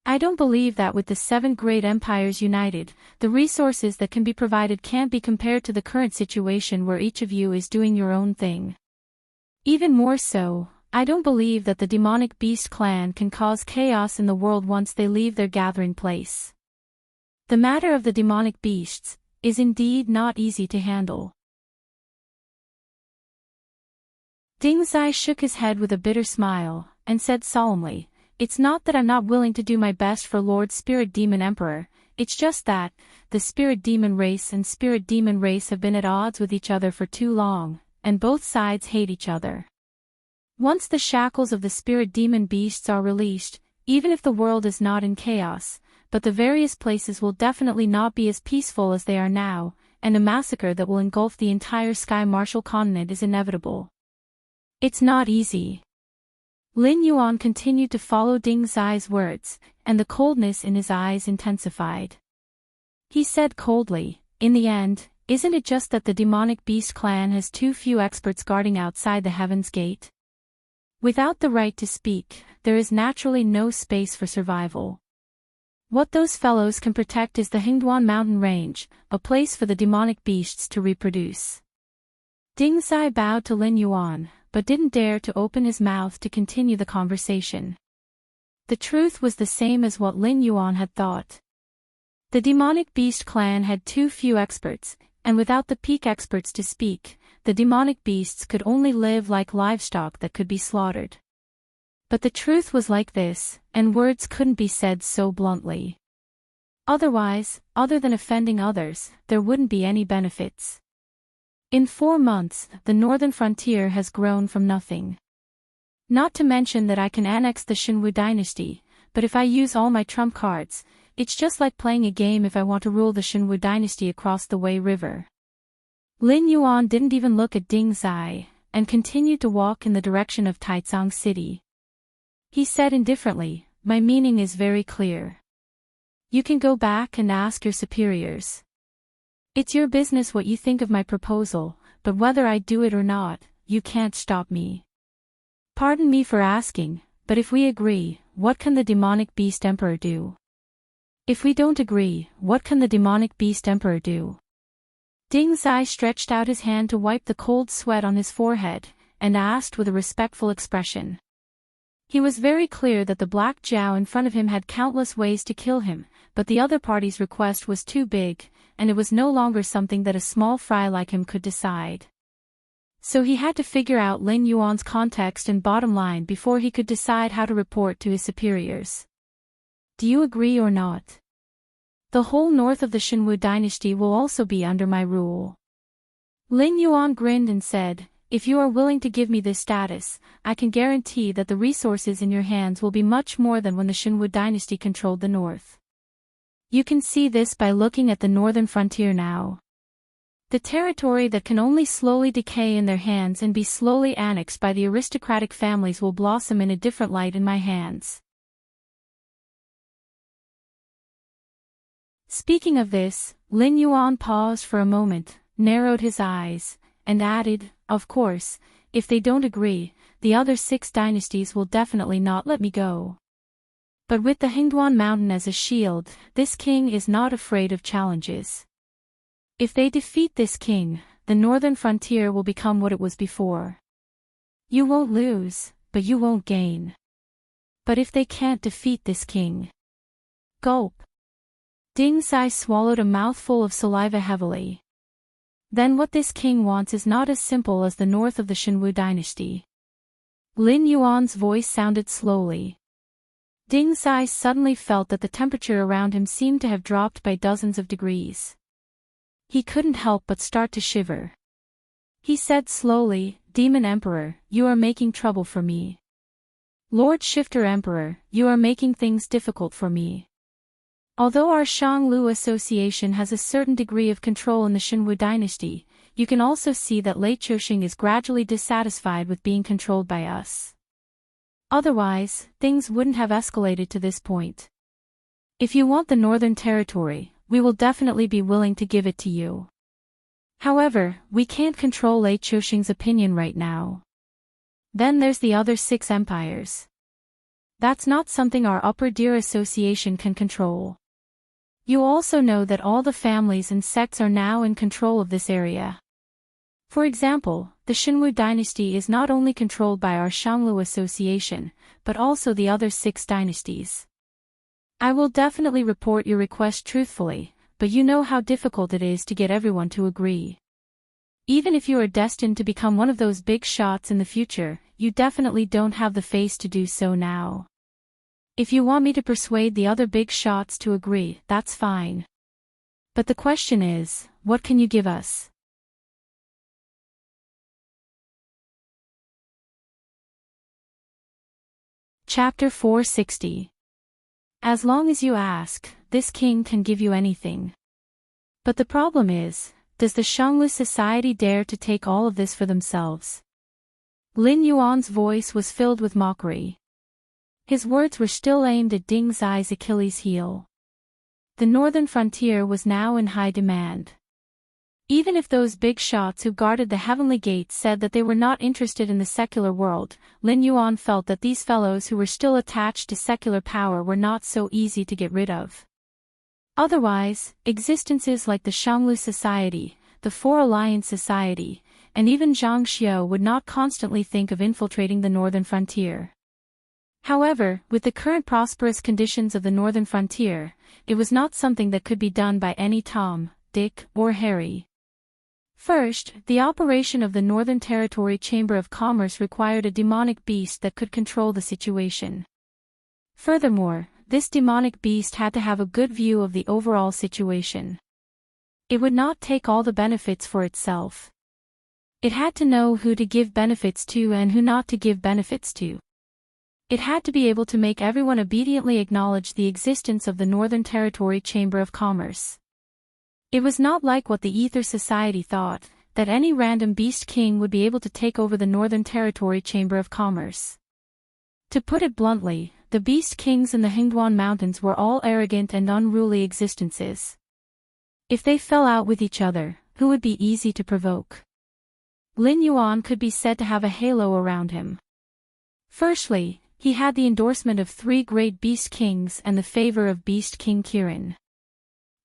I don't believe that with the 7 great empires united, the resources that can be provided can't be compared to the current situation where each of you is doing your own thing. Even more so, I don't believe that the demonic beast clan can cause chaos in the world once they leave their gathering place. The matter of the demonic beasts is indeed not easy to handle." Ding Zai shook his head with a bitter smile, and said solemnly, "It's not that I'm not willing to do my best for Lord Spirit Demon Emperor, it's just that, the Spirit Demon race and Spirit Demon race have been at odds with each other for too long, and both sides hate each other. Once the shackles of the Spirit Demon beasts are released, even if the world is not in chaos, but the various places will definitely not be as peaceful as they are now, and a massacre that will engulf the entire Sky Martial continent is inevitable. It's not easy." Lin Yuan continued to follow Ding Zai's words, and the coldness in his eyes intensified. He said coldly, "In the end, isn't it just that the demonic beast clan has too few experts guarding outside the Heaven's Gate? Without the right to speak, there is naturally no space for survival. What those fellows can protect is the Hingduan mountain range, a place for the demonic beasts to reproduce." Ding Zai bowed to Lin Yuan, but didn't dare to open his mouth to continue the conversation. The truth was the same as what Lin Yuan had thought. The demonic beast clan had too few experts, and without the peak experts to speak, the demonic beasts could only live like livestock that could be slaughtered. But the truth was like this, and words couldn't be said so bluntly. Otherwise, other than offending others, there wouldn't be any benefits. In 4 months, the northern frontier has grown from nothing. Not to mention that I can annex the Shinwu dynasty, but if I use all my trump cards, it's just like playing a game if I want to rule the Shinwu dynasty across the Wei River." Lin Yuan didn't even look at Ding Zai, and continued to walk in the direction of Taicang City. He said indifferently, "My meaning is very clear. You can go back and ask your superiors. It's your business what you think of my proposal, but whether I do it or not, you can't stop me. Pardon me for asking, but if we agree, what can the demonic beast emperor do? If we don't agree, what can the demonic beast emperor do?" Ding Zai stretched out his hand to wipe the cold sweat on his forehead, and asked with a respectful expression. He was very clear that the black Jiao in front of him had countless ways to kill him, but the other party's request was too big, and it was no longer something that a small fry like him could decide. So he had to figure out Lin Yuan's context and bottom line before he could decide how to report to his superiors. "Do you agree or not? The whole north of the Shinwu dynasty will also be under my rule." Lin Yuan grinned and said, "If you are willing to give me this status, I can guarantee that the resources in your hands will be much more than when the Shinwu dynasty controlled the north. You can see this by looking at the northern frontier now. The territory that can only slowly decay in their hands and be slowly annexed by the aristocratic families will blossom in a different light in my hands." Speaking of this, Lin Yuan paused for a moment, narrowed his eyes, and added, "Of course, if they don't agree, the other 6 dynasties will definitely not let me go. But with the Hingduan mountain as a shield, this king is not afraid of challenges. If they defeat this king, the northern frontier will become what it was before. You won't lose, but you won't gain. But if they can't defeat this king. Gulp. Ding Sai swallowed a mouthful of saliva heavily. Then what this king wants is not as simple as the north of the Shenwu dynasty. Lin Yuan's voice sounded slowly. Ding Sai suddenly felt that the temperature around him seemed to have dropped by dozens of degrees. He couldn't help but start to shiver. He said slowly, Demon Emperor, you are making trouble for me. Lord Shifter Emperor, you are making things difficult for me. Although our Shanglu Association has a certain degree of control in the Shenwu dynasty, you can also see that Lei Chouxing is gradually dissatisfied with being controlled by us. Otherwise, things wouldn't have escalated to this point. If you want the Northern Territory, we will definitely be willing to give it to you. However, we can't control Lei Chouxing's opinion right now. Then there's the other 6 empires. That's not something our Upper Deer Association can control. You also know that all the families and sects are now in control of this area. For example, the Shenwu dynasty is not only controlled by our Shanglu Association, but also the other 6 dynasties. I will definitely report your request truthfully, but you know how difficult it is to get everyone to agree. Even if you are destined to become one of those big shots in the future, you definitely don't have the face to do so now. If you want me to persuade the other big shots to agree, that's fine. But the question is, what can you give us? Chapter 460. As long as you ask, this king can give you anything. But the problem is, does the Shanglu Society dare to take all of this for themselves? Lin Yuan's voice was filled with mockery. His words were still aimed at Ding Zai's Achilles heel. The northern frontier was now in high demand. Even if those big shots who guarded the heavenly gates said that they were not interested in the secular world, Lin Yuan felt that these fellows who were still attached to secular power were not so easy to get rid of. Otherwise, existences like the Shanglu Society, the Four Alliance Society, and even Zhang Xiao would not constantly think of infiltrating the northern frontier. However, with the current prosperous conditions of the northern frontier, it was not something that could be done by any Tom, Dick, or Harry. First, the operation of the Northern Territory Chamber of Commerce required a demonic beast that could control the situation. Furthermore, this demonic beast had to have a good view of the overall situation. It would not take all the benefits for itself. It had to know who to give benefits to and who not to give benefits to. It had to be able to make everyone obediently acknowledge the existence of the Northern Territory Chamber of Commerce. It was not like what the Ether Society thought, that any random beast king would be able to take over the Northern Territory Chamber of Commerce. To put it bluntly, the beast kings in the Hingduan Mountains were all arrogant and unruly existences. If they fell out with each other, who would be easy to provoke? Lin Yuan could be said to have a halo around him. Firstly, he had the endorsement of 3 great beast kings and the favor of Beast King Kirin.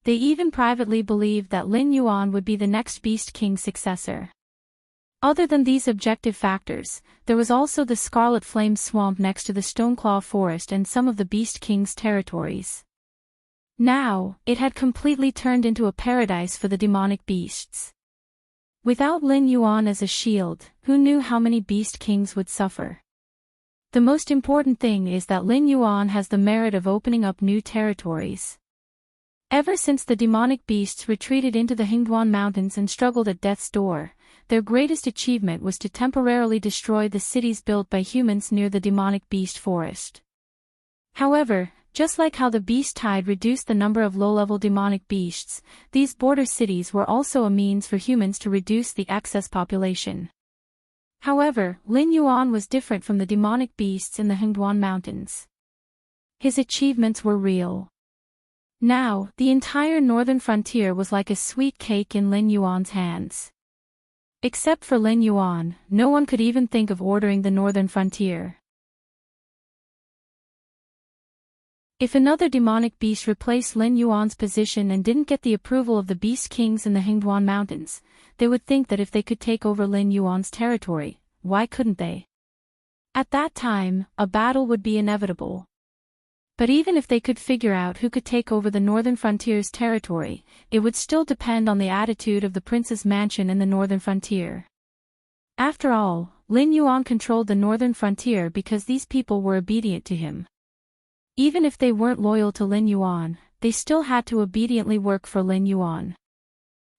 They even privately believed that Lin Yuan would be the next Beast King's successor. Other than these objective factors, there was also the Scarlet Flame Swamp next to the Stoneclaw Forest and some of the Beast King's territories. Now, it had completely turned into a paradise for the demonic beasts. Without Lin Yuan as a shield, who knew how many Beast Kings would suffer? The most important thing is that Lin Yuan has the merit of opening up new territories. Ever since the demonic beasts retreated into the Hingduan Mountains and struggled at death's door, their greatest achievement was to temporarily destroy the cities built by humans near the demonic beast forest. However, just like how the beast tide reduced the number of low-level demonic beasts, these border cities were also a means for humans to reduce the excess population. However, Lin Yuan was different from the demonic beasts in the Hingduan Mountains. His achievements were real. Now, the entire northern frontier was like a sweet cake in Lin Yuan's hands. Except for Lin Yuan, no one could even think of ordering the northern frontier. If another demonic beast replaced Lin Yuan's position and didn't get the approval of the beast kings in the Hingduan Mountains, they would think that if they could take over Lin Yuan's territory, why couldn't they? At that time, a battle would be inevitable. But even if they could figure out who could take over the northern frontier's territory, it would still depend on the attitude of the prince's mansion in the northern frontier. After all, Lin Yuan controlled the northern frontier because these people were obedient to him. Even if they weren't loyal to Lin Yuan, they still had to obediently work for Lin Yuan.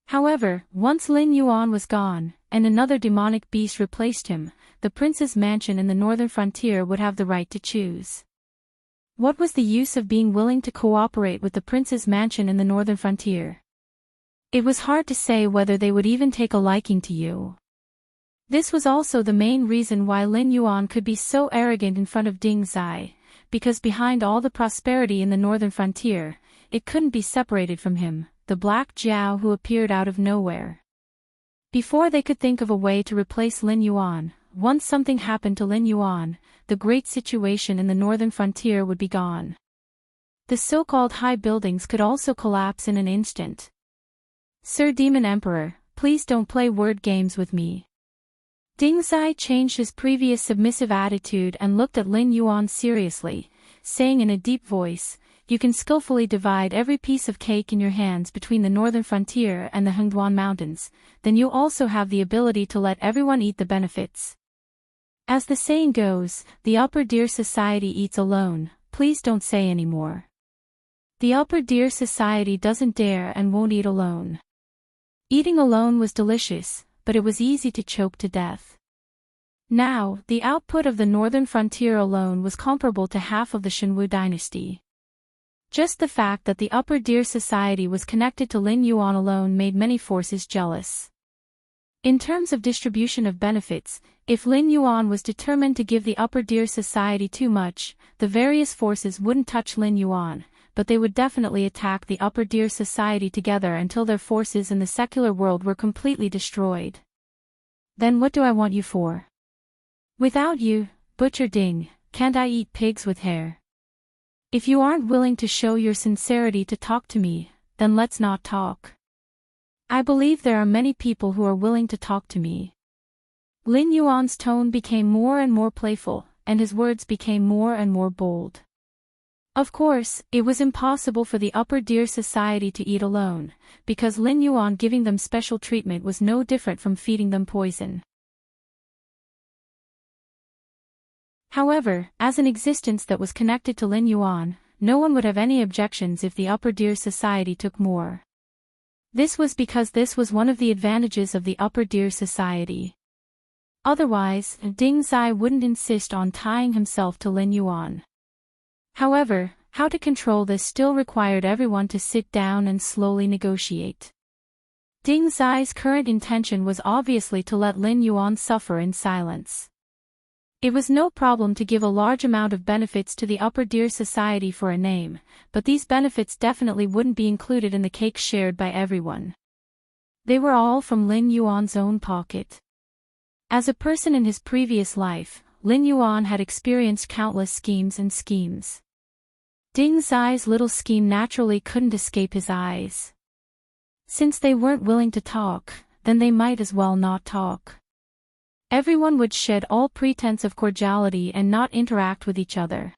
However, once Lin Yuan was gone, and another demonic beast replaced him, the prince's mansion in the northern frontier would have the right to choose. What was the use of being willing to cooperate with the prince's mansion in the northern frontier? It was hard to say whether they would even take a liking to you. This was also the main reason why Lin Yuan could be so arrogant in front of Ding Zai, because behind all the prosperity in the northern frontier, it couldn't be separated from him, the Black Jiao who appeared out of nowhere. Before they could think of a way to replace Lin Yuan, once something happened to Lin Yuan, the great situation in the northern frontier would be gone. The so-called high buildings could also collapse in an instant. Sir Demon Emperor, please don't play word games with me. Ding Zai changed his previous submissive attitude and looked at Lin Yuan seriously, saying in a deep voice, "You can skillfully divide every piece of cake in your hands between the northern frontier and the Hengduan Mountains, then you also have the ability to let everyone eat the benefits. As the saying goes, the upper deer society eats alone, please don't say any more. The upper deer society doesn't dare and won't eat alone." Eating alone was delicious, but it was easy to choke to death. Now, the output of the northern frontier alone was comparable to half of the Shenwu dynasty. Just the fact that the upper deer society was connected to Lin Yuan alone made many forces jealous. In terms of distribution of benefits, if Lin Yuan was determined to give the upper deer society too much, the various forces wouldn't touch Lin Yuan, but they would definitely attack the upper deer society together until their forces in the secular world were completely destroyed. Then what do I want you for? Without you, Butcher Ding, can't I eat pigs with hair? If you aren't willing to show your sincerity to talk to me, then let's not talk. I believe there are many people who are willing to talk to me. Lin Yuan's tone became more and more playful, and his words became more and more bold. Of course, it was impossible for the upper deer society to eat alone, because Lin Yuan giving them special treatment was no different from feeding them poison. However, as an existence that was connected to Lin Yuan, no one would have any objections if the upper deer society took more. This was because this was one of the advantages of the upper deer society. Otherwise, Ding Zai wouldn't insist on tying himself to Lin Yuan. However, how to control this still required everyone to sit down and slowly negotiate. Ding Zai's current intention was obviously to let Lin Yuan suffer in silence. It was no problem to give a large amount of benefits to the upper deer society for a name, but these benefits definitely wouldn't be included in the cake shared by everyone. They were all from Lin Yuan's own pocket. As a person in his previous life, Lin Yuan had experienced countless schemes and schemes. Ding Zai's little scheme naturally couldn't escape his eyes. Since they weren't willing to talk, then they might as well not talk. Everyone would shed all pretense of cordiality and not interact with each other.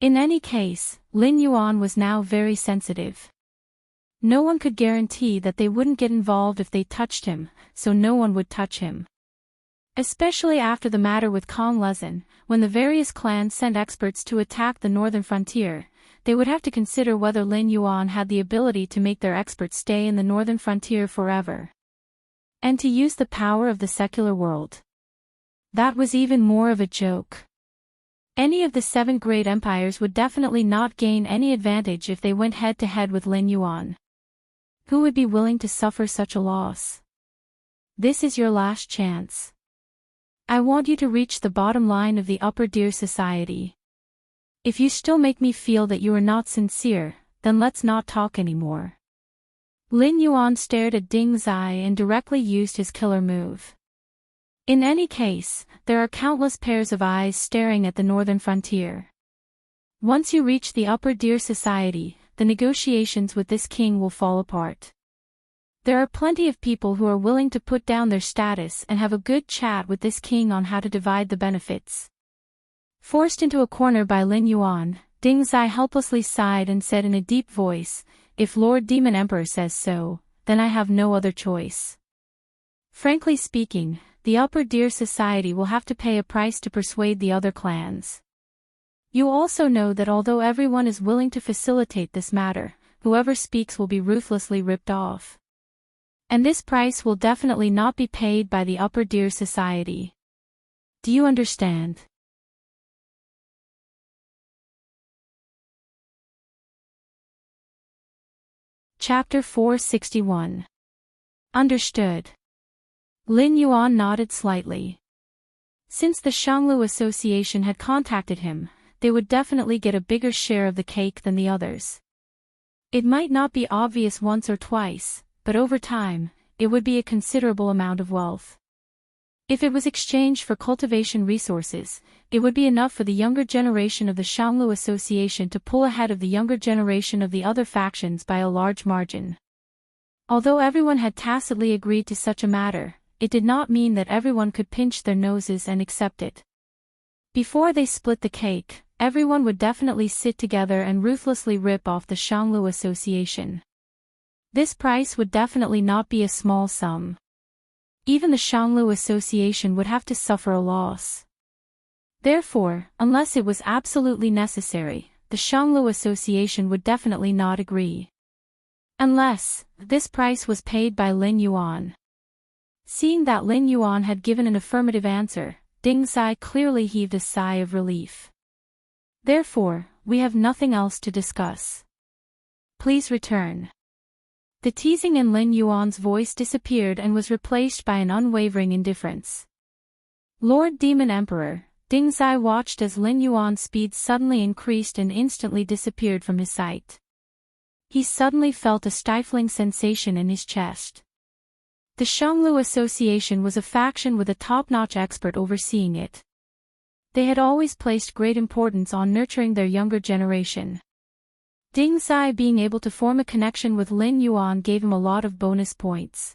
In any case, Lin Yuan was now very sensitive. No one could guarantee that they wouldn't get involved if they touched him, so no one would touch him. Especially after the matter with Kong Lezhen, when the various clans sent experts to attack the northern frontier, they would have to consider whether Lin Yuan had the ability to make their experts stay in the northern frontier forever. And to use the power of the secular world. That was even more of a joke. Any of the 7 great empires would definitely not gain any advantage if they went head-to-head with Lin Yuan. Who would be willing to suffer such a loss? This is your last chance. I want you to reach the bottom line of the upper deer society. If you still make me feel that you are not sincere, then let's not talk anymore. Lin Yuan stared at Ding Zai and directly used his killer move. In any case, there are countless pairs of eyes staring at the northern frontier. Once you reach the upper deer society, the negotiations with this king will fall apart. There are plenty of people who are willing to put down their status and have a good chat with this king on how to divide the benefits. Forced into a corner by Lin Yuan, Ding Zai helplessly sighed and said in a deep voice, "If Lord Demon Emperor says so, then I have no other choice. Frankly speaking, the Upper Deer Society will have to pay a price to persuade the other clans. You also know that although everyone is willing to facilitate this matter, whoever speaks will be ruthlessly ripped off. And this price will definitely not be paid by the Upper Deer Society. Do you understand?" Chapter 461. Understood. Lin Yuan nodded slightly. Since the Shanglu Association had contacted him, they would definitely get a bigger share of the cake than the others. It might not be obvious once or twice, but over time, it would be a considerable amount of wealth. If it was exchanged for cultivation resources, it would be enough for the younger generation of the Shanglu Association to pull ahead of the younger generation of the other factions by a large margin. Although everyone had tacitly agreed to such a matter, it did not mean that everyone could pinch their noses and accept it. Before they split the cake, everyone would definitely sit together and ruthlessly rip off the Shanglu Association. This price would definitely not be a small sum. Even the Shanglu Association would have to suffer a loss. Therefore, unless it was absolutely necessary, the Shanglu Association would definitely not agree. Unless, this price was paid by Lin Yuan. Seeing that Lin Yuan had given an affirmative answer, Ding Zai clearly heaved a sigh of relief. Therefore, we have nothing else to discuss. Please return. The teasing in Lin Yuan's voice disappeared and was replaced by an unwavering indifference. Lord Demon Emperor, Ding Zai watched as Lin Yuan's speed suddenly increased and instantly disappeared from his sight. He suddenly felt a stifling sensation in his chest. The Shanglu Association was a faction with a top-notch expert overseeing it. They had always placed great importance on nurturing their younger generation. Ding Zai being able to form a connection with Lin Yuan gave him a lot of bonus points.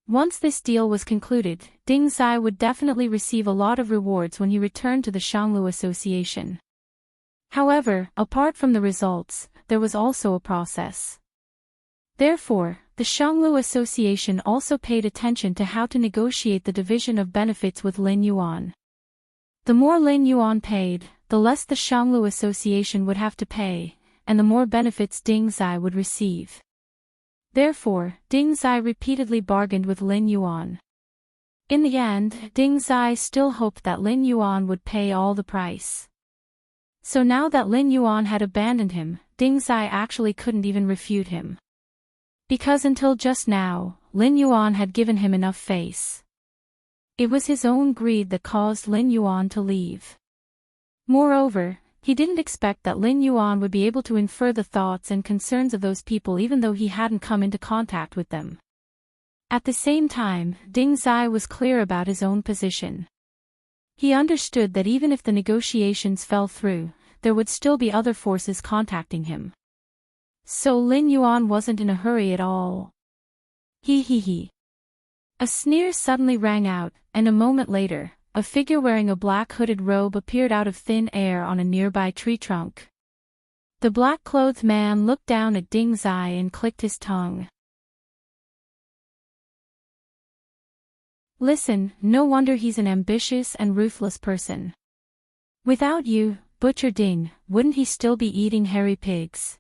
Once this deal was concluded, Ding Zai would definitely receive a lot of rewards when he returned to the Shanglu Association. However, apart from the results, there was also a process. Therefore, the Shanglu Association also paid attention to how to negotiate the division of benefits with Lin Yuan. The more Lin Yuan paid, the less the Shanglu Association would have to pay, and the more benefits Ding Zai would receive. Therefore, Ding Zai repeatedly bargained with Lin Yuan. In the end, Ding Zai still hoped that Lin Yuan would pay all the price. So now that Lin Yuan had abandoned him, Ding Zai actually couldn't even refute him. Because until just now, Lin Yuan had given him enough face. It was his own greed that caused Lin Yuan to leave. Moreover, he didn't expect that Lin Yuan would be able to infer the thoughts and concerns of those people even though he hadn't come into contact with them. At the same time, Ding Zai was clear about his own position. He understood that even if the negotiations fell through, there would still be other forces contacting him. So Lin Yuan wasn't in a hurry at all. He. A sneer suddenly rang out, and a moment later, a figure wearing a black hooded robe appeared out of thin air on a nearby tree trunk. The black-clothed man looked down at Ding Zai and clicked his tongue. Listen, no wonder he's an ambitious and ruthless person. Without you, Butcher Ding, wouldn't he still be eating hairy pigs?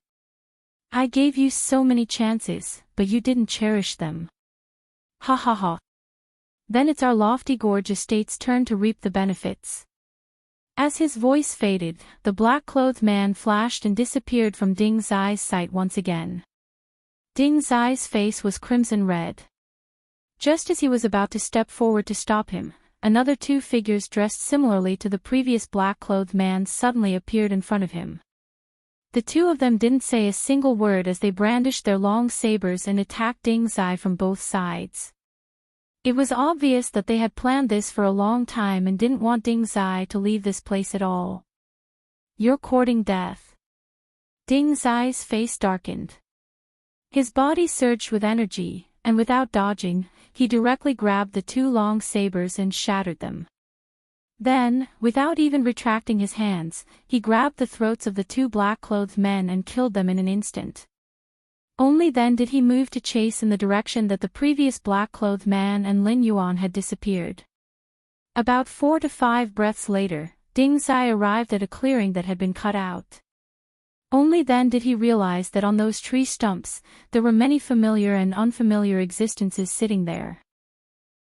I gave you so many chances, but you didn't cherish them. Ha ha ha. Then it's our Lofty Gorge Estate's turn to reap the benefits. As his voice faded, the black-clothed man flashed and disappeared from Ding Zai's sight once again. Ding Zai's face was crimson red. Just as he was about to step forward to stop him, another two figures dressed similarly to the previous black-clothed man suddenly appeared in front of him. The two of them didn't say a single word as they brandished their long sabers and attacked Ding Zai from both sides. It was obvious that they had planned this for a long time and didn't want Ding Zai to leave this place at all. You're courting death. Ding Zai's face darkened. His body surged with energy, and without dodging, he directly grabbed the two long sabers and shattered them. Then, without even retracting his hands, he grabbed the throats of the two black-clothed men and killed them in an instant. Only then did he move to chase in the direction that the previous black-clothed man and Lin Yuan had disappeared. About 4 to 5 breaths later, Ding Zai arrived at a clearing that had been cut out. Only then did he realize that on those tree stumps, there were many familiar and unfamiliar existences sitting there.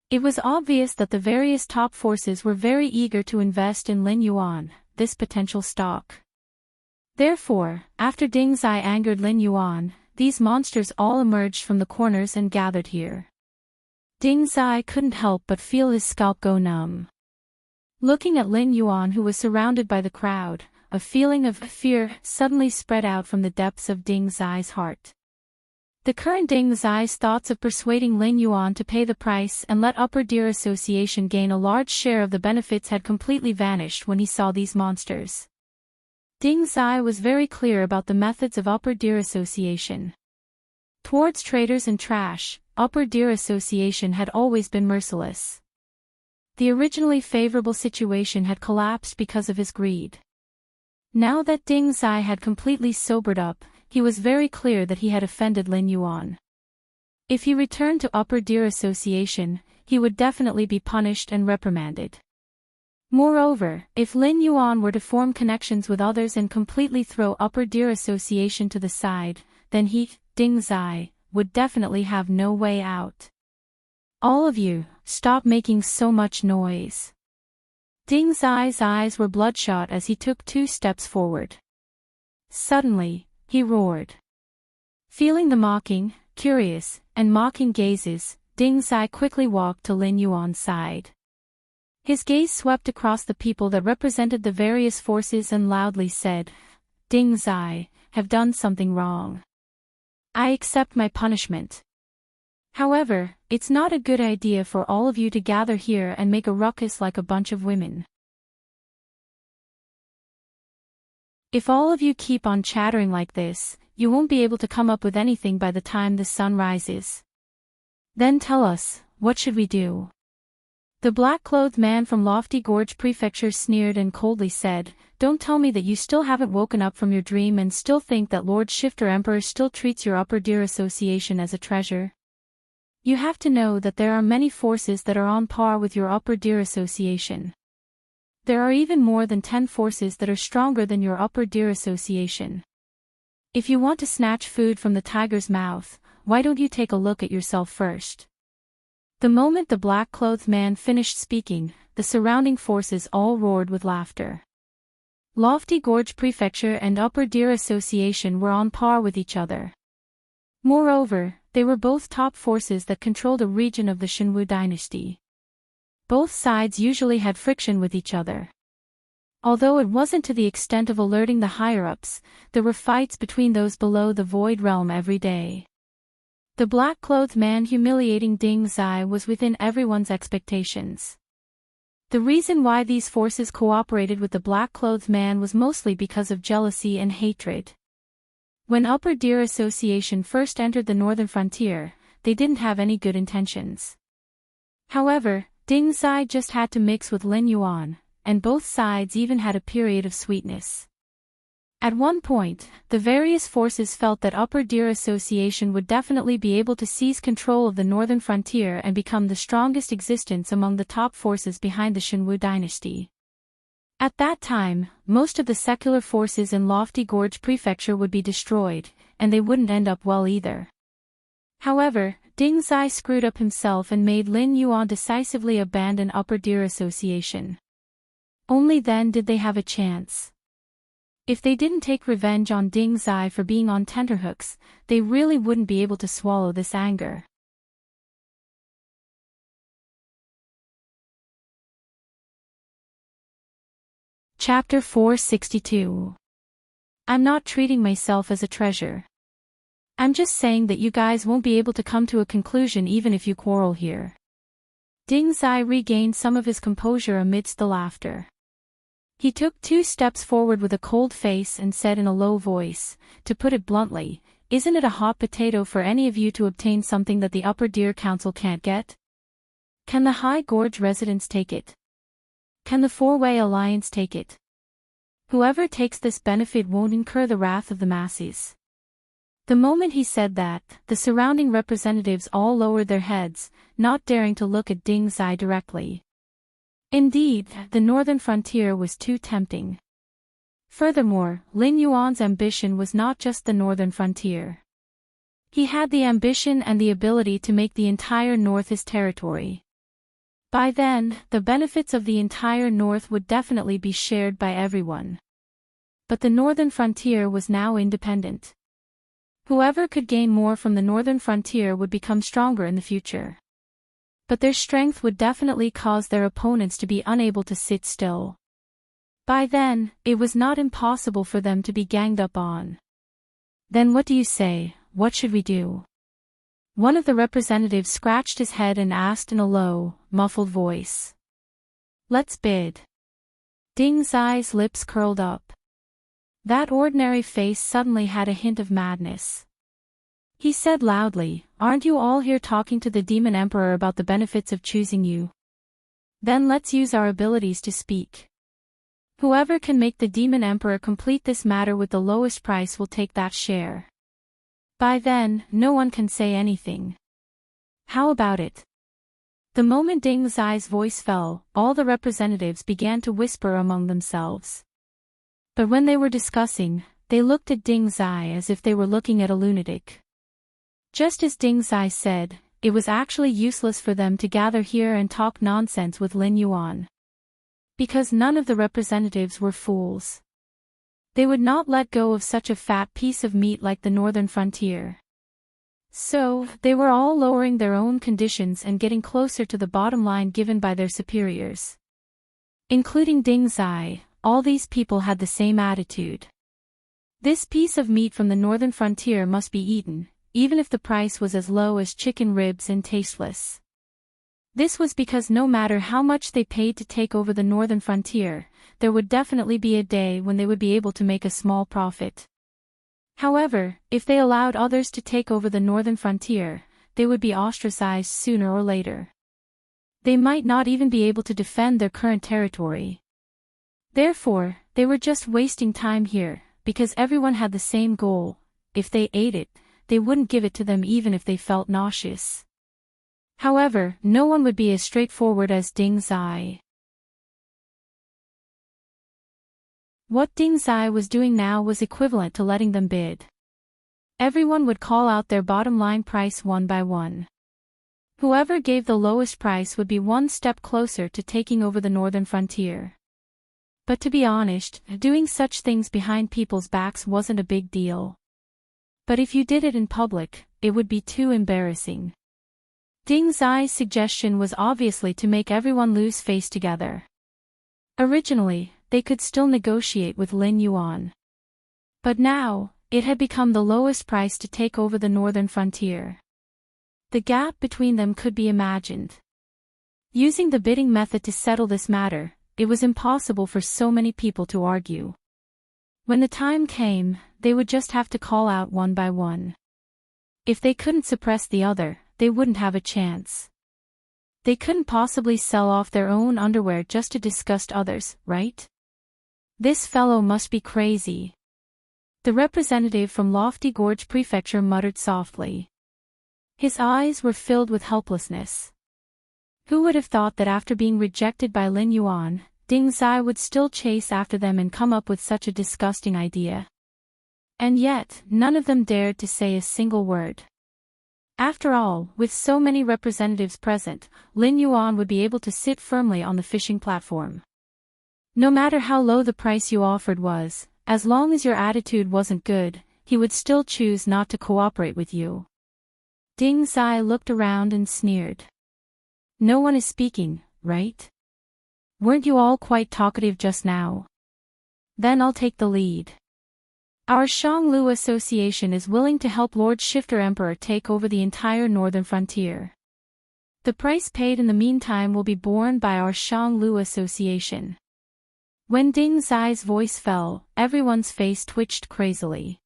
It was obvious that the various top forces were very eager to invest in Lin Yuan, this potential stock. Therefore, after Ding Zai angered Lin Yuan, these monsters all emerged from the corners and gathered here. Ding Zai couldn't help but feel his scalp go numb. Looking at Lin Yuan, who was surrounded by the crowd, a feeling of fear suddenly spread out from the depths of Ding Zai's heart. The current Ding Zai's thoughts of persuading Lin Yuan to pay the price and let Upper Deer Association gain a large share of the benefits had completely vanished when he saw these monsters. Ding Zai was very clear about the methods of Upper Deer Association. Towards traders and trash, Upper Deer Association had always been merciless. The originally favorable situation had collapsed because of his greed. Now that Ding Zai had completely sobered up, he was very clear that he had offended Lin Yuan. If he returned to Upper Deer Association, he would definitely be punished and reprimanded. Moreover, if Lin Yuan were to form connections with others and completely throw Upper Deer Association to the side, then he, Ding Zai, would definitely have no way out. All of you, stop making so much noise. Ding Zai's eyes were bloodshot as he took 2 steps forward. Suddenly, he roared. Feeling the mocking, curious, and mocking gazes, Ding Zai quickly walked to Lin Yuan's side. His gaze swept across the people that represented the various forces and loudly said, "Ding Zai, have done something wrong. I accept my punishment. However, it's not a good idea for all of you to gather here and make a ruckus like a bunch of women. If all of you keep on chattering like this, you won't be able to come up with anything by the time the sun rises. Then tell us, what should we do?" The black-clothed man from Lofty Gorge Prefecture sneered and coldly said, "Don't tell me that you still haven't woken up from your dream and still think that Lord Shifter Emperor still treats your Upper Deer Association as a treasure. You have to know that there are many forces that are on par with your Upper Deer Association. There are even more than 10 forces that are stronger than your Upper Deer Association. If you want to snatch food from the tiger's mouth, why don't you take a look at yourself first?" The moment the black-clothed man finished speaking, the surrounding forces all roared with laughter. Lofty Gorge Prefecture and Upper Deer Association were on par with each other. Moreover, they were both top forces that controlled a region of the Shenwu dynasty. Both sides usually had friction with each other. Although it wasn't to the extent of alerting the higher-ups, there were fights between those below the Void Realm every day. The black-clothed man humiliating Ding Zai was within everyone's expectations. The reason why these forces cooperated with the black-clothed man was mostly because of jealousy and hatred. When Upper Deer Association first entered the northern frontier, they didn't have any good intentions. However, Ding Zai just had to mix with Lin Yuan, and both sides even had a period of sweetness. At one point, the various forces felt that Upper Deer Association would definitely be able to seize control of the northern frontier and become the strongest existence among the top forces behind the Shenwu dynasty. At that time, most of the secular forces in Lofty Gorge Prefecture would be destroyed, and they wouldn't end up well either. However, Ding Zai screwed up himself and made Lin Yuan decisively abandon Upper Deer Association. Only then did they have a chance. If they didn't take revenge on Ding Zai for being on tenterhooks, they really wouldn't be able to swallow this anger. Chapter 462. I'm not treating myself as a treasure. I'm just saying that you guys won't be able to come to a conclusion even if you quarrel here. Ding Zai regained some of his composure amidst the laughter. He took 2 steps forward with a cold face and said in a low voice, "To put it bluntly, isn't it a hot potato for any of you to obtain something that the Upper Deer Council can't get? Can the High Gorge residents take it? Can the four-way alliance take it? Whoever takes this benefit won't incur the wrath of the masses. The moment he said that, the surrounding representatives all lowered their heads, not daring to look at Ding Zai directly. Indeed, the northern frontier was too tempting. Furthermore, Lin Yuan's ambition was not just the northern frontier. He had the ambition and the ability to make the entire north his territory. By then, the benefits of the entire north would definitely be shared by everyone. But the northern frontier was now independent. Whoever could gain more from the northern frontier would become stronger in the future. But their strength would definitely cause their opponents to be unable to sit still. By then, it was not impossible for them to be ganged up on. Then what do you say, what should we do? One of the representatives scratched his head and asked in a low, muffled voice. Let's bid. Ding Zai's lips curled up. That ordinary face suddenly had a hint of madness. He said loudly, "Aren't you all here talking to the Demon Emperor about the benefits of choosing you? Then let's use our abilities to speak. Whoever can make the Demon Emperor complete this matter with the lowest price will take that share. By then, no one can say anything. How about it?" The moment Ding Zai's voice fell, all the representatives began to whisper among themselves. But when they were discussing, they looked at Ding Zai as if they were looking at a lunatic. Just as Ding Zai said, it was actually useless for them to gather here and talk nonsense with Lin Yuan. Because none of the representatives were fools. They would not let go of such a fat piece of meat like the northern frontier. So, they were all lowering their own conditions and getting closer to the bottom line given by their superiors. Including Ding Zai, all these people had the same attitude. This piece of meat from the northern frontier must be eaten, even if the price was as low as chicken ribs and tasteless. This was because no matter how much they paid to take over the northern frontier, there would definitely be a day when they would be able to make a small profit. However, if they allowed others to take over the northern frontier, they would be ostracized sooner or later. They might not even be able to defend their current territory. Therefore, they were just wasting time here, because everyone had the same goal. If they ate it, they wouldn't give it to them even if they felt nauseous. However, no one would be as straightforward as Ding Zai. What Ding Zai was doing now was equivalent to letting them bid. Everyone would call out their bottom line price one by one. Whoever gave the lowest price would be one step closer to taking over the northern frontier. But to be honest, doing such things behind people's backs wasn't a big deal. But if you did it in public, it would be too embarrassing. Ding Zai's suggestion was obviously to make everyone lose face together. Originally, they could still negotiate with Lin Yuan. But now, it had become the lowest price to take over the northern frontier. The gap between them could be imagined. Using the bidding method to settle this matter, it was impossible for so many people to argue. When the time came, they would just have to call out one by one. If they couldn't suppress the other, they wouldn't have a chance. They couldn't possibly sell off their own underwear just to disgust others, right? This fellow must be crazy. The representative from Lofty Gorge Prefecture muttered softly. His eyes were filled with helplessness. Who would have thought that after being rejected by Lin Yuan, Ding Zai would still chase after them and come up with such a disgusting idea? And yet, none of them dared to say a single word. After all, with so many representatives present, Lin Yuan would be able to sit firmly on the fishing platform. No matter how low the price you offered was, as long as your attitude wasn't good, he would still choose not to cooperate with you. Ding Zai looked around and sneered. No one is speaking, right? Weren't you all quite talkative just now? Then I'll take the lead. Our Shanglu Association is willing to help Lord Shifter Emperor take over the entire northern frontier. The price paid in the meantime will be borne by our Shanglu Association. When Ding Zai's voice fell, everyone's face twitched crazily.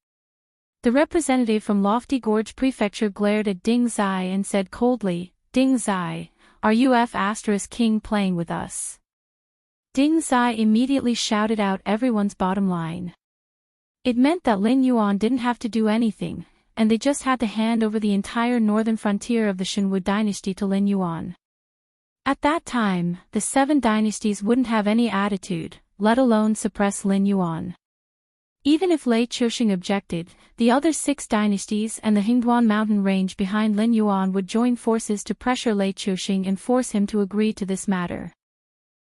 The representative from Lofty Gorge Prefecture glared at Ding Zai and said coldly, Ding Zai, are you F*** King playing with us? Ding Zai immediately shouted out everyone's bottom line. It meant that Lin Yuan didn't have to do anything, and they just had to hand over the entire northern frontier of the Shenwu dynasty to Lin Yuan. At that time, the 7 dynasties wouldn't have any attitude, let alone suppress Lin Yuan. Even if Lei Chuxing objected, the other 6 dynasties and the Hingduan mountain range behind Lin Yuan would join forces to pressure Lei Chuxing and force him to agree to this matter.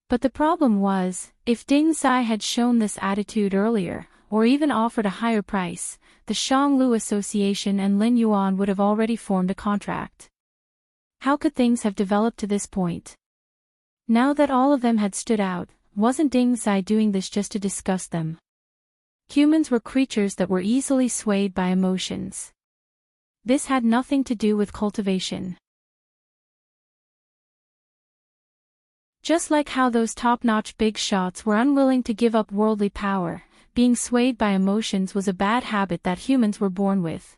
But the problem was, if Ding Zai had shown this attitude earlier, or even offered a higher price, the Shanglu Association and Lin Yuan would have already formed a contract. How could things have developed to this point? Now that all of them had stood out, wasn't Ding Zai doing this just to disgust them? Humans were creatures that were easily swayed by emotions. This had nothing to do with cultivation. Just like how those top-notch big shots were unwilling to give up worldly power, being swayed by emotions was a bad habit that humans were born with.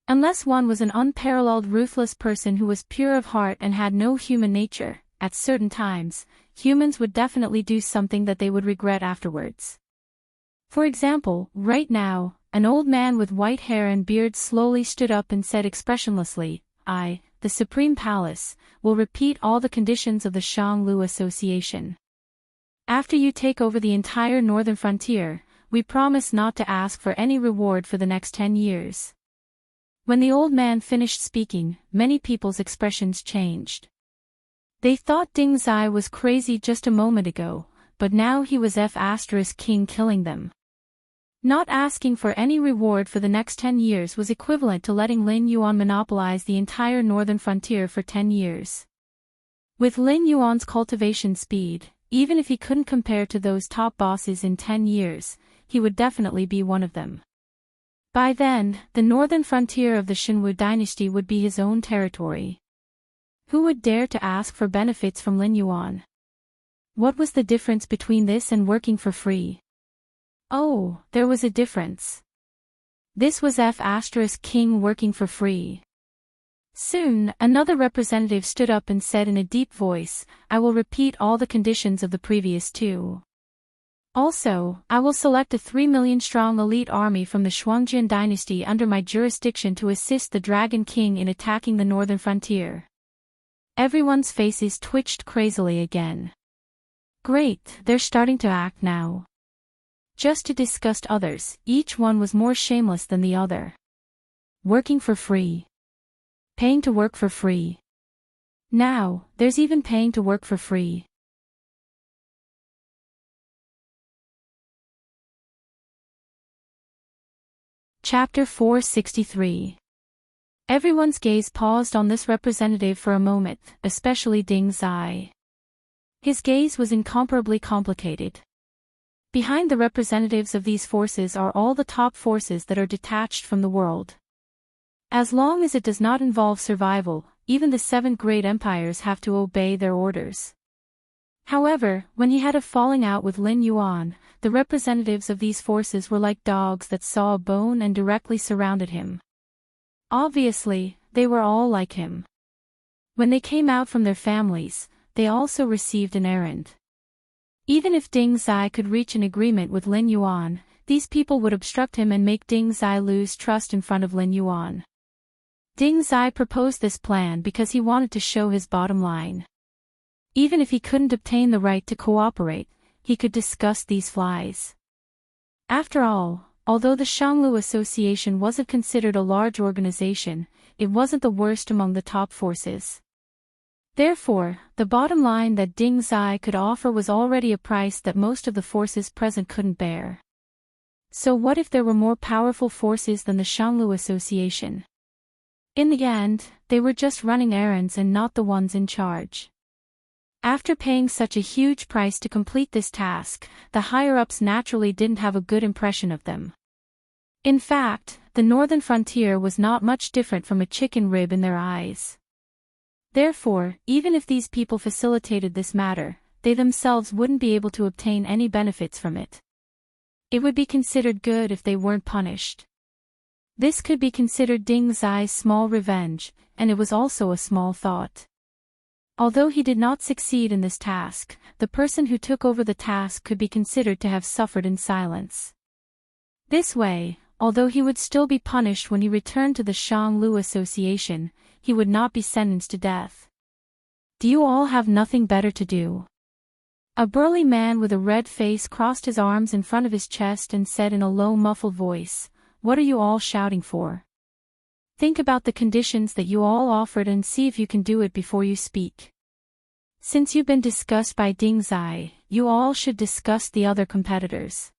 Unless one was an unparalleled ruthless person who was pure of heart and had no human nature, at certain times, humans would definitely do something that they would regret afterwards. For example, right now, an old man with white hair and beard slowly stood up and said expressionlessly, "I, the Supreme Palace, will repeat all the conditions of the Shanglu Association. After you take over the entire northern frontier, we promise not to ask for any reward for the next 10 years." When the old man finished speaking, many people's expressions changed. They thought Ding Zai was crazy just a moment ago, but now he was King killing them. Not asking for any reward for the next 10 years was equivalent to letting Lin Yuan monopolize the entire northern frontier for 10 years. With Lin Yuan's cultivation speed, even if he couldn't compare to those top bosses in 10 years, he would definitely be one of them. By then, the northern frontier of the Shenwu dynasty would be his own territory. Who would dare to ask for benefits from Lin Yuan? What was the difference between this and working for free? Oh, there was a difference. This was King working for free. Soon, another representative stood up and said in a deep voice, "I will repeat all the conditions of the previous 2. Also, I will select a 3 million strong elite army from the Shuangjian dynasty under my jurisdiction to assist the Dragon King in attacking the northern frontier." Everyone's faces twitched crazily again. Great, they're starting to act now. Just to disgust others, each one was more shameless than the other. Working for free. Paying to work for free. Now, there's even paying to work for free. Chapter 463. Everyone's gaze paused on this representative for a moment, especially Ding Zai. His gaze was incomparably complicated. Behind the representatives of these forces are all the top forces that are detached from the world. As long as it does not involve survival, even the 7 great empires have to obey their orders. However, when he had a falling out with Lin Yuan, the representatives of these forces were like dogs that saw a bone and directly surrounded him. Obviously, they were all like him. When they came out from their families, they also received an errand. Even if Ding Zai could reach an agreement with Lin Yuan, these people would obstruct him and make Ding Zai lose trust in front of Lin Yuan. Ding Zai proposed this plan because he wanted to show his bottom line. Even if he couldn't obtain the right to cooperate, he could disgust these flies. After all, although the Shanglu Association wasn't considered a large organization, it wasn't the worst among the top forces. Therefore, the bottom line that Ding Zai could offer was already a price that most of the forces present couldn't bear. So what if there were more powerful forces than the Shanglu Association? In the end, they were just running errands and not the ones in charge. After paying such a huge price to complete this task, the higher-ups naturally didn't have a good impression of them. In fact, the northern frontier was not much different from a chicken rib in their eyes. Therefore, even if these people facilitated this matter, they themselves wouldn't be able to obtain any benefits from it. It would be considered good if they weren't punished. This could be considered Ding Zai's small revenge, and it was also a small thought. Although he did not succeed in this task, the person who took over the task could be considered to have suffered in silence. This way, although he would still be punished when he returned to the Shanglu Association, he would not be sentenced to death. Do you all have nothing better to do? A burly man with a red face crossed his arms in front of his chest and said in a low muffled voice, "What are you all shouting for? Think about the conditions that you all offered and see if you can do it before you speak. Since you've been discussed by Ding Zai, you all should discuss the other competitors.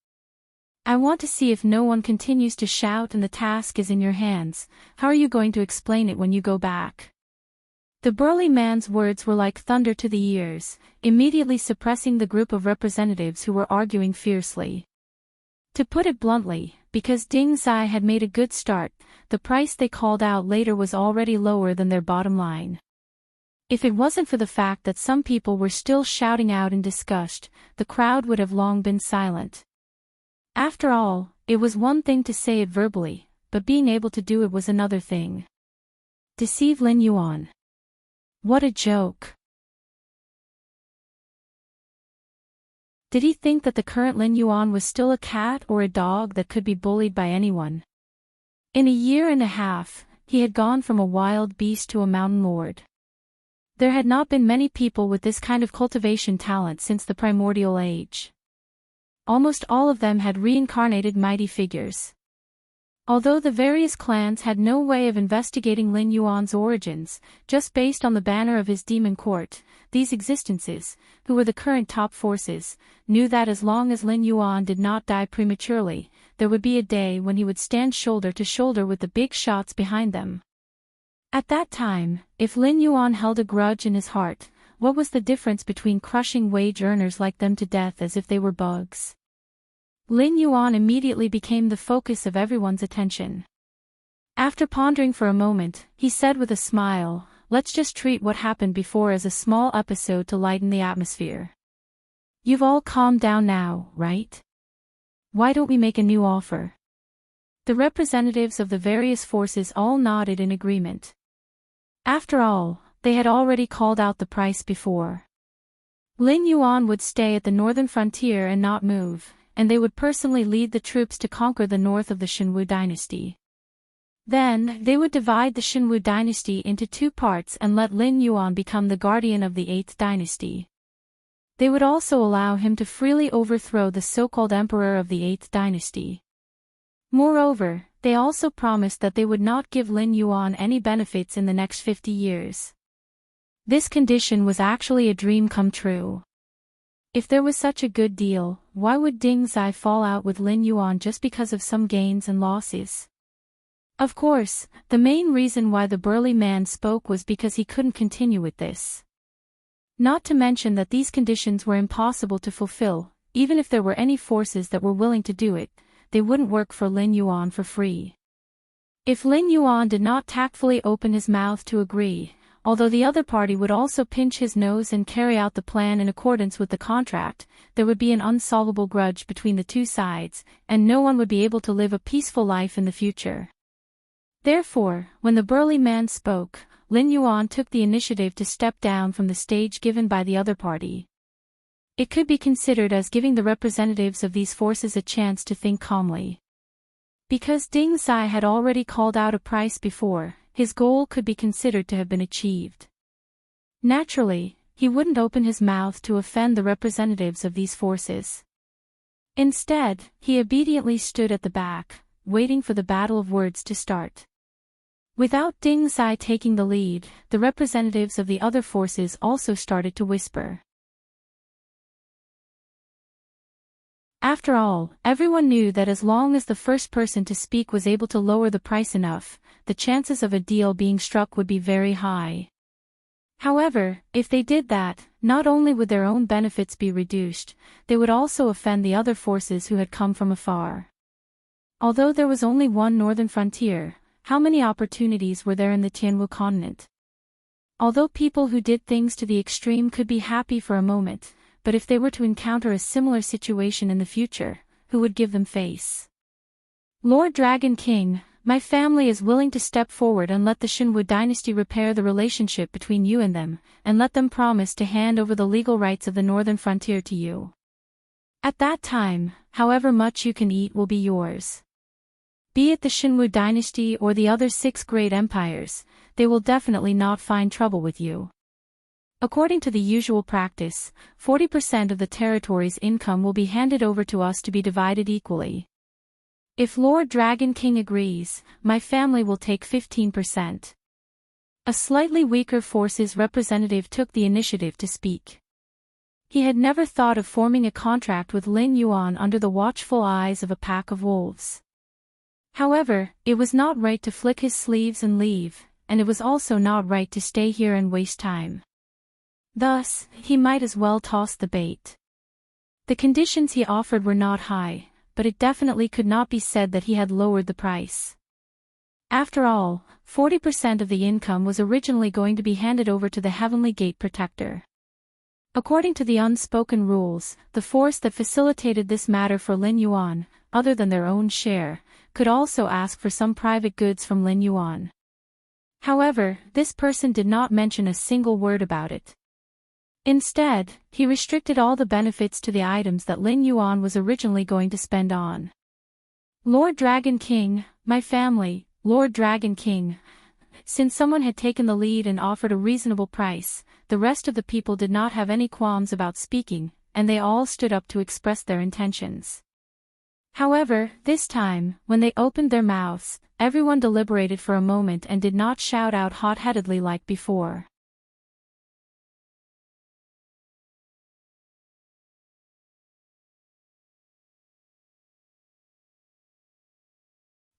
I want to see if no one continues to shout and the task is in your hands. How are you going to explain it when you go back?" The burly man's words were like thunder to the ears, immediately suppressing the group of representatives who were arguing fiercely. To put it bluntly, because Ding Zai had made a good start, the price they called out later was already lower than their bottom line. If it wasn't for the fact that some people were still shouting out in disgust, the crowd would have long been silent. After all, it was one thing to say it verbally, but being able to do it was another thing. Deceive Lin Yuan. What a joke. Did he think that the current Lin Yuan was still a cat or a dog that could be bullied by anyone? In a year and a half, he had gone from a wild beast to a mountain lord. There had not been many people with this kind of cultivation talent since the primordial age. Almost all of them had reincarnated mighty figures. Although the various clans had no way of investigating Lin Yuan's origins, just based on the banner of his demon court, these existences, who were the current top forces, knew that as long as Lin Yuan did not die prematurely, there would be a day when he would stand shoulder to shoulder with the big shots behind them. At that time, if Lin Yuan held a grudge in his heart, what was the difference between crushing wage earners like them to death as if they were bugs? Lin Yuan immediately became the focus of everyone's attention. After pondering for a moment, he said with a smile, "Let's just treat what happened before as a small episode to lighten the atmosphere. You've all calmed down now, right? Why don't we make a new offer?" The representatives of the various forces all nodded in agreement. After all, they had already called out the price before. Lin Yuan would stay at the northern frontier and not move, and they would personally lead the troops to conquer the north of the Shenwu dynasty. Then, they would divide the Shenwu dynasty into two parts and let Lin Yuan become the guardian of the 8th dynasty. They would also allow him to freely overthrow the so-called emperor of the 8th dynasty. Moreover, they also promised that they would not give Lin Yuan any benefits in the next 50 years. This condition was actually a dream come true. If there was such a good deal, why would Ding Zai fall out with Lin Yuan just because of some gains and losses? Of course, the main reason why the burly man spoke was because he couldn't continue with this. Not to mention that these conditions were impossible to fulfill, even if there were any forces that were willing to do it, they wouldn't work for Lin Yuan for free. If Lin Yuan did not tactfully open his mouth to agree, although the other party would also pinch his nose and carry out the plan in accordance with the contract, there would be an unsolvable grudge between the two sides, and no one would be able to live a peaceful life in the future. Therefore, when the burly man spoke, Lin Yuan took the initiative to step down from the stage given by the other party. It could be considered as giving the representatives of these forces a chance to think calmly. Because Ding Zai had already called out a price before, his goal could be considered to have been achieved. Naturally, he wouldn't open his mouth to offend the representatives of these forces. Instead, he obediently stood at the back, waiting for the battle of words to start. Without Ding Zai taking the lead, the representatives of the other forces also started to whisper. After all, everyone knew that as long as the first person to speak was able to lower the price enough, the chances of a deal being struck would be very high. However, if they did that, not only would their own benefits be reduced, they would also offend the other forces who had come from afar. Although there was only one northern frontier, how many opportunities were there in the Tianwu continent? Although people who did things to the extreme could be happy for a moment, but if they were to encounter a similar situation in the future, who would give them face? Lord Dragon King, my family is willing to step forward and let the Shinwu dynasty repair the relationship between you and them, and let them promise to hand over the legal rights of the northern frontier to you. At that time, however much you can eat will be yours. Be it the Shinwu dynasty or the other 6 great empires, they will definitely not find trouble with you. According to the usual practice, 40% of the territory's income will be handed over to us to be divided equally. If Lord Dragon King agrees, my family will take 15%. A slightly weaker forces representative took the initiative to speak. He had never thought of forming a contract with Lin Yuan under the watchful eyes of a pack of wolves. However, it was not right to flick his sleeves and leave, and it was also not right to stay here and waste time. Thus, he might as well toss the bait. The conditions he offered were not high, but it definitely could not be said that he had lowered the price. After all, 40% of the income was originally going to be handed over to the Heavenly Gate Protector. According to the unspoken rules, the force that facilitated this matter for Lin Yuan, other than their own share, could also ask for some private goods from Lin Yuan. However, this person did not mention a single word about it. Instead, he restricted all the benefits to the items that Lin Yuan was originally going to spend on. Lord Dragon King, my family, Lord Dragon King. Since someone had taken the lead and offered a reasonable price, the rest of the people did not have any qualms about speaking, and they all stood up to express their intentions. However, this time, when they opened their mouths, everyone deliberated for a moment and did not shout out hot-headedly like before.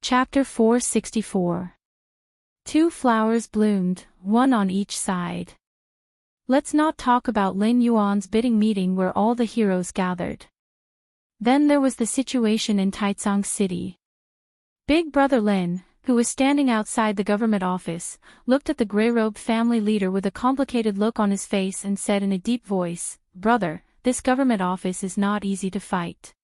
Chapter 464. 2 flowers bloomed, one on each side. Let's not talk about Lin Yuan's bidding meeting where all the heroes gathered. Then there was the situation in Taicang City. Big Brother Lin, who was standing outside the government office, looked at the gray-robed family leader with a complicated look on his face and said in a deep voice, "Brother, this government office is not easy to fight.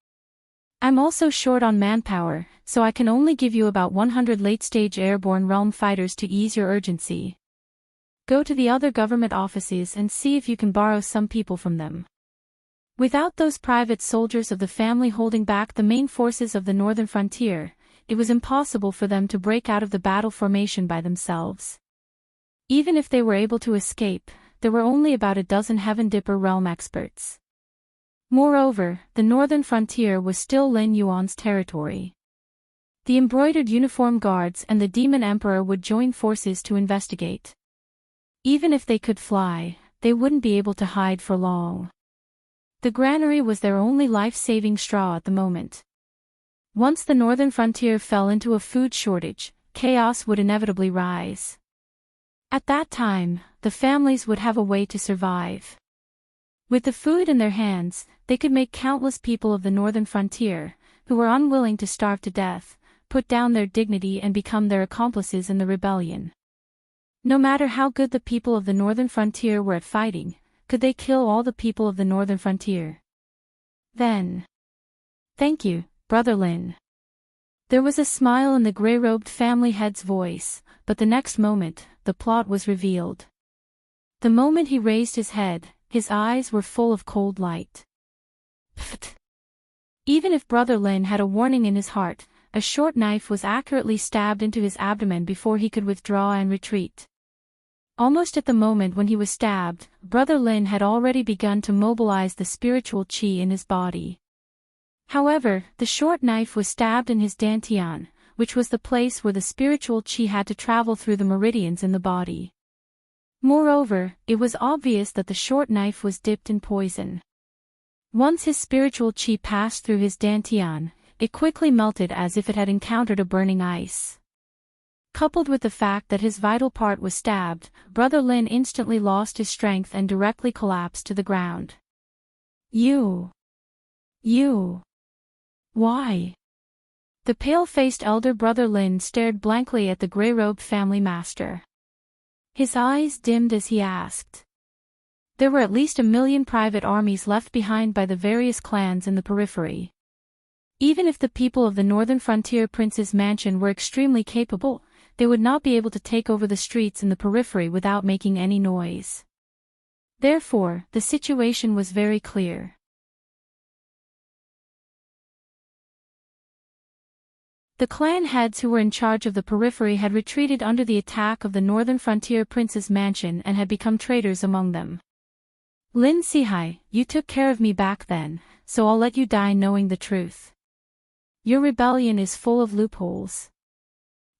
I'm also short on manpower, so I can only give you about 100 late-stage airborne realm fighters to ease your urgency. Go to the other government offices and see if you can borrow some people from them." Without those private soldiers of the family holding back the main forces of the northern frontier, it was impossible for them to break out of the battle formation by themselves. Even if they were able to escape, there were only about a dozen Heaven Dipper realm experts. Moreover, the northern frontier was still Lin Yuan's territory. The embroidered uniform guards and the Demon Emperor would join forces to investigate. Even if they could fly, they wouldn't be able to hide for long. The granary was their only life-saving straw at the moment. Once the northern frontier fell into a food shortage, chaos would inevitably rise. At that time, the families would have a way to survive. With the food in their hands, they could make countless people of the northern frontier, who were unwilling to starve to death, put down their dignity and become their accomplices in the rebellion. No matter how good the people of the northern frontier were at fighting, could they kill all the people of the northern frontier? Then. "Thank you, Brother Lin." There was a smile in the gray-robed family head's voice, but the next moment, the plot was revealed. The moment he raised his head, his eyes were full of cold light. Pfft. Even if Brother Lin had a warning in his heart, a short knife was accurately stabbed into his abdomen before he could withdraw and retreat. Almost at the moment when he was stabbed, Brother Lin had already begun to mobilize the spiritual qi in his body. However, the short knife was stabbed in his dantian, which was the place where the spiritual qi had to travel through the meridians in the body. Moreover, it was obvious that the short knife was dipped in poison. Once his spiritual qi passed through his dantian, it quickly melted as if it had encountered a burning ice. Coupled with the fact that his vital part was stabbed, Brother Lin instantly lost his strength and directly collapsed to the ground. You. Why? The pale-faced elder Brother Lin stared blankly at the gray-robed family master. His eyes dimmed as he asked. There were at least 1 million private armies left behind by the various clans in the periphery. Even if the people of the northern frontier prince's mansion were extremely capable, they would not be able to take over the streets in the periphery without making any noise. Therefore, the situation was very clear. The clan heads who were in charge of the periphery had retreated under the attack of the northern frontier prince's mansion and had become traitors among them. Lin Sihai, you took care of me back then, so I'll let you die knowing the truth. Your rebellion is full of loopholes.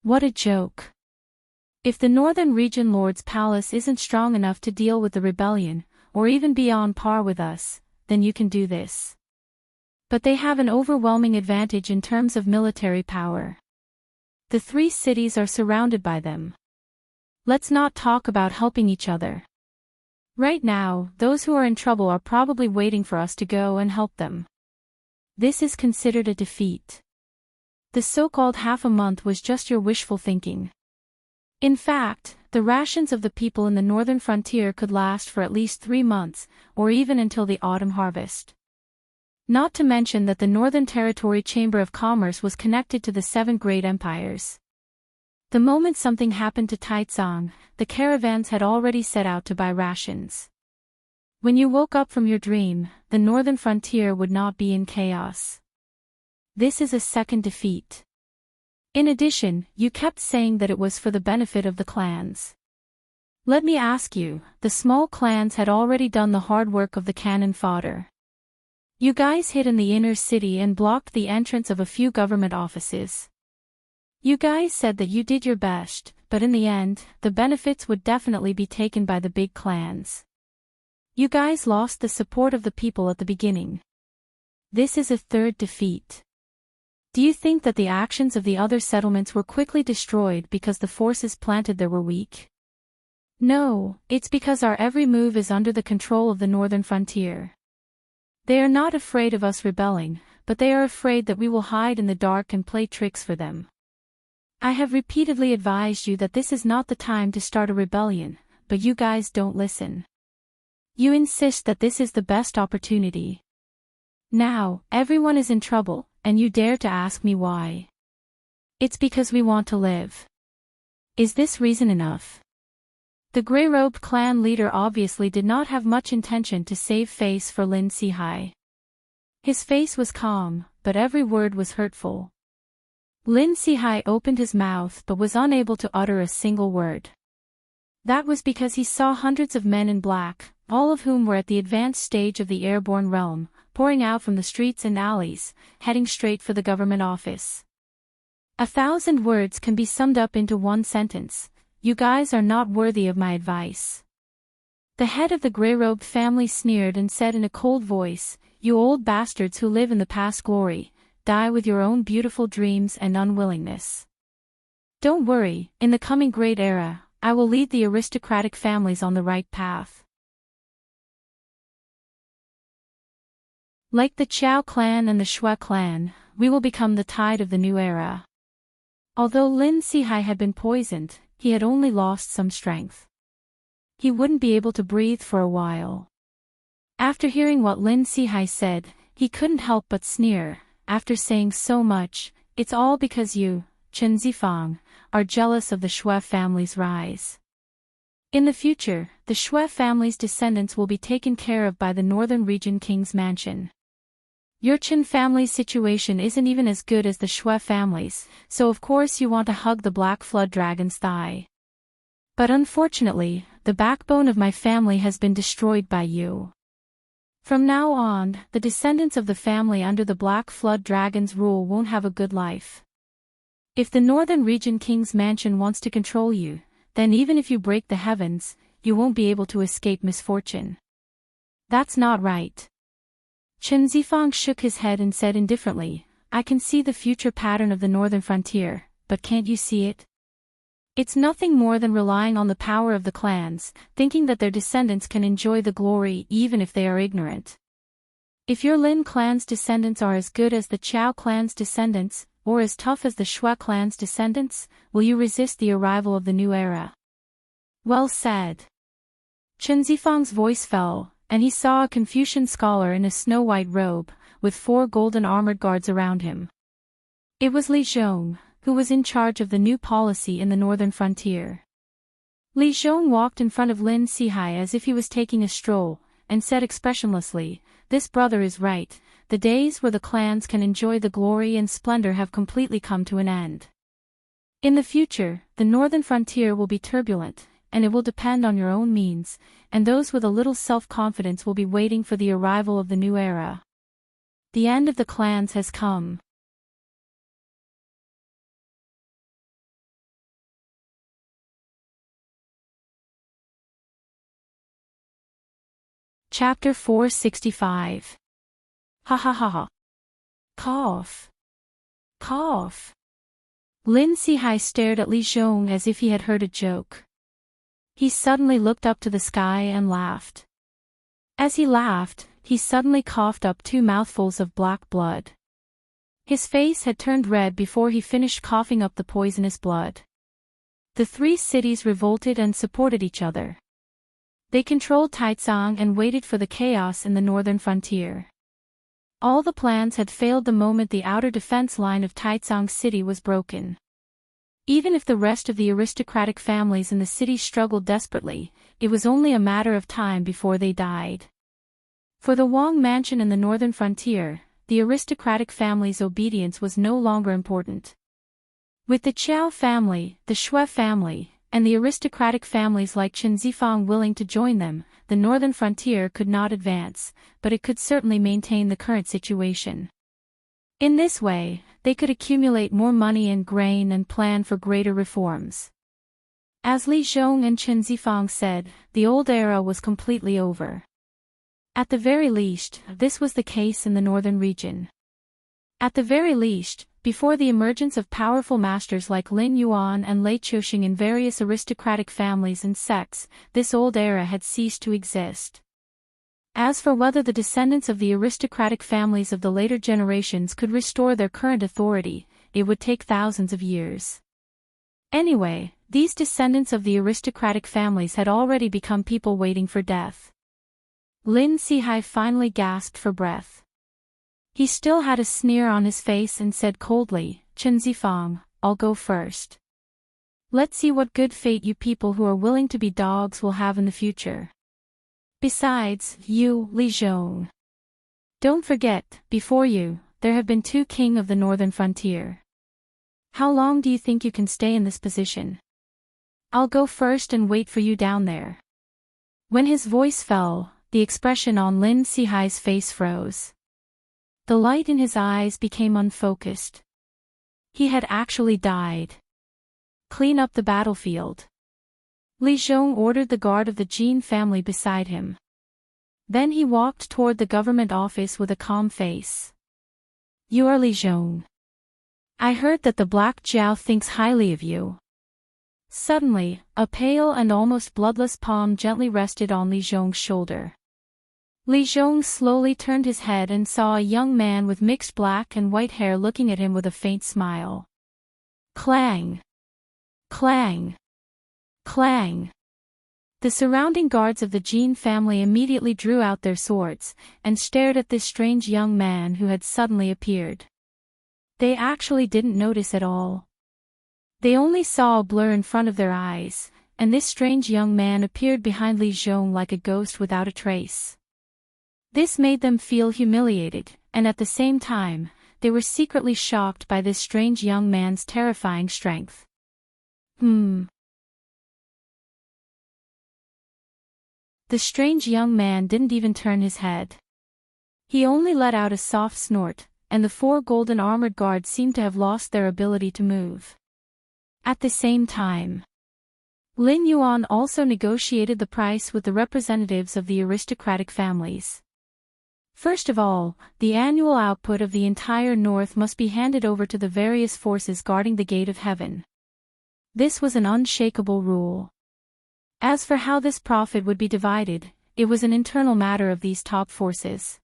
What a joke. If the Northern Region Lord's palace isn't strong enough to deal with the rebellion, or even be on par with us, then you can do this. But they have an overwhelming advantage in terms of military power. The 3 cities are surrounded by them. Let's not talk about helping each other. Right now, those who are in trouble are probably waiting for us to go and help them. This is considered a defeat. The so-called half a month was just your wishful thinking. In fact, the rations of the people in the northern frontier could last for at least 3 months, or even until the autumn harvest. Not to mention that the Northern Territory Chamber of Commerce was connected to the 7 great empires. The moment something happened to Taizong, the caravans had already set out to buy rations. When you woke up from your dream, the northern frontier would not be in chaos. This is a second defeat. In addition, you kept saying that it was for the benefit of the clans. Let me ask you, the small clans had already done the hard work of the cannon fodder. You guys hid in the inner city and blocked the entrance of a few government offices. You guys said that you did your best, but in the end, the benefits would definitely be taken by the big clans. You guys lost the support of the people at the beginning. This is a third defeat. Do you think that the actions of the other settlements were quickly destroyed because the forces planted there were weak? No, it's because our every move is under the control of the northern frontier. They are not afraid of us rebelling, but they are afraid that we will hide in the dark and play tricks for them. I have repeatedly advised you that this is not the time to start a rebellion, but you guys don't listen. You insist that this is the best opportunity. Now, everyone is in trouble, and you dare to ask me why. It's because we want to live. Is this reason enough? The grey-robed clan leader obviously did not have much intention to save face for Lin Sihai. His face was calm, but every word was hurtful. Lin Sihai opened his mouth but was unable to utter a single word. That was because he saw hundreds of men in black, all of whom were at the advanced stage of the airborne realm, pouring out from the streets and alleys, heading straight for the government office. 1,000 words can be summed up into one sentence: you guys are not worthy of my advice. The head of the grey-robed family sneered and said in a cold voice, "You old bastards who live in the past glory, die with your own beautiful dreams and unwillingness. Don't worry, in the coming great era, I will lead the aristocratic families on the right path. Like the Qiao clan and the Shui clan, we will become the tide of the new era." Although Lin Sihai had been poisoned, he had only lost some strength. He wouldn't be able to breathe for a while. After hearing what Lin Sihai said, he couldn't help but sneer. After saying so much, it's all because you, Chen Zifang, are jealous of the Shui family's rise. In the future, the Shui family's descendants will be taken care of by the Northern Region King's mansion. Your Chen family's situation isn't even as good as the Shui family's, so of course you want to hug the Black Flood Dragon's thigh. But unfortunately, the backbone of my family has been destroyed by you. From now on, the descendants of the family under the Black Flood Dragon's rule won't have a good life. If the Northern Region King's mansion wants to control you, then even if you break the heavens, you won't be able to escape misfortune. That's not right. Chen Zifang shook his head and said indifferently, "I can see the future pattern of the northern frontier, but can't you see it? It's nothing more than relying on the power of the clans, thinking that their descendants can enjoy the glory even if they are ignorant. If your Lin clan's descendants are as good as the Qiao clan's descendants, or as tough as the Shui clan's descendants, will you resist the arrival of the new era?" Well said. Chen Zifang's voice fell, and he saw a Confucian scholar in a snow-white robe, with 4 golden armored guards around him. It was Li Zhong, who was in charge of the new policy in the northern frontier. Li Zhong walked in front of Lin Sihai as if he was taking a stroll, and said expressionlessly, "This brother is right, the days where the clans can enjoy the glory and splendor have completely come to an end. In the future, the northern frontier will be turbulent, and it will depend on your own means, and those with a little self-confidence will be waiting for the arrival of the new era. The end of the clans has come." Chapter 465. Ha ha ha ha. Cough. Cough. Lin Sihai stared at Li Zhong as if he had heard a joke. He suddenly looked up to the sky and laughed. As he laughed, he suddenly coughed up 2 mouthfuls of black blood. His face had turned red before he finished coughing up the poisonous blood. The 3 cities revolted and supported each other. They controlled Taizong and waited for the chaos in the northern frontier. All the plans had failed the moment the outer defense line of Taizong City was broken. Even if the rest of the aristocratic families in the city struggled desperately, it was only a matter of time before they died. For the Wang mansion in the northern frontier, the aristocratic family's obedience was no longer important. With the Qiao family, the Shui family, and the aristocratic families like Chen Zifang willing to join them, the northern frontier could not advance, but it could certainly maintain the current situation. In this way, they could accumulate more money and grain and plan for greater reforms. As Li Zhong and Chen Zifang said, the old era was completely over. At the very least, this was the case in the northern region. At the very least, before the emergence of powerful masters like Lin Yuan and Lei Qiuxing in various aristocratic families and sects, this old era had ceased to exist. As for whether the descendants of the aristocratic families of the later generations could restore their current authority, it would take thousands of years. Anyway, these descendants of the aristocratic families had already become people waiting for death. Lin Sihai finally gasped for breath. He still had a sneer on his face and said coldly, "Chen Zifang, I'll go first. Let's see what good fate you people who are willing to be dogs will have in the future. Besides, you, Li Zhong. Don't forget, before you, there have been 2 kings of the northern frontier. How long do you think you can stay in this position? I'll go first and wait for you down there." When his voice fell, the expression on Lin Sihai's face froze. The light in his eyes became unfocused. He had actually died. "Clean up the battlefield." Li Zhong ordered the guard of the Jin family beside him. Then he walked toward the government office with a calm face. "You are Li Zhong. I heard that the Black Jiao thinks highly of you." Suddenly, a pale and almost bloodless palm gently rested on Li Zhong's shoulder. Li Zhong slowly turned his head and saw a young man with mixed black and white hair looking at him with a faint smile. Clang! Clang! Clang! The surrounding guards of the Jin family immediately drew out their swords, and stared at this strange young man who had suddenly appeared. They actually didn't notice at all. They only saw a blur in front of their eyes, and this strange young man appeared behind Li Zhong like a ghost without a trace. This made them feel humiliated, and at the same time, they were secretly shocked by this strange young man's terrifying strength. The strange young man didn't even turn his head. He only let out a soft snort, and the 4 golden armored guards seemed to have lost their ability to move. At the same time, Lin Yuan also negotiated the price with the representatives of the aristocratic families. First of all, the annual output of the entire North must be handed over to the various forces guarding the gate of heaven. This was an unshakable rule. As for how this profit would be divided, it was an internal matter of these top forces.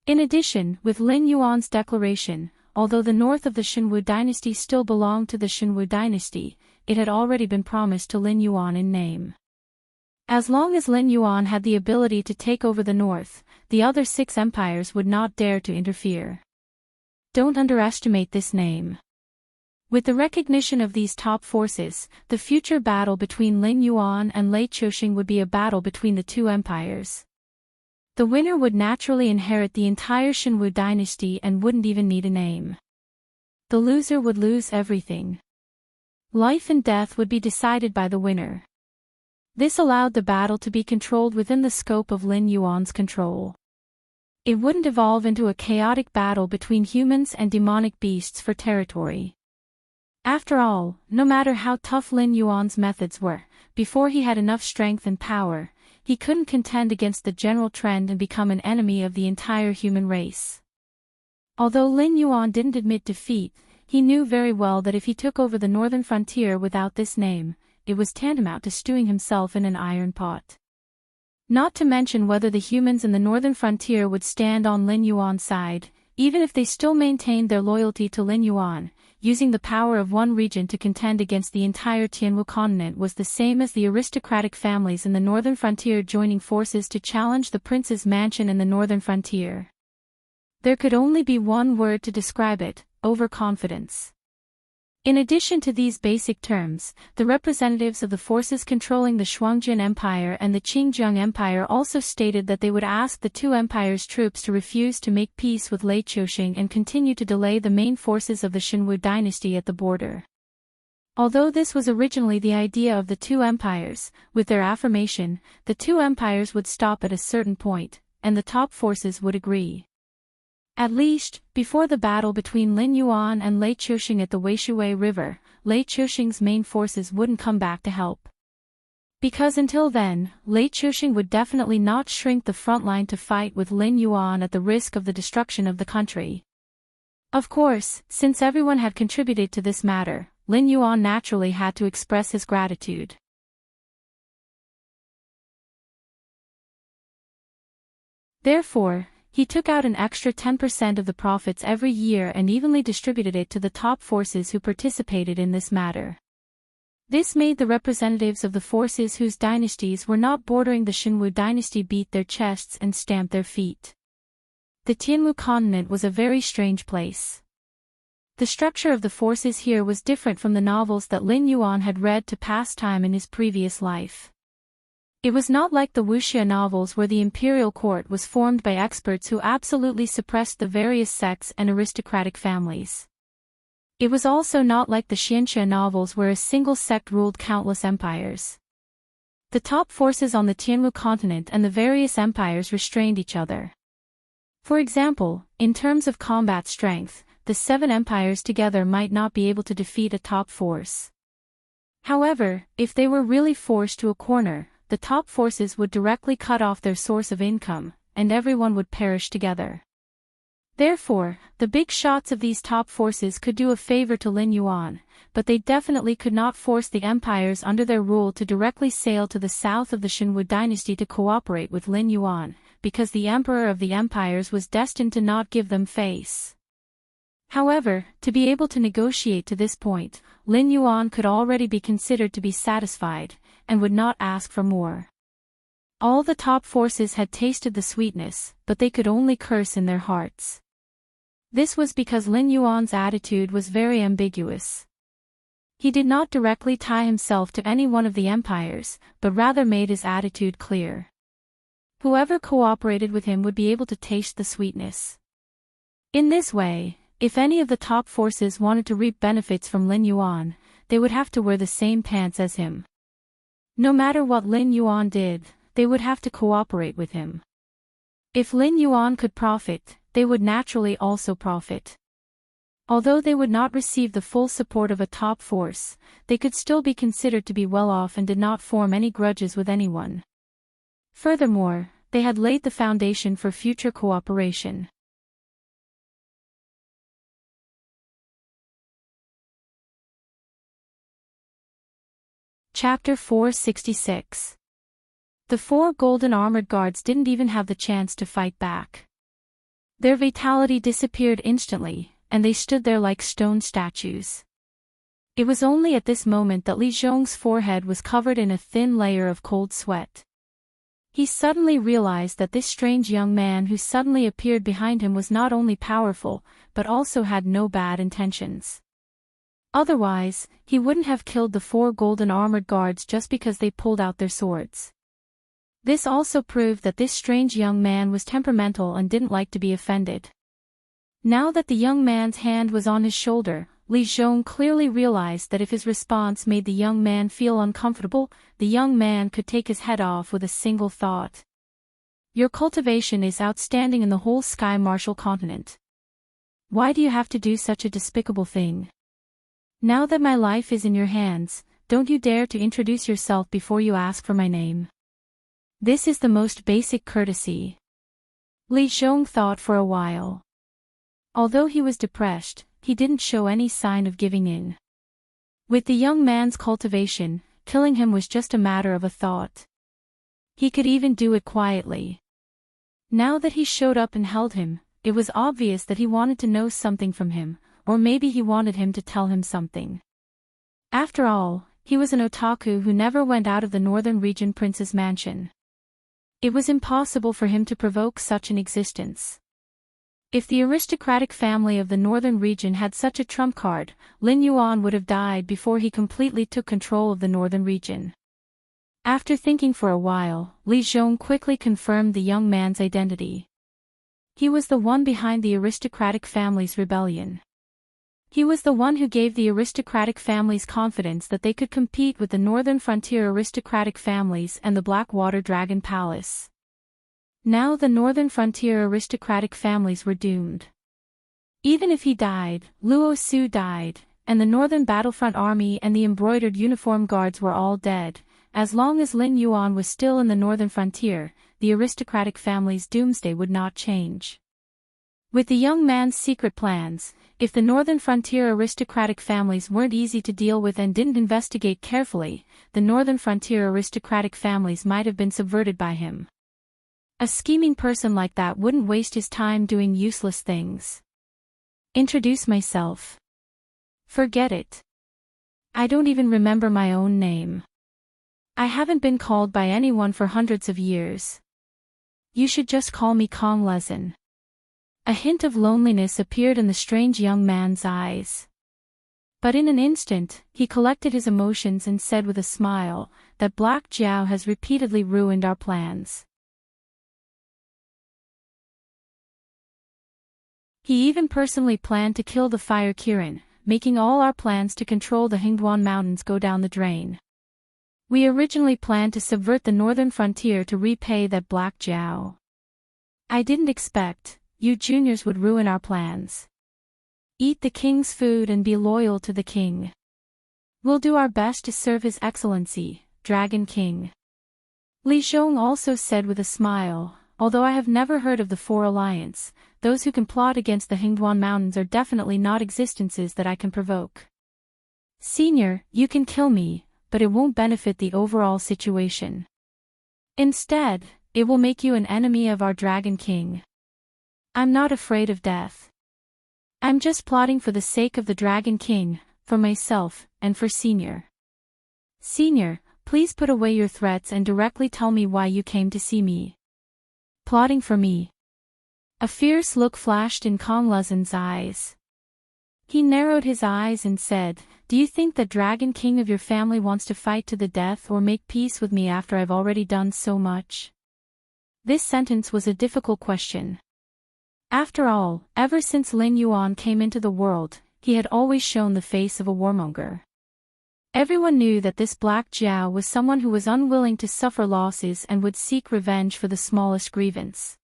In addition, with Lin Yuan's declaration, although the north of the Shenwu dynasty still belonged to the Shenwu dynasty, it had already been promised to Lin Yuan in name. As long as Lin Yuan had the ability to take over the north, the other 6 empires would not dare to interfere. Don't underestimate this name. With the recognition of these top forces, the future battle between Lin Yuan and Lei Chuxing would be a battle between the 2 empires. The winner would naturally inherit the entire Xinwu dynasty and wouldn't even need a name. The loser would lose everything. Life and death would be decided by the winner. This allowed the battle to be controlled within the scope of Lin Yuan's control. It wouldn't evolve into a chaotic battle between humans and demonic beasts for territory. After all, no matter how tough Lin Yuan's methods were, before he had enough strength and power, he couldn't contend against the general trend and become an enemy of the entire human race. Although Lin Yuan didn't admit defeat, he knew very well that if he took over the northern frontier without this name, it was tantamount to stewing himself in an iron pot. Not to mention whether the humans in the northern frontier would stand on Lin Yuan's side, even if they still maintained their loyalty to Lin Yuan. Using the power of one region to contend against the entire Tianwu continent was the same as the aristocratic families in the northern frontier joining forces to challenge the prince's mansion in the northern frontier. There could only be one word to describe it: overconfidence. In addition to these basic terms, the representatives of the forces controlling the Shuangjin Empire and the Qingjiang Empire also stated that they would ask the 2 empires' troops to refuse to make peace with Lei Chuxing and continue to delay the main forces of the Xinwu dynasty at the border. Although this was originally the idea of the 2 empires, with their affirmation, the 2 empires would stop at a certain point, and the top forces would agree. At least, before the battle between Lin Yuan and Lei Chuxing at the Weishui River, Lei Chuxing's main forces wouldn't come back to help. Because until then, Lei Chuxing would definitely not shrink the front line to fight with Lin Yuan at the risk of the destruction of the country. Of course, since everyone had contributed to this matter, Lin Yuan naturally had to express his gratitude. Therefore, he took out an extra 10% of the profits every year and evenly distributed it to the top forces who participated in this matter. This made the representatives of the forces whose dynasties were not bordering the Xinwu dynasty beat their chests and stamp their feet. The Tianwu continent was a very strange place. The structure of the forces here was different from the novels that Lin Yuan had read to pass time in his previous life. It was not like the wuxia novels where the imperial court was formed by experts who absolutely suppressed the various sects and aristocratic families. It was also not like the xianxia novels where a single sect ruled countless empires. The top forces on the Tianwu continent and the various empires restrained each other. For example, in terms of combat strength, the 7 empires together might not be able to defeat a top force. However, if they were really forced to a corner, the top forces would directly cut off their source of income, and everyone would perish together. Therefore, the big shots of these top forces could do a favor to Lin Yuan, but they definitely could not force the empires under their rule to directly sail to the south of the Xinwu dynasty to cooperate with Lin Yuan, because the emperor of the empires was destined to not give them face. However, to be able to negotiate to this point, Lin Yuan could already be considered to be satisfied, and would not ask for more. All the top forces had tasted the sweetness, but they could only curse in their hearts. This was because Lin Yuan's attitude was very ambiguous. He did not directly tie himself to any one of the empires, but rather made his attitude clear. Whoever cooperated with him would be able to taste the sweetness. In this way, if any of the top forces wanted to reap benefits from Lin Yuan, they would have to wear the same pants as him. No matter what Lin Yuan did, they would have to cooperate with him. If Lin Yuan could profit, they would naturally also profit. Although they would not receive the full support of a top force, they could still be considered to be well off and did not form any grudges with anyone. Furthermore, they had laid the foundation for future cooperation. Chapter 466. The 4 golden armored guards didn't even have the chance to fight back. Their vitality disappeared instantly, and they stood there like stone statues. It was only at this moment that Li Zhong's forehead was covered in a thin layer of cold sweat. He suddenly realized that this strange young man who suddenly appeared behind him was not only powerful, but also had no bad intentions. Otherwise, he wouldn't have killed the 4 golden armored guards just because they pulled out their swords. This also proved that this strange young man was temperamental and didn't like to be offended. Now that the young man's hand was on his shoulder, Li Zhong clearly realized that if his response made the young man feel uncomfortable, the young man could take his head off with a single thought. Your cultivation is outstanding in the whole Sky Martial continent. Why do you have to do such a despicable thing? Now that my life is in your hands, don't you dare to introduce yourself before you ask for my name. This is the most basic courtesy. Li Zhong thought for a while. Although he was depressed, he didn't show any sign of giving in. With the young man's cultivation, killing him was just a matter of a thought. He could even do it quietly. Now that he showed up and held him, it was obvious that he wanted to know something from him, or maybe he wanted him to tell him something. After all, he was an otaku who never went out of the northern region prince's mansion. It was impossible for him to provoke such an existence. If the aristocratic family of the northern region had such a trump card, Lin Yuan would have died before he completely took control of the northern region. After thinking for a while, Li Zhong quickly confirmed the young man's identity. He was the one behind the aristocratic family's rebellion. He was the one who gave the aristocratic families confidence that they could compete with the northern frontier aristocratic families and the Blackwater Dragon Palace. Now the northern frontier aristocratic families were doomed. Even if he died, Luo Su died, and the northern battlefront army and the embroidered uniform guards were all dead. As long as Lin Yuan was still in the northern frontier, the aristocratic family's doomsday would not change. With the young man's secret plans, if the northern frontier aristocratic families weren't easy to deal with and didn't investigate carefully, the northern frontier aristocratic families might have been subverted by him. A scheming person like that wouldn't waste his time doing useless things. Introduce myself. Forget it. I don't even remember my own name. I haven't been called by anyone for hundreds of years. You should just call me Kong Lezin. A hint of loneliness appeared in the strange young man's eyes. But in an instant, he collected his emotions and said with a smile, that Black Jiao has repeatedly ruined our plans. He even personally planned to kill the Fire Kirin, making all our plans to control the Hingduan Mountains go down the drain. We originally planned to subvert the northern frontier to repay that Black Jiao. I didn't expect you juniors would ruin our plans. Eat the king's food and be loyal to the king. We'll do our best to serve His Excellency, Dragon King. Li Zhong also said with a smile, although I have never heard of the Four Alliance, those who can plot against the Hingduan Mountains are definitely not existences that I can provoke. Senior, you can kill me, but it won't benefit the overall situation. Instead, it will make you an enemy of our Dragon King. I'm not afraid of death. I'm just plotting for the sake of the Dragon King, for myself, and for Senior. Senior, please put away your threats and directly tell me why you came to see me. Plotting for me. A fierce look flashed in Kong Lezin's eyes. He narrowed his eyes and said, do you think the Dragon King of your family wants to fight to the death or make peace with me after I've already done so much? This sentence was a difficult question. After all, ever since Lin Yuan came into the world, he had always shown the face of a warmonger. Everyone knew that this Black Jiao was someone who was unwilling to suffer losses and would seek revenge for the smallest grievance.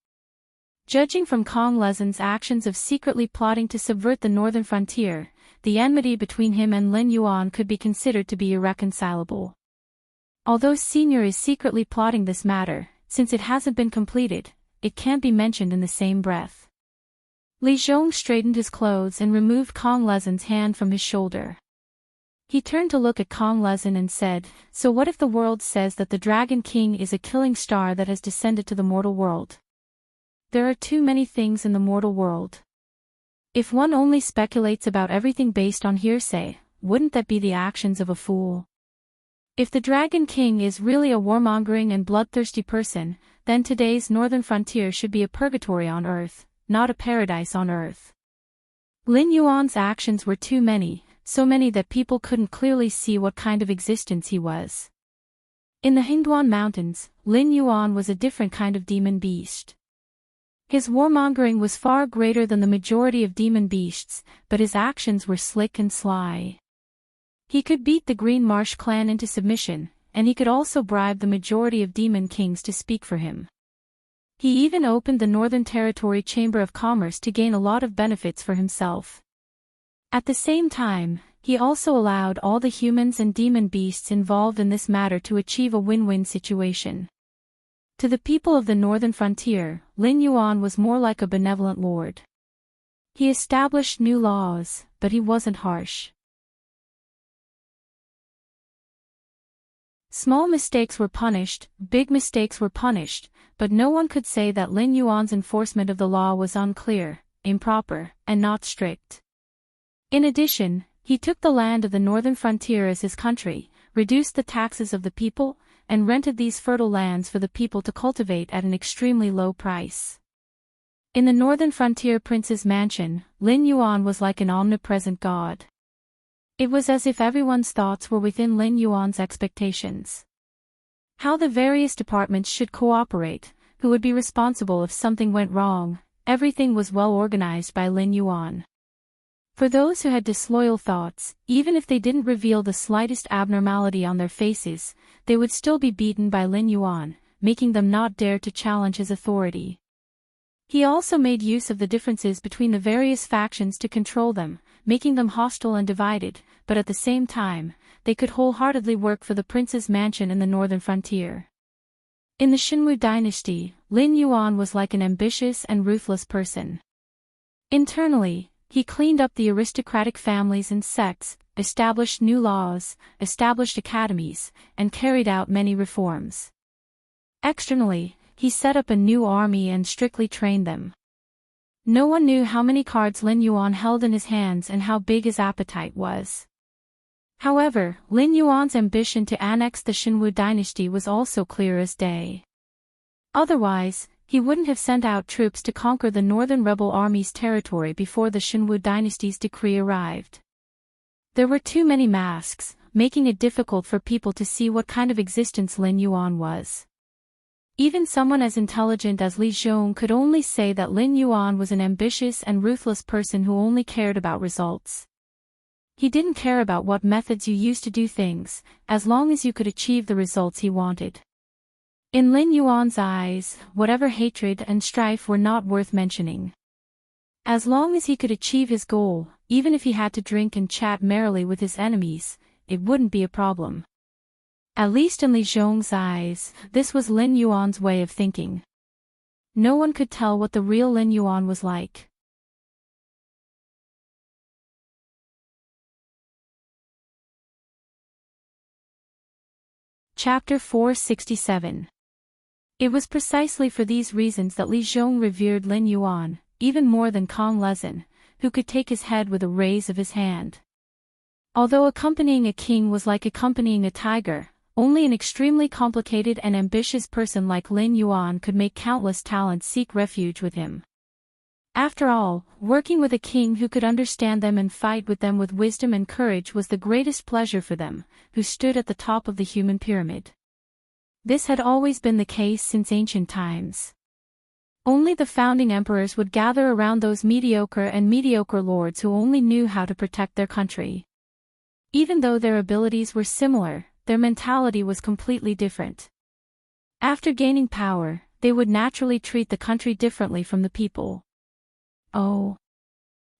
Judging from Kong Lezin's actions of secretly plotting to subvert the northern frontier, the enmity between him and Lin Yuan could be considered to be irreconcilable. Although Senior is secretly plotting this matter, since it hasn't been completed, it can't be mentioned in the same breath. Li Zhong straightened his clothes and removed Kong Lezin's hand from his shoulder. He turned to look at Kong Lezin and said, so what if the world says that the Dragon King is a killing star that has descended to the mortal world? There are too many things in the mortal world. If one only speculates about everything based on hearsay, wouldn't that be the actions of a fool? If the Dragon King is really a warmongering and bloodthirsty person, then today's northern frontier should be a purgatory on earth, not a paradise on earth. Lin Yuan's actions were too many, so many that people couldn't clearly see what kind of existence he was. In the Hingduan Mountains, Lin Yuan was a different kind of demon beast. His warmongering was far greater than the majority of demon beasts, but his actions were slick and sly. He could beat the Green Marsh clan into submission, and he could also bribe the majority of demon kings to speak for him. He even opened the Northern Territory Chamber of Commerce to gain a lot of benefits for himself. At the same time, he also allowed all the humans and demon beasts involved in this matter to achieve a win-win situation. To the people of the northern frontier, Lin Yuan was more like a benevolent lord. He established new laws, but he wasn't harsh. Small mistakes were punished, big mistakes were punished, but no one could say that Lin Yuan's enforcement of the law was unclear, improper, and not strict. In addition, he took the land of the northern frontier as his country, reduced the taxes of the people, and rented these fertile lands for the people to cultivate at an extremely low price. In the northern frontier prince's mansion, Lin Yuan was like an omnipresent god. It was as if everyone's thoughts were within Lin Yuan's expectations. How the various departments should cooperate, who would be responsible if something went wrong, everything was well organized by Lin Yuan. For those who had disloyal thoughts, even if they didn't reveal the slightest abnormality on their faces, they would still be beaten by Lin Yuan, making them not dare to challenge his authority. He also made use of the differences between the various factions to control them, making them hostile and divided, but at the same time, they could wholeheartedly work for the prince's mansion in the northern frontier. In the Xinwu dynasty, Lin Yuan was like an ambitious and ruthless person. Internally, he cleaned up the aristocratic families and sects, established new laws, established academies, and carried out many reforms. Externally, he set up a new army and strictly trained them. No one knew how many cards Lin Yuan held in his hands and how big his appetite was. However, Lin Yuan's ambition to annex the Xinwu dynasty was also clear as day. Otherwise, he wouldn't have sent out troops to conquer the northern rebel army's territory before the Xinwu dynasty's decree arrived. There were too many masks, making it difficult for people to see what kind of existence Lin Yuan was. Even someone as intelligent as Li Zhong could only say that Lin Yuan was an ambitious and ruthless person who only cared about results. He didn't care about what methods you used to do things, as long as you could achieve the results he wanted. In Lin Yuan's eyes, whatever hatred and strife were not worth mentioning. As long as he could achieve his goal, even if he had to drink and chat merrily with his enemies, it wouldn't be a problem. At least in Li Zhong's eyes, this was Lin Yuan's way of thinking. No one could tell what the real Lin Yuan was like. Chapter 467. It was precisely for these reasons that Li Zhong revered Lin Yuan, even more than Kong Lezin, who could take his head with a raise of his hand. Although accompanying a king was like accompanying a tiger, only an extremely complicated and ambitious person like Lin Yuan could make countless talents seek refuge with him. After all, working with a king who could understand them and fight with them with wisdom and courage was the greatest pleasure for them, who stood at the top of the human pyramid. This had always been the case since ancient times. Only the founding emperors would gather around those mediocre lords who only knew how to protect their country. Even though their abilities were similar, their mentality was completely different. After gaining power, they would naturally treat the country differently from the people. Oh.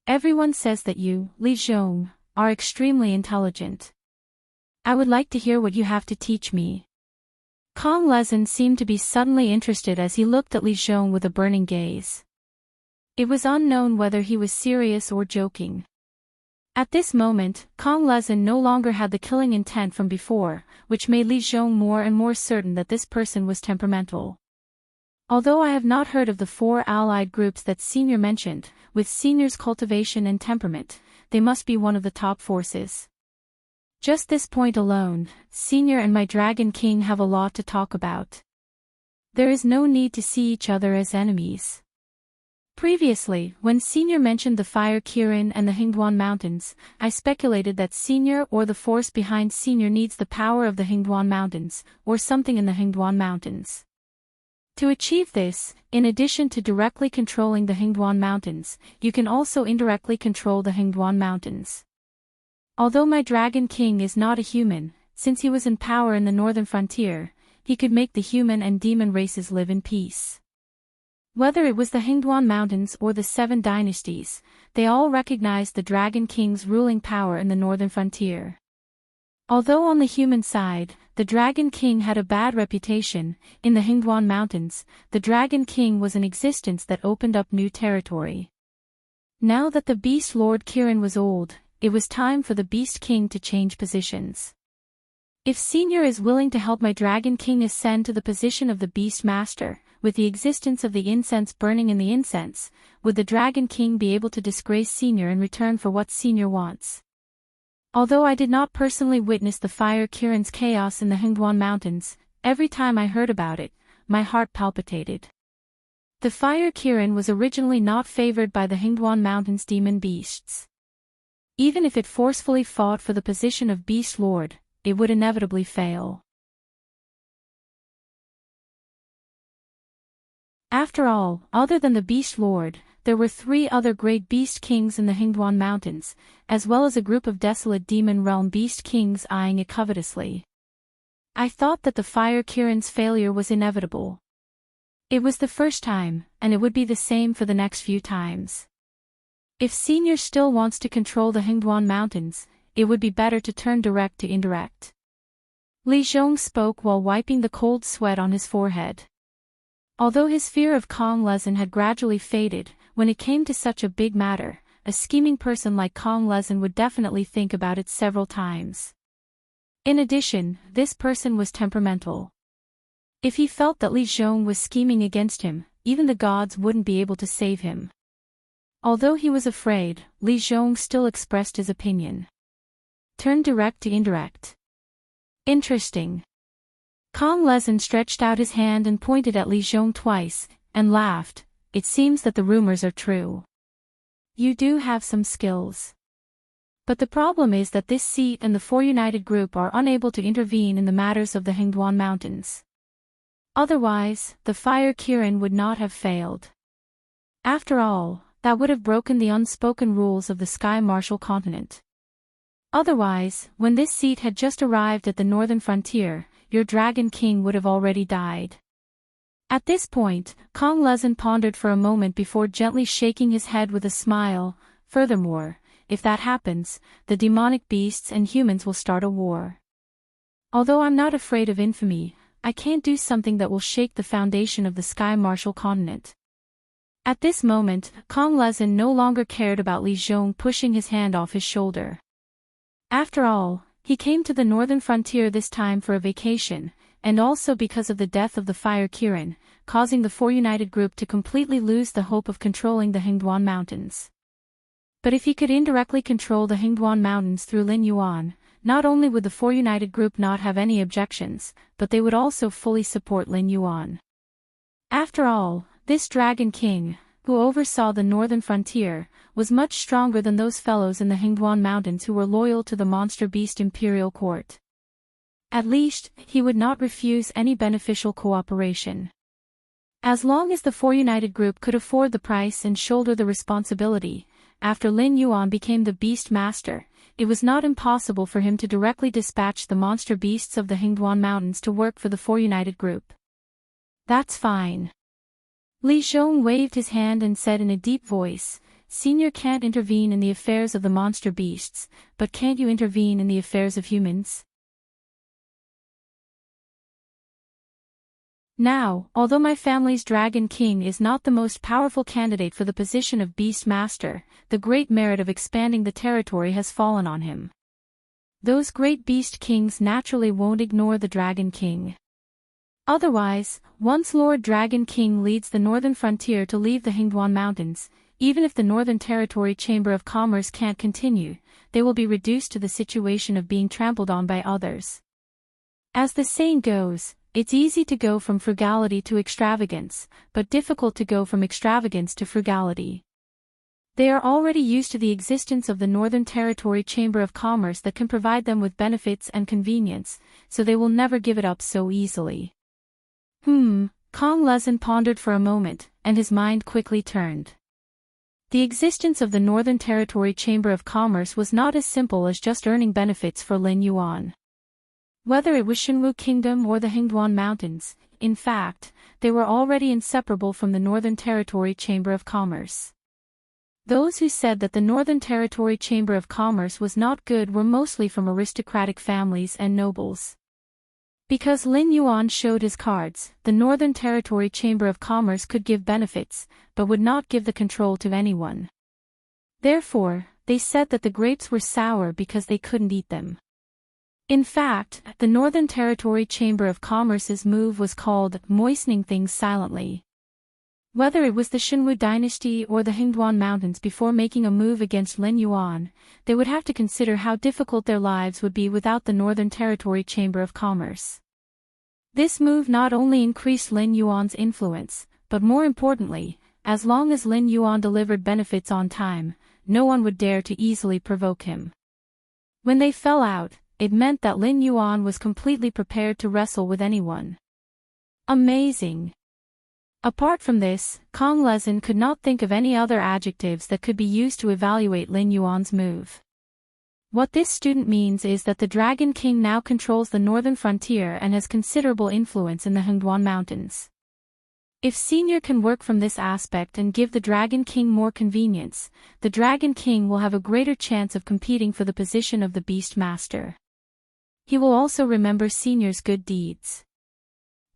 Everyone says that you, Li Zhong, are extremely intelligent. I would like to hear what you have to teach me. Kong Lezin seemed to be suddenly interested as he looked at Li Zhong with a burning gaze. It was unknown whether he was serious or joking. At this moment, Kong Lezin no longer had the killing intent from before, which made Li Zhong more and more certain that this person was temperamental. Although I have not heard of the 4 allied groups that Senior mentioned, with Senior's cultivation and temperament, they must be one of the top forces. Just this point alone, Senior and my Dragon King have a lot to talk about. There is no need to see each other as enemies. Previously, when Senior mentioned the Fire Kirin and the Hingduan Mountains, I speculated that Senior or the force behind Senior needs the power of the Hingduan Mountains, or something in the Hingduan Mountains. To achieve this, in addition to directly controlling the Hingduan Mountains, you can also indirectly control the Hingduan Mountains. Although my Dragon King is not a human, since he was in power in the northern frontier, he could make the human and demon races live in peace. Whether it was the Hingduan Mountains or the Seven Dynasties, they all recognized the Dragon King's ruling power in the northern frontier. Although on the human side, the Dragon King had a bad reputation, in the Hingduan Mountains, the Dragon King was an existence that opened up new territory. Now that the Beast Lord Kirin was old, it was time for the Beast King to change positions. If Senior is willing to help my Dragon King ascend to the position of the Beast Master, with the existence of the incense burning in the incense, would the Dragon King be able to disgrace Senior in return for what Senior wants? Although I did not personally witness the Fire Kirin's chaos in the Hingduan Mountains, every time I heard about it, my heart palpitated. The Fire Kirin was originally not favored by the Hingduan Mountains demon beasts. Even if it forcefully fought for the position of Beast Lord, it would inevitably fail. After all, other than the Beast Lord, there were 3 other great Beast Kings in the Hingduan Mountains, as well as a group of desolate Demon Realm Beast Kings eyeing it covetously. I thought that the Fire Kirin's failure was inevitable. It was the first time, and it would be the same for the next few times. If Senior still wants to control the Hingduan Mountains, it would be better to turn direct to indirect. Li Zhong spoke while wiping the cold sweat on his forehead. Although his fear of Kong Lezin had gradually faded, when it came to such a big matter, a scheming person like Kong Lezin would definitely think about it several times. In addition, this person was temperamental. If he felt that Li Zhong was scheming against him, even the gods wouldn't be able to save him. Although he was afraid, Li Zhong still expressed his opinion. Turn direct to indirect. Interesting. Kong Lezin stretched out his hand and pointed at Li Zhong twice, and laughed. It seems that the rumors are true. You do have some skills. But the problem is that this seat and the 4 United Group are unable to intervene in the matters of the Hingduan Mountains. Otherwise, the Fire Kirin would not have failed. After all, that would have broken the unspoken rules of the Sky Martial Continent. Otherwise, when this seat had just arrived at the northern frontier, your Dragon King would have already died. At this point, Kong Lezin pondered for a moment before gently shaking his head with a smile. Furthermore, if that happens, the demonic beasts and humans will start a war. Although I'm not afraid of infamy, I can't do something that will shake the foundation of the Sky Martial Continent. At this moment, Kong Lezin no longer cared about Li Zhong pushing his hand off his shoulder. After all, he came to the northern frontier this time for a vacation, and also because of the death of the Fire Kirin, causing the 4 United Group to completely lose the hope of controlling the Hingduan Mountains. But if he could indirectly control the Hingduan Mountains through Lin Yuan, not only would the 4 United Group not have any objections, but they would also fully support Lin Yuan. After all, this Dragon King, who oversaw the northern frontier, was much stronger than those fellows in the Hingduan Mountains who were loyal to the Monster Beast Imperial Court. At least, he would not refuse any beneficial cooperation. As long as the 4 United Group could afford the price and shoulder the responsibility, after Lin Yuan became the Beast Master, it was not impossible for him to directly dispatch the monster beasts of the Hingduan Mountains to work for the 4 United Group. That's fine. Li Zhong waved his hand and said in a deep voice, Senior can't intervene in the affairs of the monster beasts, but can't you intervene in the affairs of humans? Now, although my family's Dragon King is not the most powerful candidate for the position of Beast Master, the great merit of expanding the territory has fallen on him. Those great Beast Kings naturally won't ignore the Dragon King. Otherwise, once Lord Dragon King leads the northern frontier to leave the Hingduan Mountains, even if the Northern Territory Chamber of Commerce can't continue, they will be reduced to the situation of being trampled on by others. As the saying goes, it's easy to go from frugality to extravagance, but difficult to go from extravagance to frugality. They are already used to the existence of the Northern Territory Chamber of Commerce that can provide them with benefits and convenience, so they will never give it up so easily. Kong Lezin pondered for a moment, and his mind quickly turned. The existence of the Northern Territory Chamber of Commerce was not as simple as just earning benefits for Lin Yuan. Whether it was Shenwu Kingdom or the Hingduan Mountains, in fact, they were already inseparable from the Northern Territory Chamber of Commerce. Those who said that the Northern Territory Chamber of Commerce was not good were mostly from aristocratic families and nobles. Because Lin Yuan showed his cards, the Northern Territory Chamber of Commerce could give benefits, but would not give the control to anyone. Therefore, they said that the grapes were sour because they couldn't eat them. In fact, the Northern Territory Chamber of Commerce's move was called moistening things silently. Whether it was the Shenwu dynasty or the Hingduan Mountains, before making a move against Lin Yuan, they would have to consider how difficult their lives would be without the Northern Territory Chamber of Commerce. This move not only increased Lin Yuan's influence, but more importantly, as long as Lin Yuan delivered benefits on time, no one would dare to easily provoke him. When they fell out, it meant that Lin Yuan was completely prepared to wrestle with anyone. Amazing! Apart from this, Kong Lezin could not think of any other adjectives that could be used to evaluate Lin Yuan's move. What this student means is that the Dragon King now controls the northern frontier and has considerable influence in the Hingduan Mountains. If Senior can work from this aspect and give the Dragon King more convenience, the Dragon King will have a greater chance of competing for the position of the Beast Master. He will also remember Senior's good deeds.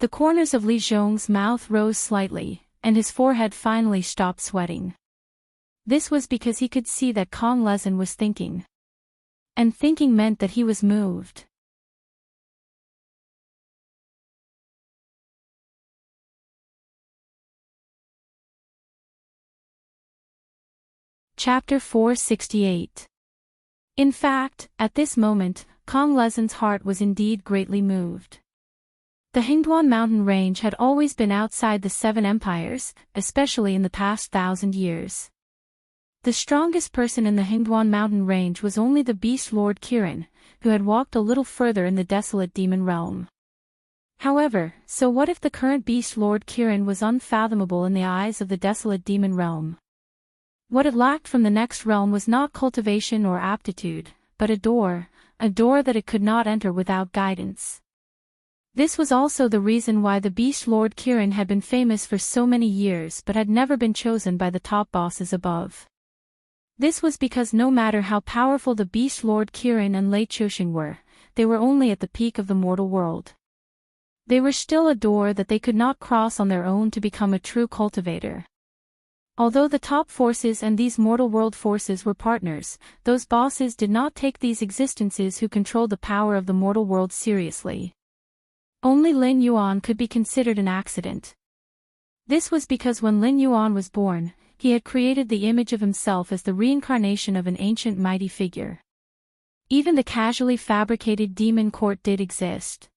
The corners of Li Zhong's mouth rose slightly, and his forehead finally stopped sweating. This was because he could see that Kong Lezin was thinking. And thinking meant that he was moved. Chapter 468. In fact, at this moment, Kong Lezin's heart was indeed greatly moved. The Hingduan mountain range had always been outside the Seven Empires, especially in the past 1,000 years. The strongest person in the Hingduan mountain range was only the Beast Lord Kirin, who had walked a little further in the desolate demon realm. However, so what if the current Beast Lord Kirin was unfathomable in the eyes of the desolate demon realm? What it lacked from the next realm was not cultivation or aptitude, but a door that it could not enter without guidance. This was also the reason why the Beast Lord Kirin had been famous for so many years but had never been chosen by the top bosses above. This was because no matter how powerful the Beast Lord Kirin and Lei Chouxing were, they were only at the peak of the mortal world. They were still a door that they could not cross on their own to become a true cultivator. Although the top forces and these mortal world forces were partners, those bosses did not take these existences who controlled the power of the mortal world seriously. Only Lin Yuan could be considered an accident. This was because when Lin Yuan was born, he had created the image of himself as the reincarnation of an ancient mighty figure. Even the casually fabricated demon court did exist.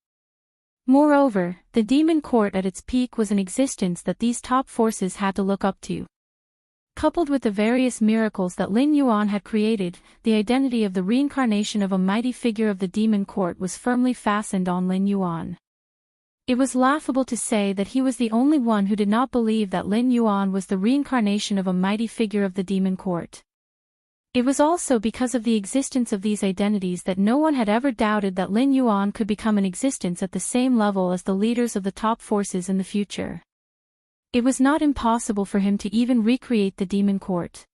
Moreover, the demon court at its peak was an existence that these top forces had to look up to. Coupled with the various miracles that Lin Yuan had created, the identity of the reincarnation of a mighty figure of the demon court was firmly fastened on Lin Yuan. It was laughable to say that he was the only one who did not believe that Lin Yuan was the reincarnation of a mighty figure of the demon court. It was also because of the existence of these identities that no one had ever doubted that Lin Yuan could become an existence at the same level as the leaders of the top forces in the future. It was not impossible for him to even recreate the demon court.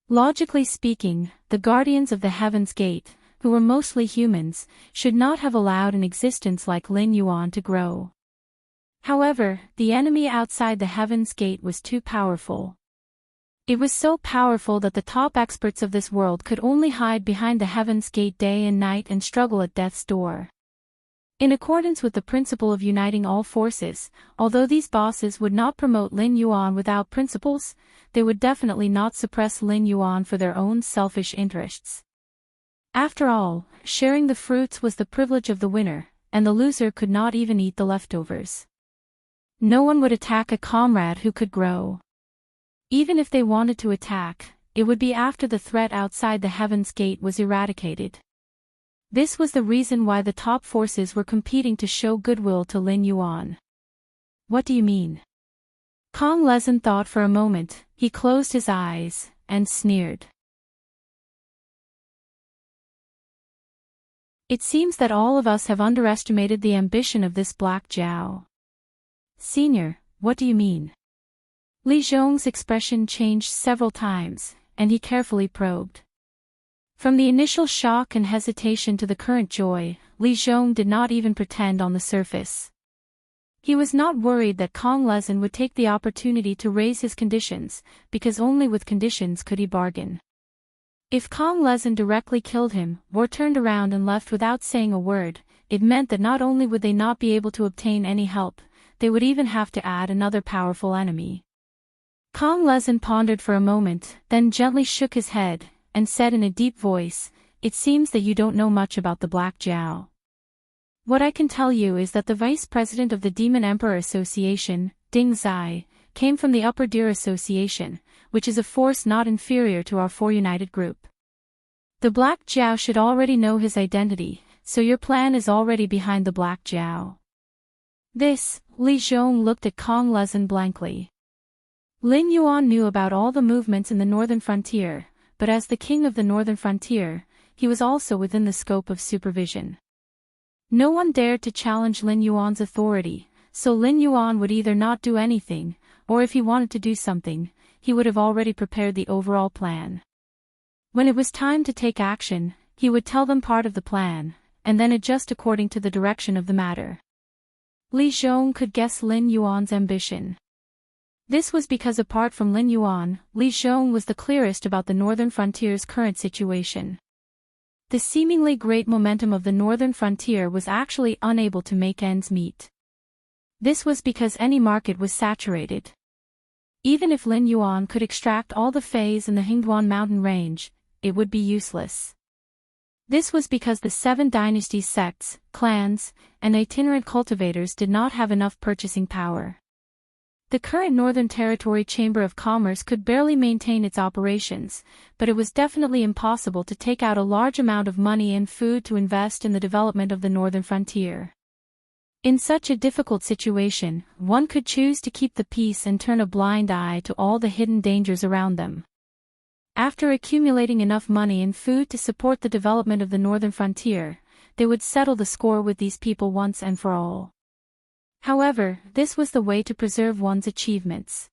Logically speaking, the guardians of the Heaven's Gate, who were mostly humans, should not have allowed an existence like Lin Yuan to grow. However, the enemy outside the Heaven's Gate was too powerful. It was so powerful that the top experts of this world could only hide behind the Heaven's Gate day and night and struggle at death's door. In accordance with the principle of uniting all forces, although these bosses would not promote Lin Yuan without principles, they would definitely not suppress Lin Yuan for their own selfish interests. After all, sharing the fruits was the privilege of the winner, and the loser could not even eat the leftovers. No one would attack a comrade who could grow. Even if they wanted to attack, it would be after the threat outside the Heaven's Gate was eradicated. This was the reason why the top forces were competing to show goodwill to Lin Yuan. What do you mean? Kong Lezin thought for a moment, he closed his eyes, and sneered. It seems that all of us have underestimated the ambition of this Black Jiao. Senior, what do you mean? Li Zhong's expression changed several times, and he carefully probed. From the initial shock and hesitation to the current joy, Li Zhong did not even pretend on the surface. He was not worried that Kong Lezin would take the opportunity to raise his conditions, because only with conditions could he bargain. If Kong Lezin directly killed him, or turned around and left without saying a word, it meant that not only would they not be able to obtain any help, they would even have to add another powerful enemy. Kong Lezin pondered for a moment, then gently shook his head, and said in a deep voice, "It seems that you don't know much about the Black Jiao. What I can tell you is that the vice president of the Demon Emperor Association, Ding Zai, came from the Upper Deer Association, which is a force not inferior to our four united group. The Black Jiao should already know his identity, so your plan is already behind the Black Jiao." This, Li Zhong looked at Kong Lezin blankly. Lin Yuan knew about all the movements in the northern frontier, but as the king of the northern frontier, he was also within the scope of supervision. No one dared to challenge Lin Yuan's authority, so Lin Yuan would either not do anything, or if he wanted to do something, he would have already prepared the overall plan. When it was time to take action, he would tell them part of the plan, and then adjust according to the direction of the matter. Li Zhong could guess Lin Yuan's ambition. This was because apart from Lin Yuan, Li Zhong was the clearest about the northern frontier's current situation. The seemingly great momentum of the northern frontier was actually unable to make ends meet. This was because any market was saturated. Even if Lin Yuan could extract all the feis in the Hingduan mountain range, it would be useless. This was because the 7 dynasty sects, clans, and itinerant cultivators did not have enough purchasing power. The current Northern Territory Chamber of Commerce could barely maintain its operations, but it was definitely impossible to take out a large amount of money and food to invest in the development of the northern frontier. In such a difficult situation, one could choose to keep the peace and turn a blind eye to all the hidden dangers around them. After accumulating enough money and food to support the development of the northern frontier, they would settle the score with these people once and for all. However, this was the way to preserve one's achievements.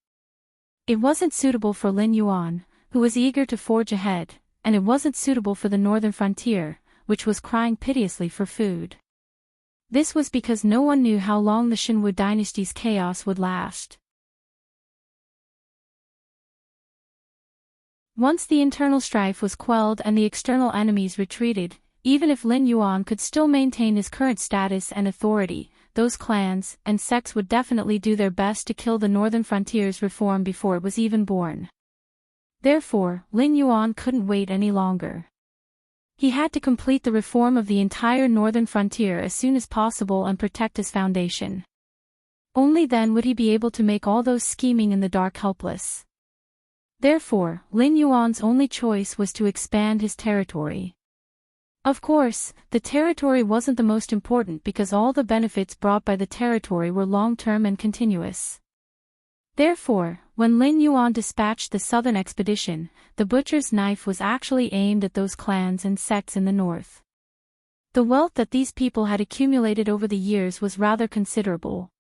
It wasn't suitable for Lin Yuan, who was eager to forge ahead, and it wasn't suitable for the northern frontier, which was crying piteously for food. This was because no one knew how long the Xinwu dynasty's chaos would last. Once the internal strife was quelled and the external enemies retreated, even if Lin Yuan could still maintain his current status and authority, those clans and sects would definitely do their best to kill the northern frontier's reform before it was even born. Therefore, Lin Yuan couldn't wait any longer. He had to complete the reform of the entire northern frontier as soon as possible and protect his foundation. Only then would he be able to make all those scheming in the dark helpless. Therefore, Lin Yuan's only choice was to expand his territory. Of course, the territory wasn't the most important because all the benefits brought by the territory were long-term and continuous. Therefore, when Lin Yuan dispatched the southern expedition, the butcher's knife was actually aimed at those clans and sects in the north. The wealth that these people had accumulated over the years was rather considerable.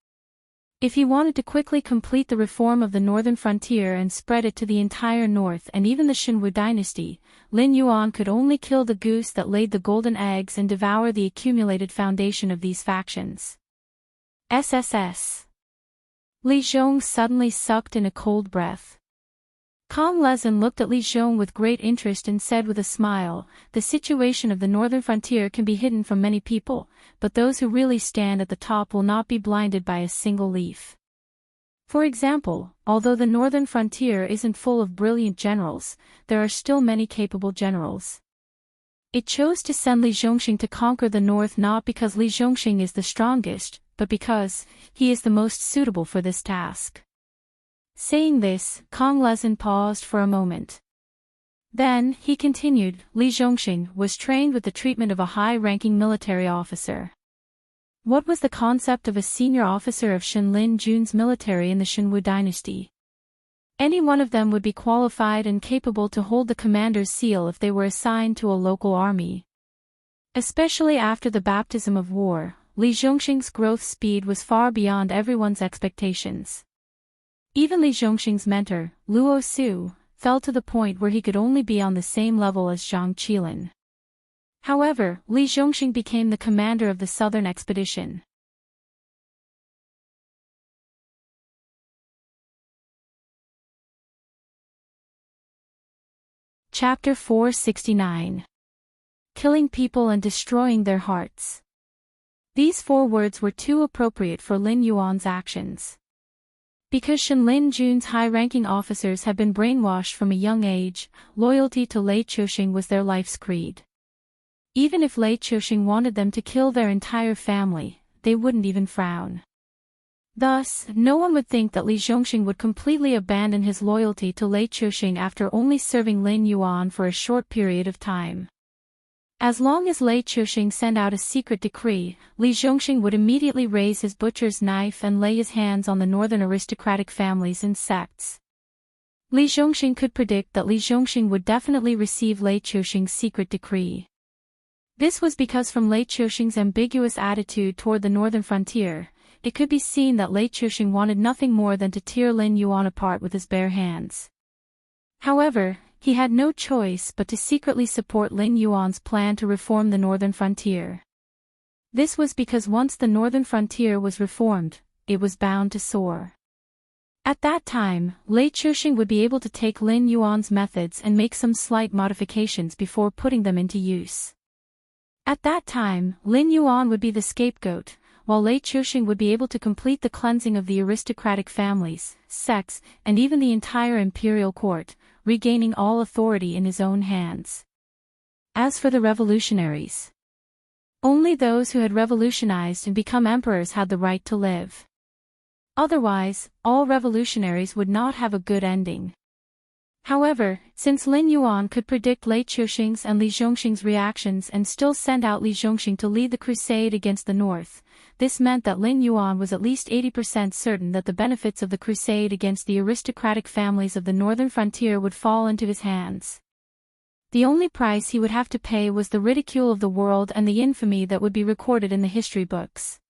If he wanted to quickly complete the reform of the northern frontier and spread it to the entire north and even the Xinwu dynasty, Lin Yuan could only kill the goose that laid the golden eggs and devour the accumulated foundation of these factions. SSS. Li Zhong suddenly sucked in a cold breath. Kong Lezin looked at Li Zhong with great interest and said with a smile, "The situation of the northern frontier can be hidden from many people, but those who really stand at the top will not be blinded by a single leaf. For example, although the northern frontier isn't full of brilliant generals, there are still many capable generals." It chose to send Li Zhongxing to conquer the north not because Li Zhongxing is the strongest, but because he is the most suitable for this task. Saying this, Kong Lezin paused for a moment. Then, he continued, Li Zhongxing was trained with the treatment of a high-ranking military officer. What was the concept of a senior officer of Shenlin Jun's military in the Shenwu dynasty? Any one of them would be qualified and capable to hold the commander's seal if they were assigned to a local army. Especially after the baptism of war, Li Zhongxing's growth speed was far beyond everyone's expectations. Even Li Zhongxing's mentor, Luo Su, fell to the point where he could only be on the same level as Zhang Qilin. However, Li Zhongxing became the commander of the southern expedition. Chapter 469. Killing people and destroying their hearts. These 4 words were too appropriate for Lin Yuan's actions. Because Shenlin Jun's high-ranking officers had been brainwashed from a young age, loyalty to Lei Qiuxing was their life's creed. Even if Lei Qiuxing wanted them to kill their entire family, they wouldn't even frown. Thus, no one would think that Li Zhongxing would completely abandon his loyalty to Lei Qiuxing after only serving Lin Yuan for a short period of time. As long as Lei Qiuxing sent out a secret decree, Li Zhongxing would immediately raise his butcher's knife and lay his hands on the northern aristocratic families and sects. Li Zhongxing could predict that Li Zhongxing would definitely receive Lei Qiuxing's secret decree. This was because from Lei Qiuxing's ambiguous attitude toward the northern frontier, it could be seen that Lei Qiuxing wanted nothing more than to tear Lin Yuan apart with his bare hands. However, he had no choice but to secretly support Lin Yuan's plan to reform the northern frontier. This was because once the northern frontier was reformed, it was bound to soar. At that time, Lei Qiuxing would be able to take Lin Yuan's methods and make some slight modifications before putting them into use. At that time, Lin Yuan would be the scapegoat, while Lei Qiuxing would be able to complete the cleansing of the aristocratic families, sects, and even the entire imperial court, regaining all authority in his own hands. As for the revolutionaries, only those who had revolutionized and become emperors had the right to live. Otherwise, all revolutionaries would not have a good ending. However, since Lin Yuan could predict Lei Qiuxing's and Li Zhongxing's reactions and still send out Li Zhongxing to lead the crusade against the north, this meant that Lin Yuan was at least 80% certain that the benefits of the crusade against the aristocratic families of the northern frontier would fall into his hands. The only price he would have to pay was the ridicule of the world and the infamy that would be recorded in the history books.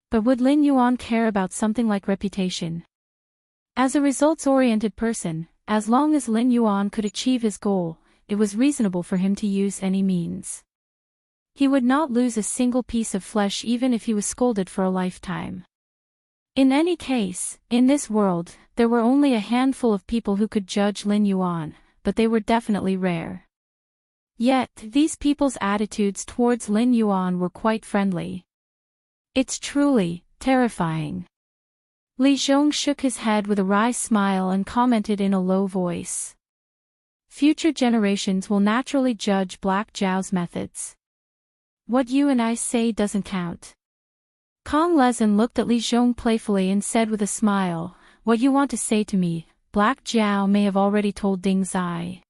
But would Lin Yuan care about something like reputation? As a results-oriented person, as long as Lin Yuan could achieve his goal, it was reasonable for him to use any means. He would not lose a single piece of flesh even if he was scolded for a lifetime. In any case, in this world, there were only a handful of people who could judge Lin Yuan, but they were definitely rare. Yet, these people's attitudes towards Lin Yuan were quite friendly. It's truly terrifying. Li Zhong shook his head with a wry smile and commented in a low voice. Future generations will naturally judge Black Zhao's methods. What you and I say doesn't count. Kong Lezin looked at Li Zhong playfully and said with a smile, "What you want to say to me, Black Zhao may have already told Ding Zai."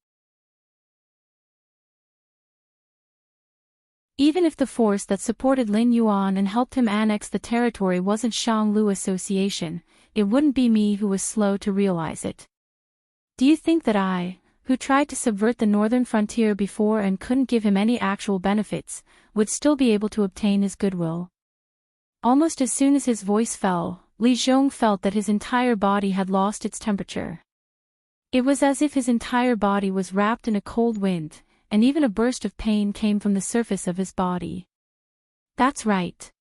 Even if the force that supported Lin Yuan and helped him annex the territory wasn't Shanglu Association, it wouldn't be me who was slow to realize it. Do you think that I, who tried to subvert the northern frontier before and couldn't give him any actual benefits, would still be able to obtain his goodwill? Almost as soon as his voice fell, Li Zhong felt that his entire body had lost its temperature. It was as if his entire body was wrapped in a cold wind, and even a burst of pain came from the surface of his body. That's right.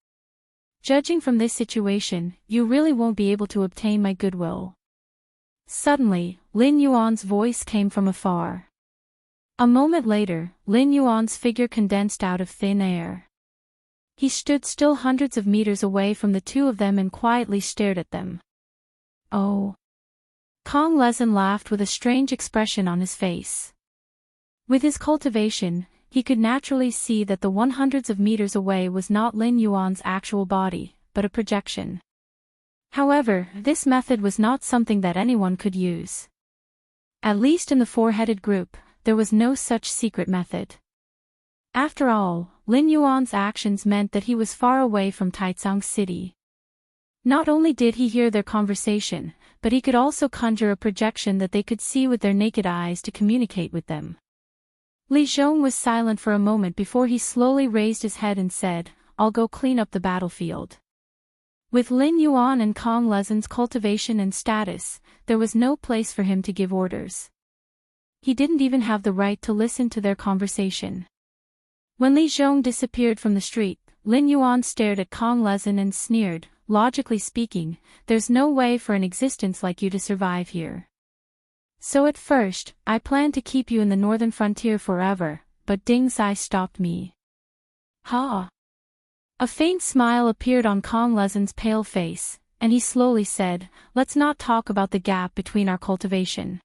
Judging from this situation, you really won't be able to obtain my goodwill. Suddenly, Lin Yuan's voice came from afar. A moment later, Lin Yuan's figure condensed out of thin air. He stood still hundreds of meters away from the two of them and quietly stared at them. Oh. Kong Lezin laughed with a strange expression on his face. With his cultivation, he could naturally see that the 100s of meters away was not Lin Yuan's actual body, but a projection. However, this method was not something that anyone could use. At least in the four-headed group, there was no such secret method. After all, Lin Yuan's actions meant that he was far away from Taicang City. Not only did he hear their conversation, but he could also conjure a projection that they could see with their naked eyes to communicate with them. Li Zhong was silent for a moment before he slowly raised his head and said, "I'll go clean up the battlefield." With Lin Yuan and Kong Lezin's cultivation and status, there was no place for him to give orders. He didn't even have the right to listen to their conversation. When Li Zhong disappeared from the street, Lin Yuan stared at Kong Lezin and sneered, "Logically speaking, there's no way for an existence like you to survive here. So at first, I planned to keep you in the northern frontier forever, but Ding Zai stopped me." Ha! A faint smile appeared on Kong Lezin's pale face, and he slowly said, "Let's not talk about the gap between our cultivation.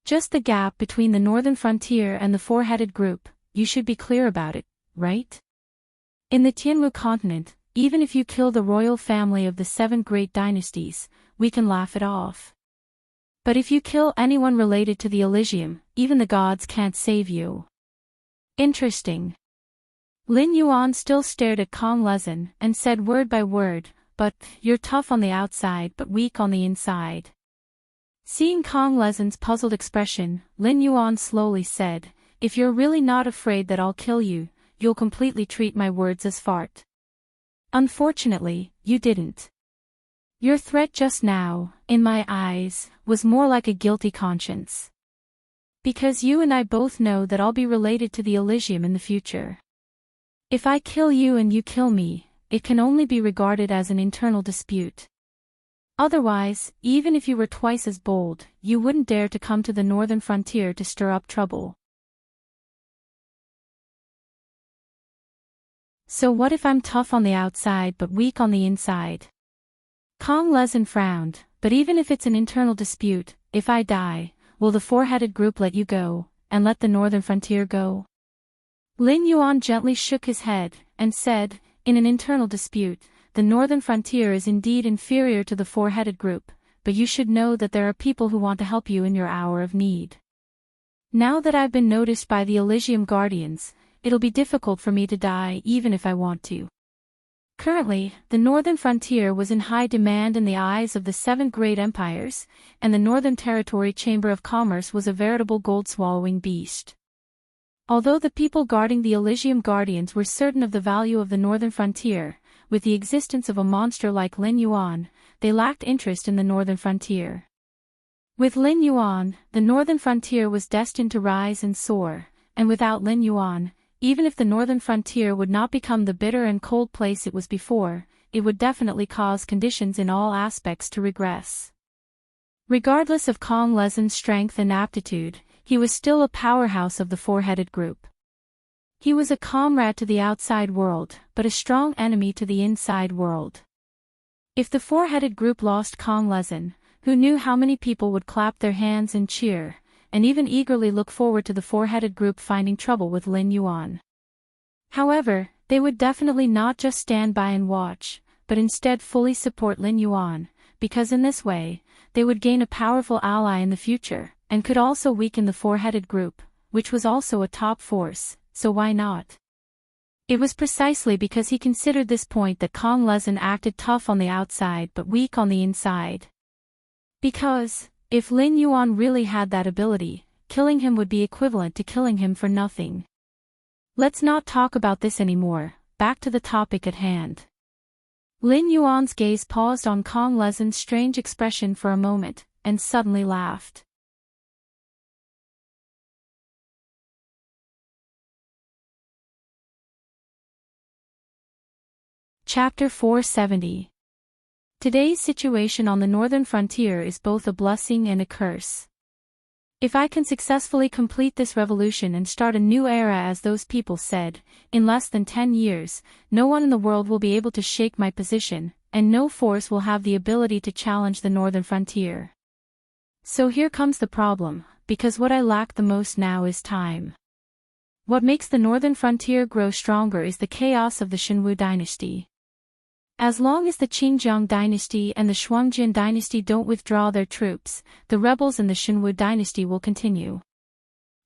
Just the gap between the northern frontier and the four-headed group, you should be clear about it, right? In the Tianwu continent, even if you kill the royal family of the 7 great dynasties, we can laugh it off. But if you kill anyone related to the Elysium, even the gods can't save you." Interesting. Lin Yuan still stared at Kong Lezin and said word by word, "But, you're tough on the outside but weak on the inside." Seeing Kong Lezin's puzzled expression, Lin Yuan slowly said, "If you're really not afraid that I'll kill you, you'll completely treat my words as fart. Unfortunately, you didn't. Your threat just now, in my eyes, was more like a guilty conscience. Because you and I both know that I'll be related to the Elysium in the future. If I kill you and you kill me, it can only be regarded as an internal dispute. Otherwise, even if you were twice as bold, you wouldn't dare to come to the northern frontier to stir up trouble. So what if I'm tough on the outside but weak on the inside?" Kong Lezin frowned, "But even if it's an internal dispute, if I die, will the four-headed group let you go, and let the northern frontier go?" Lin Yuan gently shook his head, and said, "In an internal dispute, the northern frontier is indeed inferior to the four-headed group, but you should know that there are people who want to help you in your hour of need. Now that I've been noticed by the Elysium Guardians, it'll be difficult for me to die even if I want to." Currently, the northern frontier was in high demand in the eyes of the 7 great empires, and the Northern Territory Chamber of Commerce was a veritable gold-swallowing beast. Although the people guarding the Elysium Guardians were certain of the value of the northern frontier, with the existence of a monster like Lin Yuan, they lacked interest in the northern frontier. With Lin Yuan, the northern frontier was destined to rise and soar, and without Lin Yuan, even if the northern frontier would not become the bitter and cold place it was before, it would definitely cause conditions in all aspects to regress. Regardless of Kong Lezin's strength and aptitude, he was still a powerhouse of the four-headed group. He was a comrade to the outside world, but a strong enemy to the inside world. If the four-headed group lost Kong Lezin, who knew how many people would clap their hands and cheer, and even eagerly look forward to the four-headed group finding trouble with Lin Yuan. However, they would definitely not just stand by and watch, but instead fully support Lin Yuan, because in this way, they would gain a powerful ally in the future, and could also weaken the four-headed group, which was also a top force, so why not? It was precisely because he considered this point that Kong Lezin acted tough on the outside but weak on the inside. Because, if Lin Yuan really had that ability, killing him would be equivalent to killing him for nothing. Let's not talk about this anymore, back to the topic at hand. Lin Yuan's gaze paused on Kong Lezin's strange expression for a moment, and suddenly laughed. Chapter 470. Today's situation on the northern frontier is both a blessing and a curse. If I can successfully complete this revolution and start a new era as those people said, in less than 10 years, no one in the world will be able to shake my position, and no force will have the ability to challenge the northern frontier. So here comes the problem, because what I lack the most now is time. What makes the northern frontier grow stronger is the chaos of the Xinwu dynasty. As long as the Qingjiang dynasty and the Shuangjin dynasty don't withdraw their troops, the rebels in the Xinwu dynasty will continue.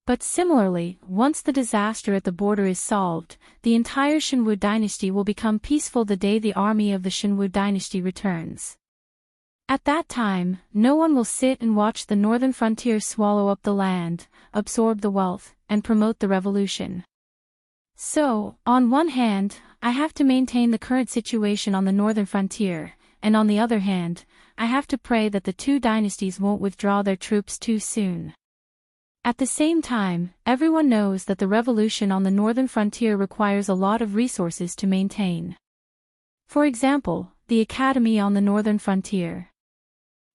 But similarly, once the disaster at the border is solved, the entire Xinwu dynasty will become peaceful the day the army of the Xinwu dynasty returns. At that time, no one will sit and watch the northern frontier swallow up the land, absorb the wealth, and promote the revolution. So, on one hand, I have to maintain the current situation on the northern frontier, and on the other hand, I have to pray that the two dynasties won't withdraw their troops too soon. At the same time, everyone knows that the revolution on the northern frontier requires a lot of resources to maintain. For example, the academy on the northern frontier.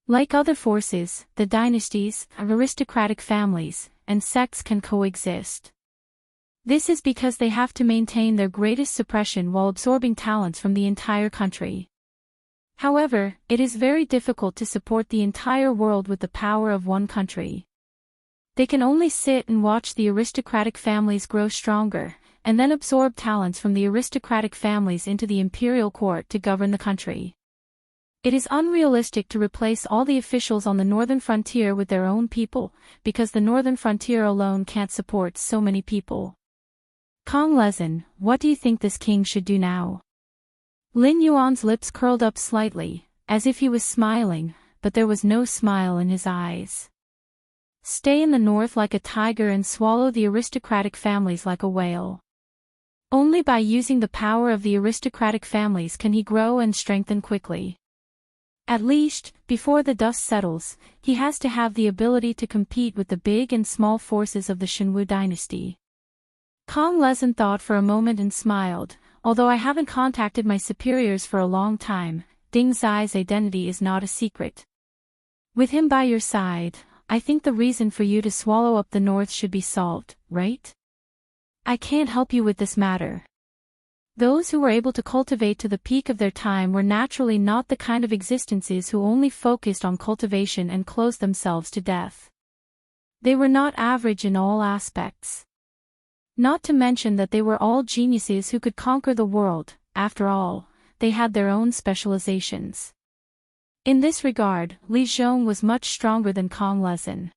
Like other forces, the dynasties, aristocratic families, and sects can coexist. This is because they have to maintain their greatest suppression while absorbing talents from the entire country. However, it is very difficult to support the entire world with the power of one country. They can only sit and watch the aristocratic families grow stronger, and then absorb talents from the aristocratic families into the imperial court to govern the country. It is unrealistic to replace all the officials on the northern frontier with their own people, because the northern frontier alone can't support so many people. Kong Lezin, what do you think this king should do now? Lin Yuan's lips curled up slightly, as if he was smiling, but there was no smile in his eyes. Stay in the north like a tiger and swallow the aristocratic families like a whale. Only by using the power of the aristocratic families can he grow and strengthen quickly. At least, before the dust settles, he has to have the ability to compete with the big and small forces of the Xinwu dynasty. Kong Lezin thought for a moment and smiled. Although I haven't contacted my superiors for a long time, Ding Zai's identity is not a secret. With him by your side, I think the reason for you to swallow up the north should be solved, right? I can't help you with this matter. Those who were able to cultivate to the peak of their time were naturally not the kind of existences who only focused on cultivation and closed themselves to death. They were not average in all aspects. Not to mention that they were all geniuses who could conquer the world. After all, they had their own specializations. In this regard, Li Zhong was much stronger than Kong Lezin.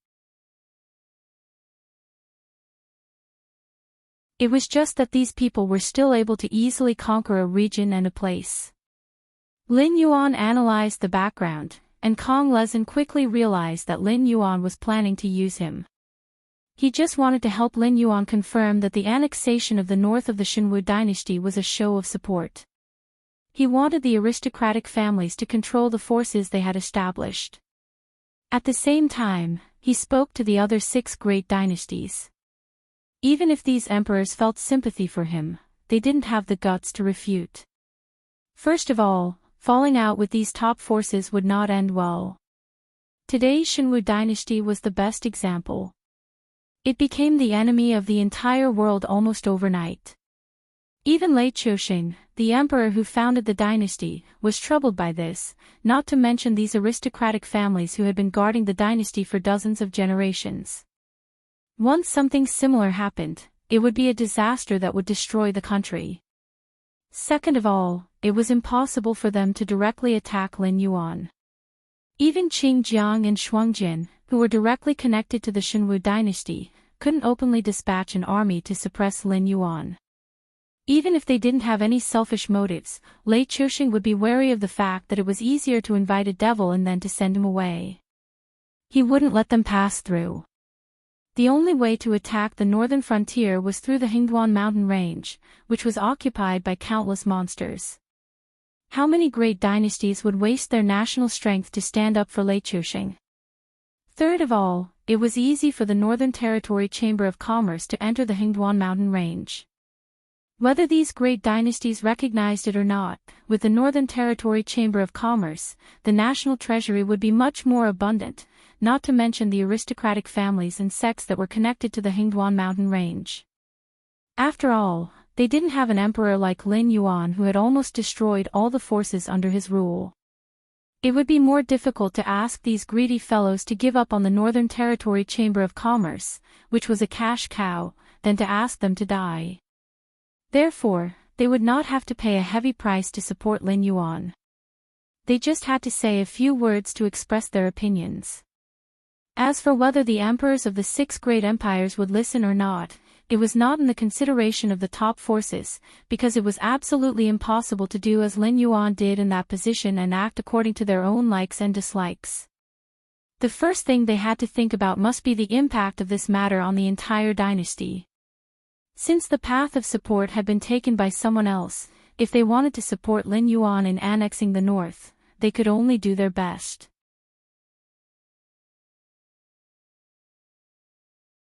It was just that these people were still able to easily conquer a region and a place. Lin Yuan analyzed the background, and Kong Lezin quickly realized that Lin Yuan was planning to use him. He just wanted to help Lin Yuan confirm that the annexation of the north of the Xinwu dynasty was a show of support. He wanted the aristocratic families to control the forces they had established. At the same time, he spoke to the other 6 great dynasties. Even if these emperors felt sympathy for him, they didn't have the guts to refute. First of all, falling out with these top forces would not end well. Today's Xinwu dynasty was the best example. It became the enemy of the entire world almost overnight. Even Lei Qiusheng, the emperor who founded the dynasty, was troubled by this, not to mention these aristocratic families who had been guarding the dynasty for dozens of generations. Once something similar happened, it would be a disaster that would destroy the country. Second of all, it was impossible for them to directly attack Lin Yuan. Even Qingjiang and Shuangjin, who were directly connected to the Xinwu dynasty, couldn't openly dispatch an army to suppress Lin Yuan. Even if they didn't have any selfish motives, Lei Qiusheng would be wary of the fact that it was easier to invite a devil and then to send him away. He wouldn't let them pass through. The only way to attack the northern frontier was through the Hingduan mountain range, which was occupied by countless monsters. How many great dynasties would waste their national strength to stand up for Lei Qiusheng? Third of all, it was easy for the Northern Territory Chamber of Commerce to enter the Hingduan mountain range. Whether these great dynasties recognized it or not, with the Northern Territory Chamber of Commerce, the national treasury would be much more abundant, not to mention the aristocratic families and sects that were connected to the Hingduan mountain range. After all, they didn't have an emperor like Lin Yuan who had almost destroyed all the forces under his rule. It would be more difficult to ask these greedy fellows to give up on the Northern Territory Chamber of Commerce, which was a cash cow, than to ask them to die. Therefore, they would not have to pay a heavy price to support Lin Yuan. They just had to say a few words to express their opinions. As for whether the emperors of the 6 great empires would listen or not, it was not in the consideration of the top forces, because it was absolutely impossible to do as Lin Yuan did in that position and act according to their own likes and dislikes. The first thing they had to think about must be the impact of this matter on the entire dynasty. Since the path of support had been taken by someone else, if they wanted to support Lin Yuan in annexing the north, they could only do their best.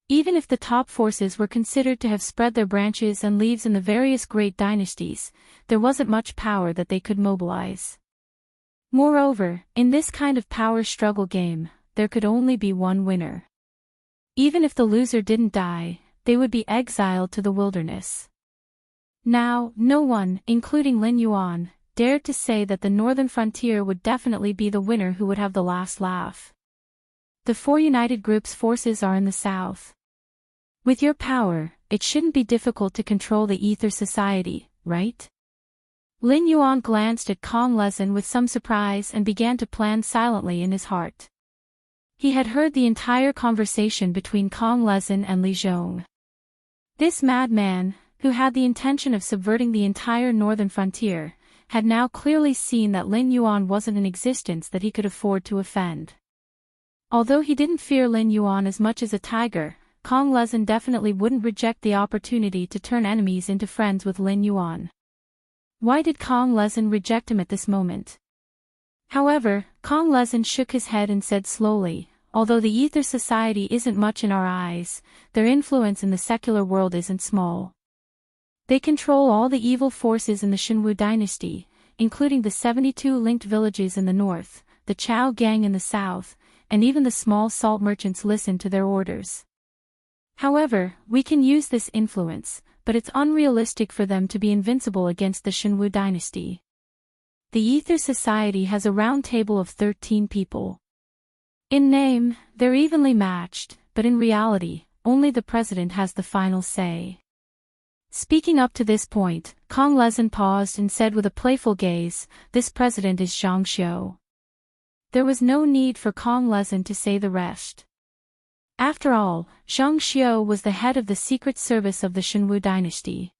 Even if the top forces were considered to have spread their branches and leaves in the various great dynasties, there wasn't much power that they could mobilize. Moreover, in this kind of power struggle game, there could only be one winner. Even if the loser didn't die, they would be exiled to the wilderness. Now, no one, including Lin Yuan, dared to say that the northern frontier would definitely be the winner who would have the last laugh. The 4 united groups' forces are in the south. With your power, it shouldn't be difficult to control the Ether Society, right? Lin Yuan glanced at Kong Lezin with some surprise and began to plan silently in his heart. He had heard the entire conversation between Kong Lezin and Li Zhong. This madman, who had the intention of subverting the entire northern frontier, had now clearly seen that Lin Yuan wasn't an existence that he could afford to offend. Although he didn't fear Lin Yuan as much as a tiger, Kong Lezin definitely wouldn't reject the opportunity to turn enemies into friends with Lin Yuan. Why did Kong Lezin reject him at this moment? However, Kong Lezin shook his head and said slowly, although the Ether Society isn't much in our eyes, their influence in the secular world isn't small. They control all the evil forces in the Shenwu dynasty, including the 72 linked villages in the north, the Chao gang in the south, and even the small salt merchants listen to their orders. However, we can use this influence, but it's unrealistic for them to be invincible against the Shenwu dynasty. The Ether Society has a round table of 13 people. In name, they're evenly matched, but in reality, only the president has the final say. Speaking up to this point, Kong Lezin paused and said with a playful gaze, "This president is Zhang Xiu." There was no need for Kong Lezin to say the rest. After all, Zhang Xiu was the head of the secret service of the Shenwu dynasty.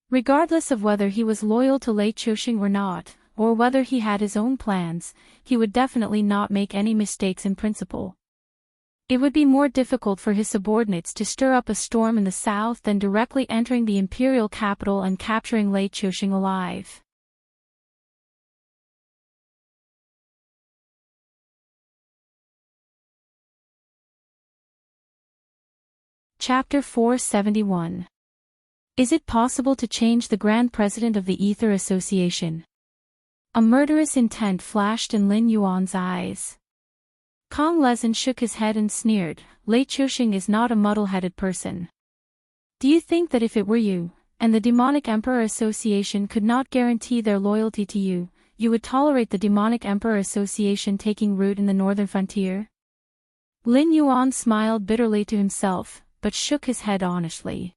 Regardless of whether he was loyal to Lei Qiuxing or not, or whether he had his own plans, he would definitely not make any mistakes in principle. It would be more difficult for his subordinates to stir up a storm in the south than directly entering the imperial capital and capturing Lei Qiuxing alive. Chapter 471. Is it possible to change the Grand President of the Ether Association? A murderous intent flashed in Lin Yuan's eyes. Kong Lezin shook his head and sneered, "Lei Qiuxing is not a muddle-headed person. Do you think that if it were you, and the Demonic Emperor Association could not guarantee their loyalty to you, you would tolerate the Demonic Emperor Association taking root in the northern frontier?" Lin Yuan smiled bitterly to himself, but shook his head honestly.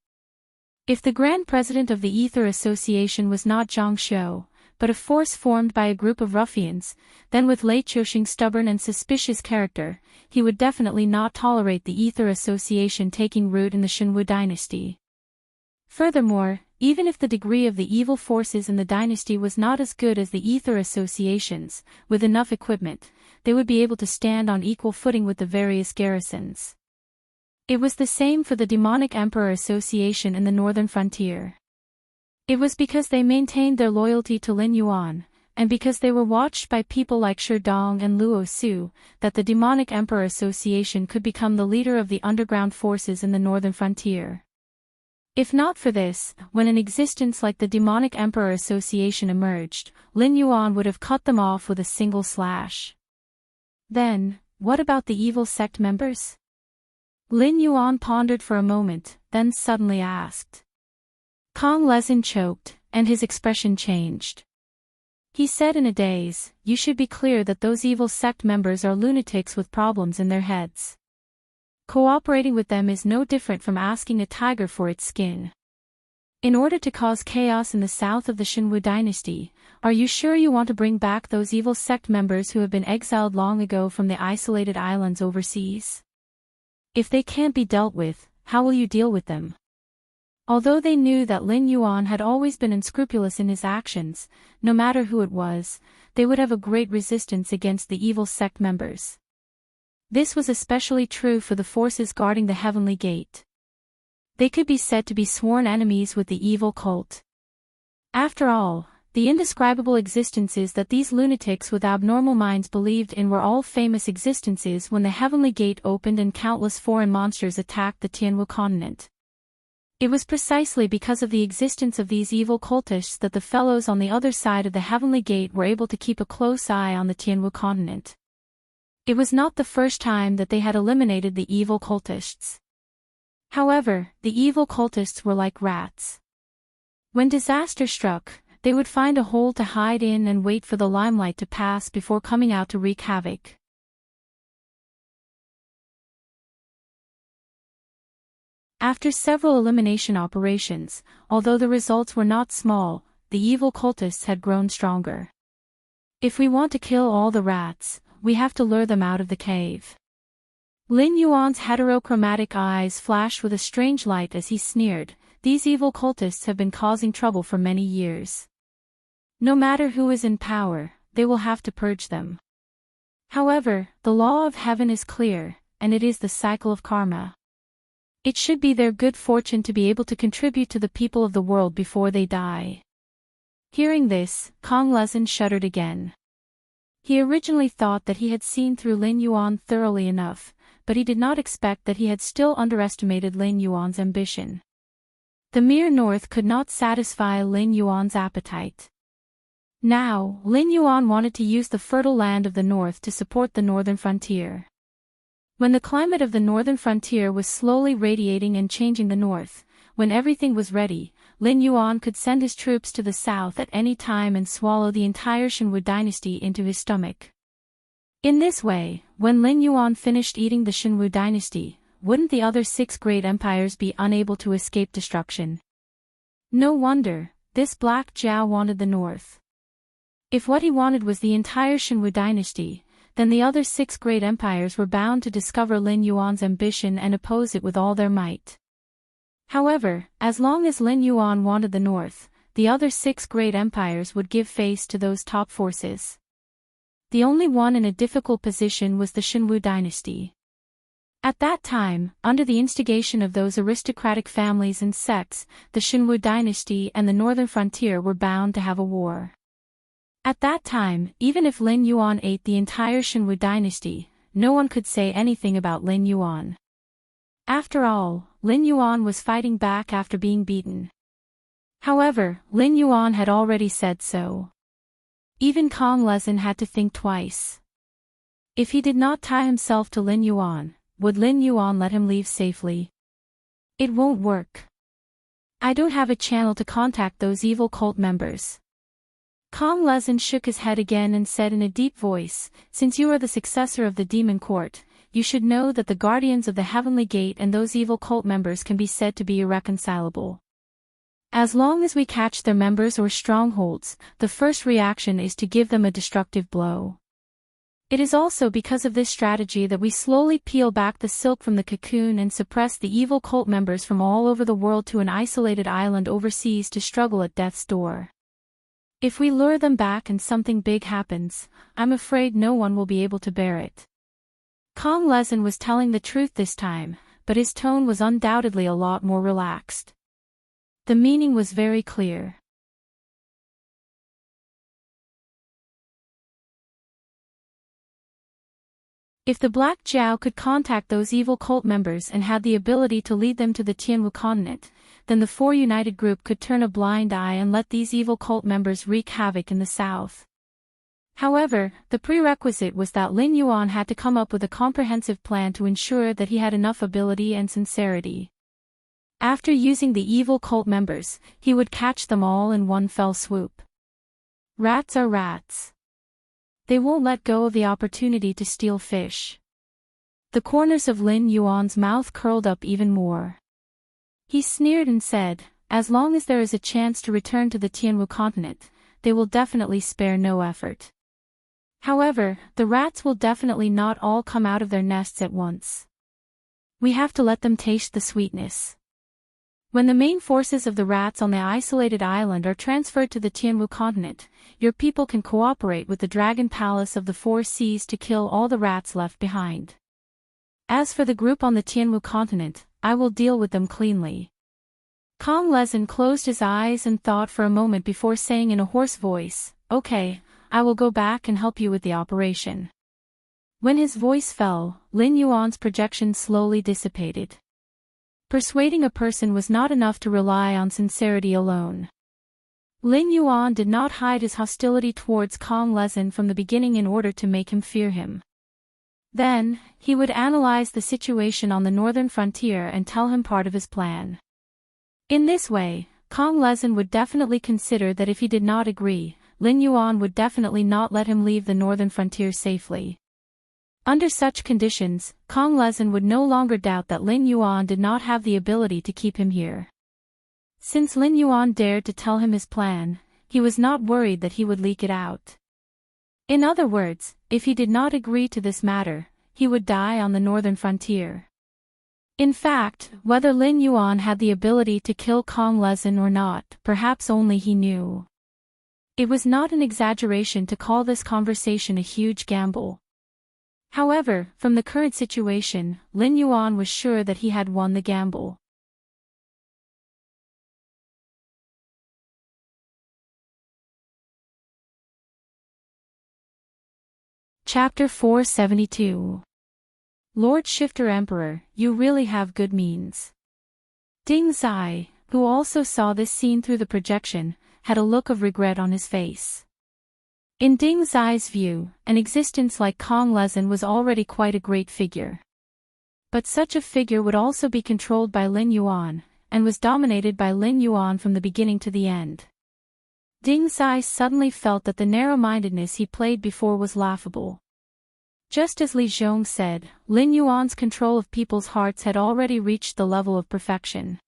If the Grand President of the Ether Association was not Zhang Xiu, but a force formed by a group of ruffians, then with Lei Qiuxing's stubborn and suspicious character, he would definitely not tolerate the Ether Association taking root in the Shenwu dynasty. Furthermore, even if the degree of the evil forces in the dynasty was not as good as the Ether Associations, with enough equipment, they would be able to stand on equal footing with the various garrisons. It was the same for the Demonic Emperor Association in the northern frontier. It was because they maintained their loyalty to Lin Yuan, and because they were watched by people like Shi Dong and Luo Su, that the Demonic Emperor Association could become the leader of the underground forces in the northern frontier. If not for this, when an existence like the Demonic Emperor Association emerged, Lin Yuan would have cut them off with a single slash. Then, what about the evil sect members? Lin Yuan pondered for a moment, then suddenly asked. Kong Lezin choked, and his expression changed. He said in a daze, "You should be clear that those evil sect members are lunatics with problems in their heads. Cooperating with them is no different from asking a tiger for its skin. In order to cause chaos in the south of the Xinwu dynasty, are you sure you want to bring back those evil sect members who have been exiled long ago from the isolated islands overseas? If they can't be dealt with, how will you deal with them?" Although they knew that Lin Yuan had always been unscrupulous in his actions, no matter who it was, they would have a great resistance against the evil sect members. This was especially true for the forces guarding the Heavenly Gate. They could be said to be sworn enemies with the evil cult. After all, the indescribable existences that these lunatics with abnormal minds believed in were all famous existences when the Heavenly Gate opened and countless foreign monsters attacked the Tianwu continent. It was precisely because of the existence of these evil cultists that the fellows on the other side of the Heavenly Gate were able to keep a close eye on the Tianwu continent. It was not the first time that they had eliminated the evil cultists. However, the evil cultists were like rats. When disaster struck, they would find a hole to hide in and wait for the limelight to pass before coming out to wreak havoc. After several elimination operations, although the results were not small, the evil cultists had grown stronger. If we want to kill all the rats, we have to lure them out of the cave. Lin Yuan's heterochromatic eyes flashed with a strange light as he sneered, "These evil cultists have been causing trouble for many years. No matter who is in power, they will have to purge them. However, the law of heaven is clear, and it is the cycle of karma. It should be their good fortune to be able to contribute to the people of the world before they die." Hearing this, Kong Lezin shuddered again. He originally thought that he had seen through Lin Yuan thoroughly enough, but he did not expect that he had still underestimated Lin Yuan's ambition. The mere north could not satisfy Lin Yuan's appetite. Now, Lin Yuan wanted to use the fertile land of the north to support the northern frontier. When the climate of the northern frontier was slowly radiating and changing the north, when everything was ready, Lin Yuan could send his troops to the south at any time and swallow the entire Xinwu dynasty into his stomach. In this way, when Lin Yuan finished eating the Xinwu dynasty, wouldn't the other 6 great empires be unable to escape destruction? No wonder, this Black Jiao wanted the north. If what he wanted was the entire Xinwu dynasty, then the other 6 great empires were bound to discover Lin Yuan's ambition and oppose it with all their might. However, as long as Lin Yuan wanted the north, the other 6 great empires would give face to those top forces. The only one in a difficult position was the Xinwu dynasty. At that time, under the instigation of those aristocratic families and sects, the Xinwu dynasty and the northern frontier were bound to have a war. At that time, even if Lin Yuan ate the entire Xinwu dynasty, no one could say anything about Lin Yuan. After all, Lin Yuan was fighting back after being beaten. However, Lin Yuan had already said so. Even Kong Lezin had to think twice. If he did not tie himself to Lin Yuan, would Lin Yuan let him leave safely? It won't work. I don't have a channel to contact those evil cult members. Kong Lezin shook his head again and said in a deep voice, "Since you are the successor of the demon court, you should know that the guardians of the Heavenly Gate and those evil cult members can be said to be irreconcilable. As long as we catch their members or strongholds, the first reaction is to give them a destructive blow. It is also because of this strategy that we slowly peel back the silk from the cocoon and suppress the evil cult members from all over the world to an isolated island overseas to struggle at death's door. If we lure them back and something big happens, I'm afraid no one will be able to bear it." Kong Lezin was telling the truth this time, but his tone was undoubtedly a lot more relaxed. The meaning was very clear. If the Black Jiao could contact those evil cult members and had the ability to lead them to the Tianwu continent, then the 4 united group could turn a blind eye and let these evil cult members wreak havoc in the south. However, the prerequisite was that Lin Yuan had to come up with a comprehensive plan to ensure that he had enough ability and sincerity. After using the evil cult members, he would catch them all in one fell swoop. Rats are rats. They won't let go of the opportunity to steal fish. The corners of Lin Yuan's mouth curled up even more. He sneered and said, "As long as there is a chance to return to the Tianwu continent, they will definitely spare no effort. However, the rats will definitely not all come out of their nests at once. We have to let them taste the sweetness. When the main forces of the rats on the isolated island are transferred to the Tianwu continent, your people can cooperate with the Dragon Palace of the Four Seas to kill all the rats left behind. As for the group on the Tianwu continent, I will deal with them cleanly." Kong Lezin closed his eyes and thought for a moment before saying in a hoarse voice, "Okay, I will go back and help you with the operation." When his voice fell, Lin Yuan's projection slowly dissipated. Persuading a person was not enough to rely on sincerity alone. Lin Yuan did not hide his hostility towards Kong Lezin from the beginning in order to make him fear him. Then, he would analyze the situation on the northern frontier and tell him part of his plan. In this way, Kong Lezin would definitely consider that if he did not agree, Lin Yuan would definitely not let him leave the northern frontier safely. Under such conditions, Kong Lezin would no longer doubt that Lin Yuan did not have the ability to keep him here. Since Lin Yuan dared to tell him his plan, he was not worried that he would leak it out. In other words, if he did not agree to this matter, he would die on the northern frontier. In fact, whether Lin Yuan had the ability to kill Kong Lezin or not, perhaps only he knew. It was not an exaggeration to call this conversation a huge gamble. However, from the current situation, Lin Yuan was sure that he had won the gamble. Chapter 472. Lord Shifter Emperor, you really have good means. Ding Zai, who also saw this scene through the projection, had a look of regret on his face. In Ding Zai's view, an existence like Kong Lezin was already quite a great figure. But such a figure would also be controlled by Lin Yuan, and was dominated by Lin Yuan from the beginning to the end. Ding Zai suddenly felt that the narrow-mindedness he played before was laughable. Just as Li Zhong said, Lin Yuan's control of people's hearts had already reached the level of perfection.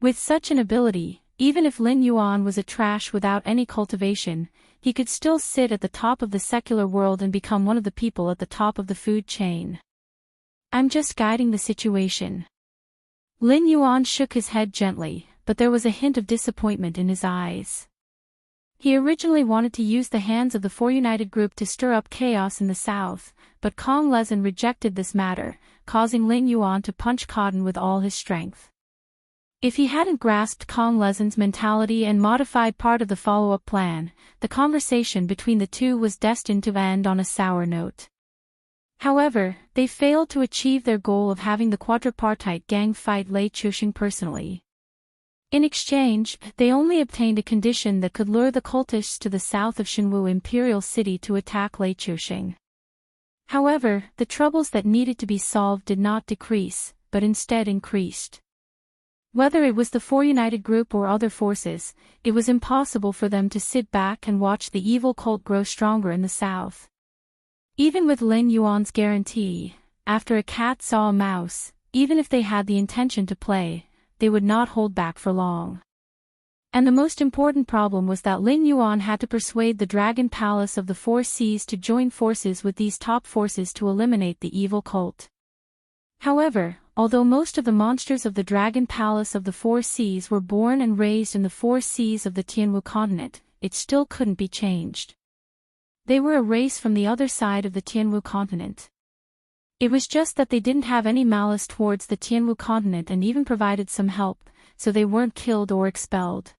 With such an ability, even if Lin Yuan was a trash without any cultivation, he could still sit at the top of the secular world and become one of the people at the top of the food chain. I'm just guiding the situation. Lin Yuan shook his head gently, but there was a hint of disappointment in his eyes. He originally wanted to use the hands of the Four United Group to stir up chaos in the south, but Kong Lezin rejected this matter, causing Lin Yuan to punch cotton with all his strength. If he hadn't grasped Kong Lezin's mentality and modified part of the follow-up plan, the conversation between the two was destined to end on a sour note. However, they failed to achieve their goal of having the quadripartite gang fight Lei Chuxing personally. In exchange, they only obtained a condition that could lure the cultists to the south of Shenwu Imperial City to attack Lei Chuxing. However, the troubles that needed to be solved did not decrease, but instead increased. Whether it was the Four United Group or other forces, it was impossible for them to sit back and watch the evil cult grow stronger in the south. Even with Lin Yuan's guarantee, after a cat saw a mouse, even if they had the intention to play, they would not hold back for long. And the most important problem was that Lin Yuan had to persuade the Dragon Palace of the Four Seas to join forces with these top forces to eliminate the evil cult. However, although most of the monsters of the Dragon Palace of the Four Seas were born and raised in the Four Seas of the Tianwu continent, it still couldn't be changed. They were a race from the other side of the Tianwu continent. It was just that they didn't have any malice towards the Tianwu continent and even provided some help, so they weren't killed or expelled.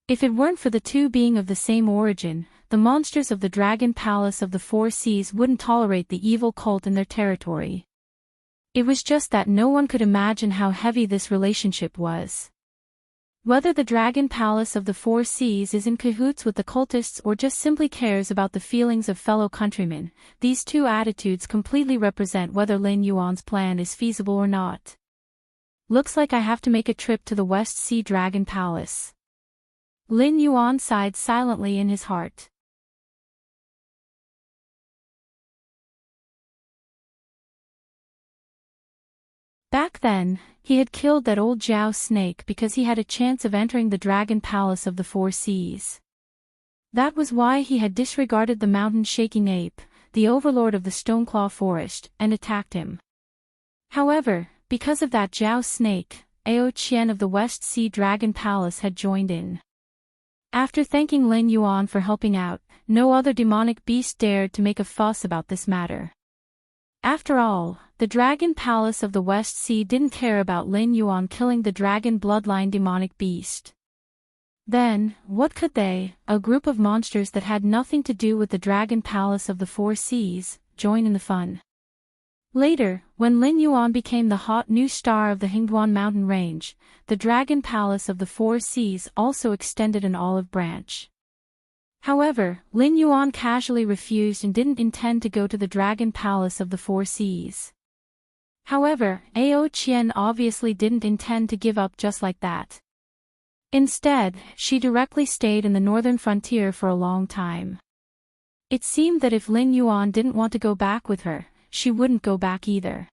If it weren't for the two being of the same origin, the monsters of the Dragon Palace of the Four Seas wouldn't tolerate the evil cult in their territory. It was just that no one could imagine how heavy this relationship was. Whether the Dragon Palace of the Four Seas is in cahoots with the cultists or just simply cares about the feelings of fellow countrymen, these two attitudes completely represent whether Lin Yuan's plan is feasible or not. Looks like I have to make a trip to the West Sea Dragon Palace. Lin Yuan sighed silently in his heart. Back then, he had killed that old Jiao snake because he had a chance of entering the Dragon Palace of the Four Seas. That was why he had disregarded the mountain-shaking ape, the overlord of the Stoneclaw Forest, and attacked him. However, because of that Jiao snake, Ao Qian of the West Sea Dragon Palace had joined in. After thanking Lin Yuan for helping out, no other demonic beast dared to make a fuss about this matter. After all, the Dragon Palace of the West Sea didn't care about Lin Yuan killing the dragon bloodline demonic beast. Then, what could they, a group of monsters that had nothing to do with the Dragon Palace of the Four Seas, join in the fun? Later, when Lin Yuan became the hot new star of the Hingduan mountain range, the Dragon Palace of the Four Seas also extended an olive branch. However, Lin Yuan casually refused and didn't intend to go to the Dragon Palace of the Four Seas. However, Ao Qian obviously didn't intend to give up just like that. Instead, she directly stayed in the northern frontier for a long time. It seemed that if Lin Yuan didn't want to go back with her, she wouldn't go back either.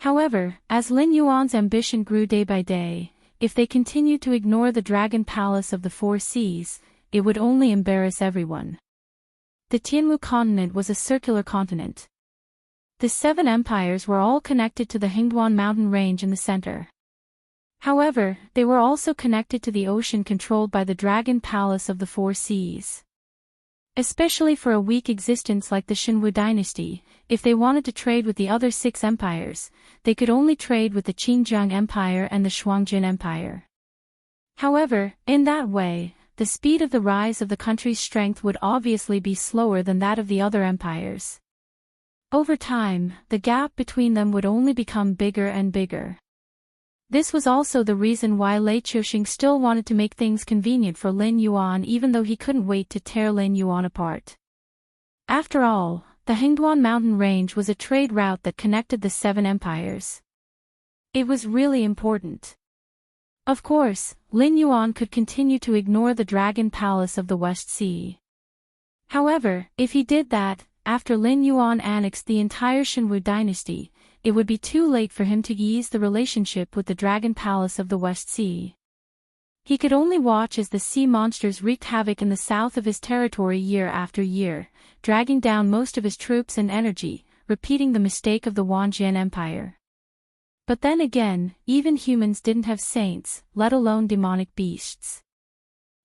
However, as Lin Yuan's ambition grew day by day, if they continued to ignore the Dragon Palace of the Four Seas, it would only embarrass everyone. The Tianwu continent was a circular continent. The 7 empires were all connected to the Hingduan mountain range in the center. However, they were also connected to the ocean controlled by the Dragon Palace of the Four Seas. Especially for a weak existence like the Shenwu dynasty, if they wanted to trade with the other 6 empires, they could only trade with the Qingjiang Empire and the Shuangjin Empire. However, in that way, the speed of the rise of the country's strength would obviously be slower than that of the other empires. Over time, the gap between them would only become bigger and bigger. This was also the reason why Lei Qiuxing still wanted to make things convenient for Lin Yuan even though he couldn't wait to tear Lin Yuan apart. After all, the Hingduan mountain range was a trade route that connected the 7 empires. It was really important. Of course, Lin Yuan could continue to ignore the Dragon Palace of the West Sea. However, if he did that, after Lin Yuan annexed the entire Shenwu dynasty, it would be too late for him to ease the relationship with the Dragon Palace of the West Sea. He could only watch as the sea monsters wreaked havoc in the south of his territory year after year, dragging down most of his troops and energy, repeating the mistake of the Wanjian Empire. But then again, even humans didn't have saints, let alone demonic beasts.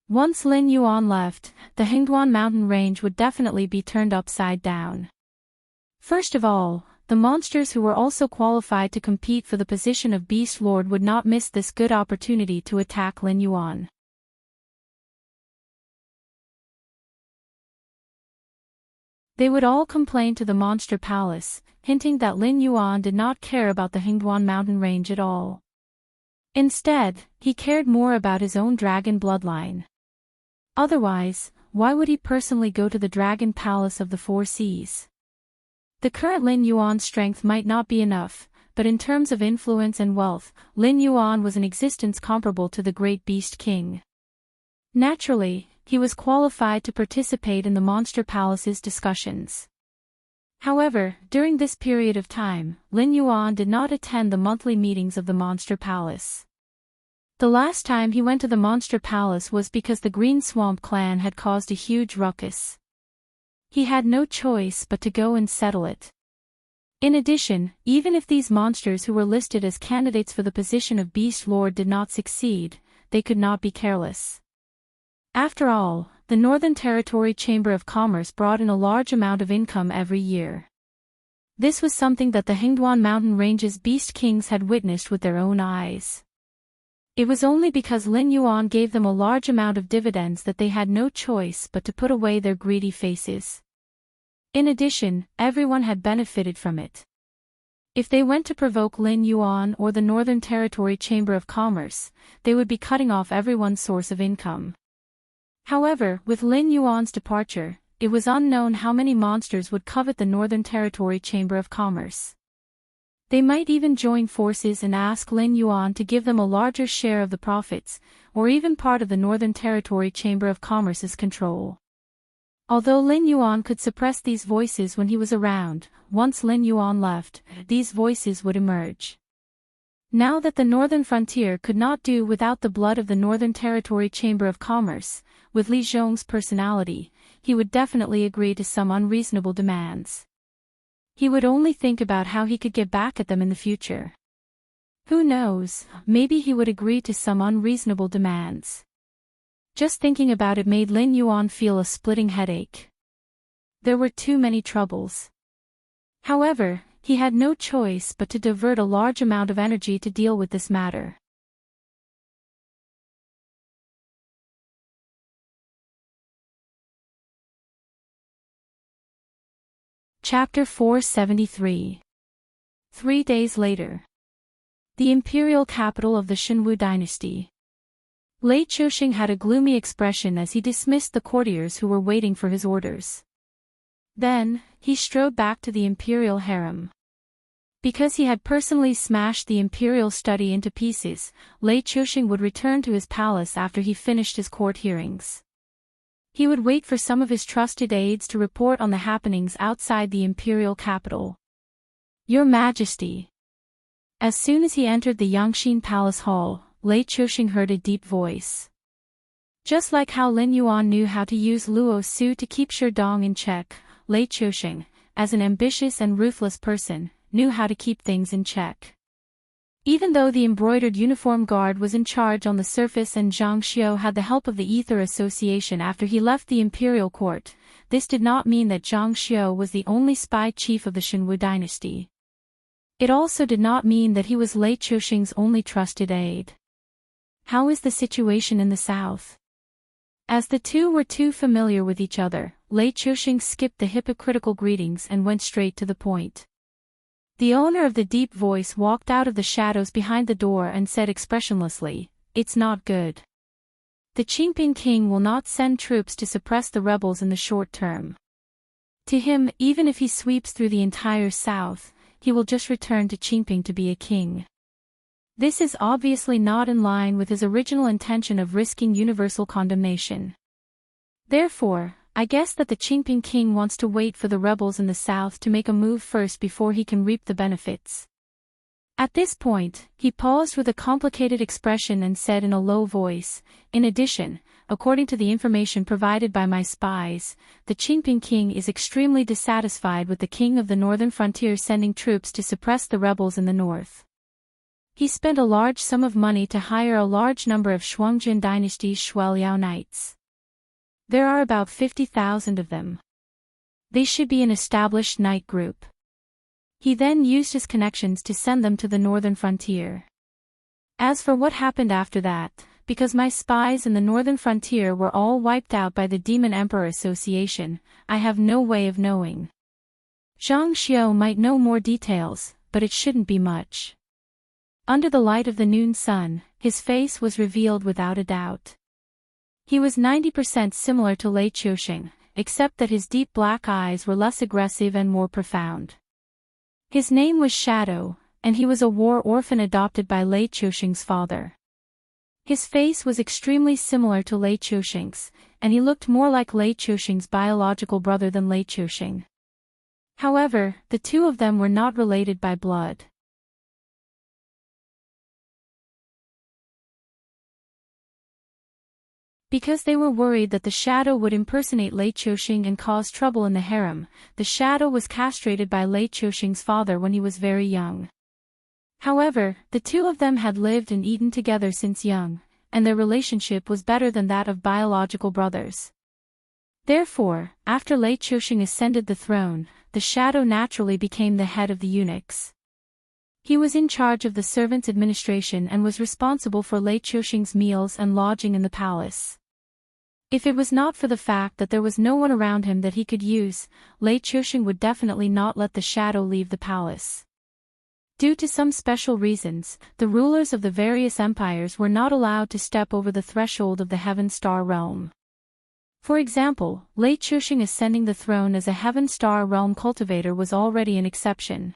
Once Lin Yuan left, the Hingduan mountain range would definitely be turned upside down. First of all, the monsters who were also qualified to compete for the position of Beast Lord would not miss this good opportunity to attack Lin Yuan. They would all complain to the Monster Palace, hinting that Lin Yuan did not care about the Hingduan mountain range at all. Instead, he cared more about his own dragon bloodline. Otherwise, why would he personally go to the Dragon Palace of the Four Seas? The current Lin Yuan's strength might not be enough, but in terms of influence and wealth, Lin Yuan was an existence comparable to the Great Beast King. Naturally, he was qualified to participate in the Monster Palace's discussions. However, during this period of time, Lin Yuan did not attend the monthly meetings of the Monster Palace. The last time he went to the Monster Palace was because the Green Swamp clan had caused a huge ruckus. He had no choice but to go and settle it. In addition, even if these monsters who were listed as candidates for the position of Beast Lord did not succeed, they could not be careless. After all, the Northern Territory Chamber of Commerce brought in a large amount of income every year. This was something that the Hingduan mountain range's beast kings had witnessed with their own eyes. It was only because Lin Yuan gave them a large amount of dividends that they had no choice but to put away their greedy faces. In addition, everyone had benefited from it. If they went to provoke Lin Yuan or the Northern Territory Chamber of Commerce, they would be cutting off everyone's source of income. However, with Lin Yuan's departure, it was unknown how many monsters would covet the Northern Territory Chamber of Commerce. They might even join forces and ask Lin Yuan to give them a larger share of the profits, or even part of the Northern Territory Chamber of Commerce's control. Although Lin Yuan could suppress these voices when he was around, once Lin Yuan left, these voices would emerge. Now that the Northern Frontier could not do without the blood of the Northern Territory Chamber of Commerce, with Li Zhong's personality, he would definitely agree to some unreasonable demands. He would only think about how he could get back at them in the future. Who knows, maybe he would agree to some unreasonable demands. Just thinking about it made Lin Yuan feel a splitting headache. There were too many troubles. However, he had no choice but to divert a large amount of energy to deal with this matter. Chapter 473. 3 days later. The imperial capital of the Shenwu dynasty. Lei Chuxing had a gloomy expression as he dismissed the courtiers who were waiting for his orders. Then, he strode back to the imperial harem. Because he had personally smashed the imperial study into pieces, Lei Chuxing would return to his palace after he finished his court hearings. He would wait for some of his trusted aides to report on the happenings outside the imperial capital. Your Majesty. As soon as he entered the Yangxin Palace Hall, Lei Chuxing heard a deep voice. Just like how Lin Yuan knew how to use Luo Su to keep Sherdong in check, Lei Chuxing, as an ambitious and ruthless person, knew how to keep things in check. Even though the embroidered uniform guard was in charge on the surface and Zhang Xiu had the help of the Ether Association after he left the imperial court, this did not mean that Zhang Xiu was the only spy chief of the Shenwu dynasty. It also did not mean that he was Lei Chuxing's only trusted aide. How is the situation in the south? As the two were too familiar with each other, Lei Chuxing skipped the hypocritical greetings and went straight to the point. The owner of the deep voice walked out of the shadows behind the door and said expressionlessly, "It's not good. The Qingping king will not send troops to suppress the rebels in the short term. To him, even if he sweeps through the entire south, he will just return to Qingping to be a king. This is obviously not in line with his original intention of risking universal condemnation. Therefore, I guess that the Qingping king wants to wait for the rebels in the south to make a move first before he can reap the benefits." At this point, he paused with a complicated expression and said in a low voice, "In addition, according to the information provided by my spies, the Qingping king is extremely dissatisfied with the king of the northern frontier sending troops to suppress the rebels in the north. He spent a large sum of money to hire a large number of Shuangjin dynasty's Shueliao knights. There are about 50,000 of them. They should be an established knight group. He then used his connections to send them to the northern frontier. As for what happened after that, because my spies in the northern frontier were all wiped out by the Demon Emperor Association, I have no way of knowing. Zhang Xiu might know more details, but it shouldn't be much." Under the light of the noon sun, his face was revealed without a doubt. He was 90% similar to Lei Chuxing, except that his deep black eyes were less aggressive and more profound. His name was Shadow, and he was a war orphan adopted by Lei Chuxing's father. His face was extremely similar to Lei Chuxing's, and he looked more like Lei Chuxing's biological brother than Lei Chuxing. However, the two of them were not related by blood. Because they were worried that the Shadow would impersonate Lei Chuxing and cause trouble in the harem, the Shadow was castrated by Lei Chuxing's father when he was very young. However, the two of them had lived and eaten together since young, and their relationship was better than that of biological brothers. Therefore, after Lei Chuxing ascended the throne, the Shadow naturally became the head of the eunuchs. He was in charge of the servants' administration and was responsible for Lei Chuxing's meals and lodging in the palace. If it was not for the fact that there was no one around him that he could use, Lei Chuxing would definitely not let the Shadow leave the palace. Due to some special reasons, the rulers of the various empires were not allowed to step over the threshold of the Heaven Star realm. For example, Lei Chuxing ascending the throne as a Heaven Star realm cultivator was already an exception.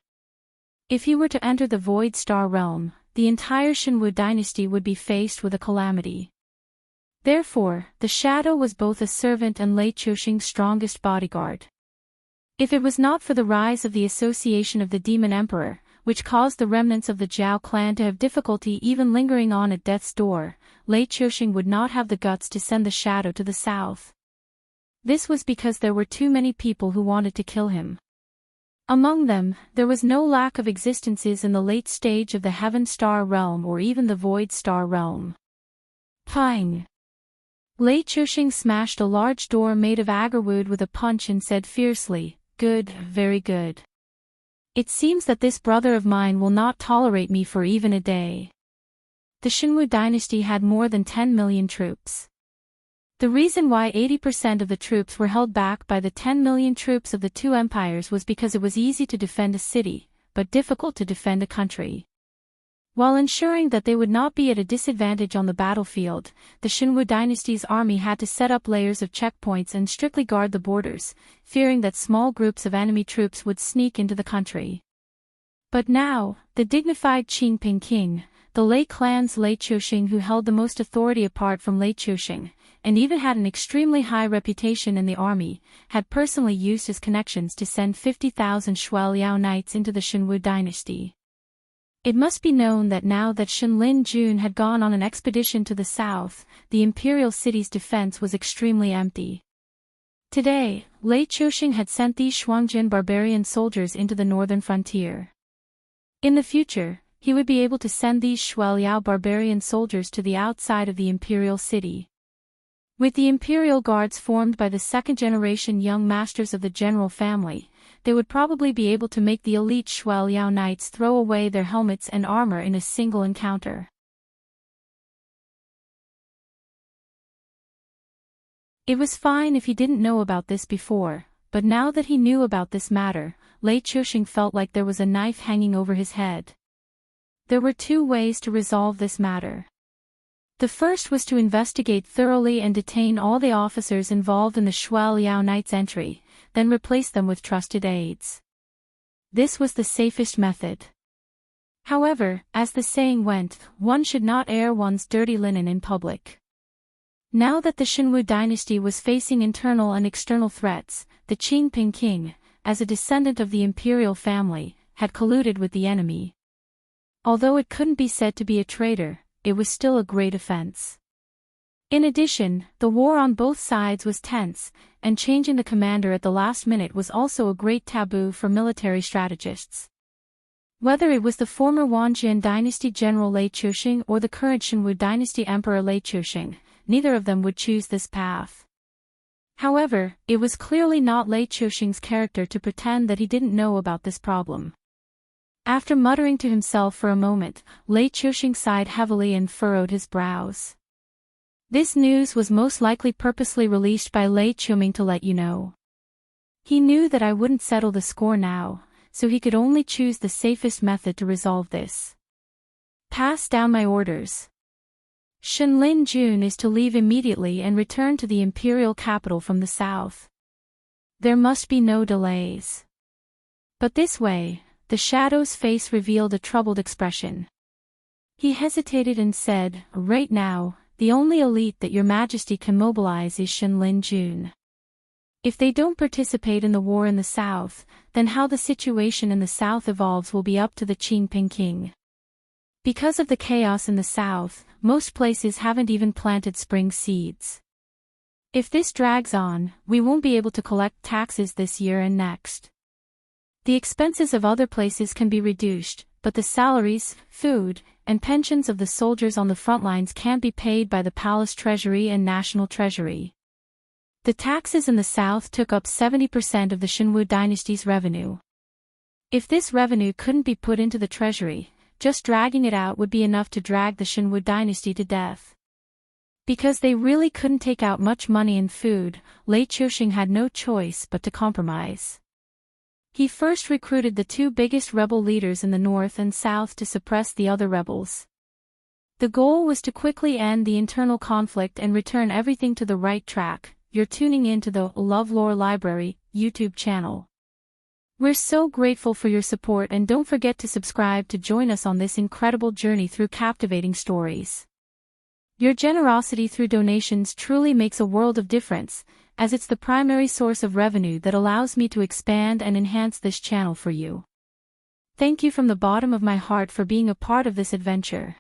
If he were to enter the Void Star realm, the entire Shenwu dynasty would be faced with a calamity. Therefore, the shadow was both a servant and Lei Chuxing's strongest bodyguard. If it was not for the rise of the association of the Demon Emperor, which caused the remnants of the Zhao clan to have difficulty even lingering on at death's door, Lei Chuxing would not have the guts to send the shadow to the south. This was because there were too many people who wanted to kill him. Among them, there was no lack of existences in the late stage of the Heaven Star realm or even the Void Star realm. Pang! Lei Chuxing smashed a large door made of agarwood with a punch and said fiercely, "Good, very good. It seems that this brother of mine will not tolerate me for even a day." The Shenwu dynasty had more than 10 million troops. The reason why 80% of the troops were held back by the 10 million troops of the two empires was because it was easy to defend a city, but difficult to defend a country. While ensuring that they would not be at a disadvantage on the battlefield, the Shenwu dynasty's army had to set up layers of checkpoints and strictly guard the borders, fearing that small groups of enemy troops would sneak into the country. But now, the dignified Qingping king, the Lei clan's Lei Chuxing, who held the most authority apart from Lei Chuxing, and even had an extremely high reputation in the army, had personally used his connections to send 50,000 Shuiliao knights into the Shenwu dynasty. It must be known that now that Shenlin Jun had gone on an expedition to the south, the imperial city's defense was extremely empty. Today, Lei Chuxing had sent these Shuangjin barbarian soldiers into the northern frontier. In the future, he would be able to send these Shuiliao barbarian soldiers to the outside of the imperial city. With the imperial guards formed by the second-generation young masters of the general family, they would probably be able to make the elite Shuiliao knights throw away their helmets and armor in a single encounter. It was fine if he didn't know about this before, but now that he knew about this matter, Lei Chuxing felt like there was a knife hanging over his head. There were two ways to resolve this matter. The first was to investigate thoroughly and detain all the officers involved in the Shuiliao Knights' entry, then replace them with trusted aides. This was the safest method. However, as the saying went, one should not air one's dirty linen in public. Now that the Shenwu dynasty was facing internal and external threats, the Qingping king, as a descendant of the imperial family, had colluded with the enemy. Although it couldn't be said to be a traitor, it was still a great offense. In addition, the war on both sides was tense, and changing the commander at the last minute was also a great taboo for military strategists. Whether it was the former Wanjian dynasty general Lei Chuxing or the current Shenwu dynasty emperor Lei Chuxing, neither of them would choose this path. However, it was clearly not Lei Chuxing's character to pretend that he didn't know about this problem. After muttering to himself for a moment, Lei Chuxing sighed heavily and furrowed his brows. This news was most likely purposely released by Lei Chuming to let you know. He knew that I wouldn't settle the score now, so he could only choose the safest method to resolve this. Pass down my orders. Shenlin Jun is to leave immediately and return to the imperial capital from the south. There must be no delays. But this way, the shadow's face revealed a troubled expression. He hesitated and said, "Right now, the only elite that your majesty can mobilize is Shenlin Jun. If they don't participate in the war in the south, then how the situation in the south evolves will be up to the Qingping king. Because of the chaos in the south, most places haven't even planted spring seeds. If this drags on, we won't be able to collect taxes this year and next. The expenses of other places can be reduced, but the salaries, food, and pensions of the soldiers on the front lines can't be paid by the palace treasury and national treasury. The taxes in the south took up 70% of the Shenwu dynasty's revenue. If this revenue couldn't be put into the treasury, just dragging it out would be enough to drag the Shenwu dynasty to death. Because they really couldn't take out much money in food, Lei Chuxing had no choice but to compromise. He first recruited the two biggest rebel leaders in the north and south to suppress the other rebels. The goal was to quickly end the internal conflict and return everything to the right track. You're tuning into the LoveLore Library YouTube channel. We're so grateful for your support, and don't forget to subscribe to join us on this incredible journey through captivating stories. Your generosity through donations truly makes a world of difference, as it's the primary source of revenue that allows me to expand and enhance this channel for you. Thank you from the bottom of my heart for being a part of this adventure.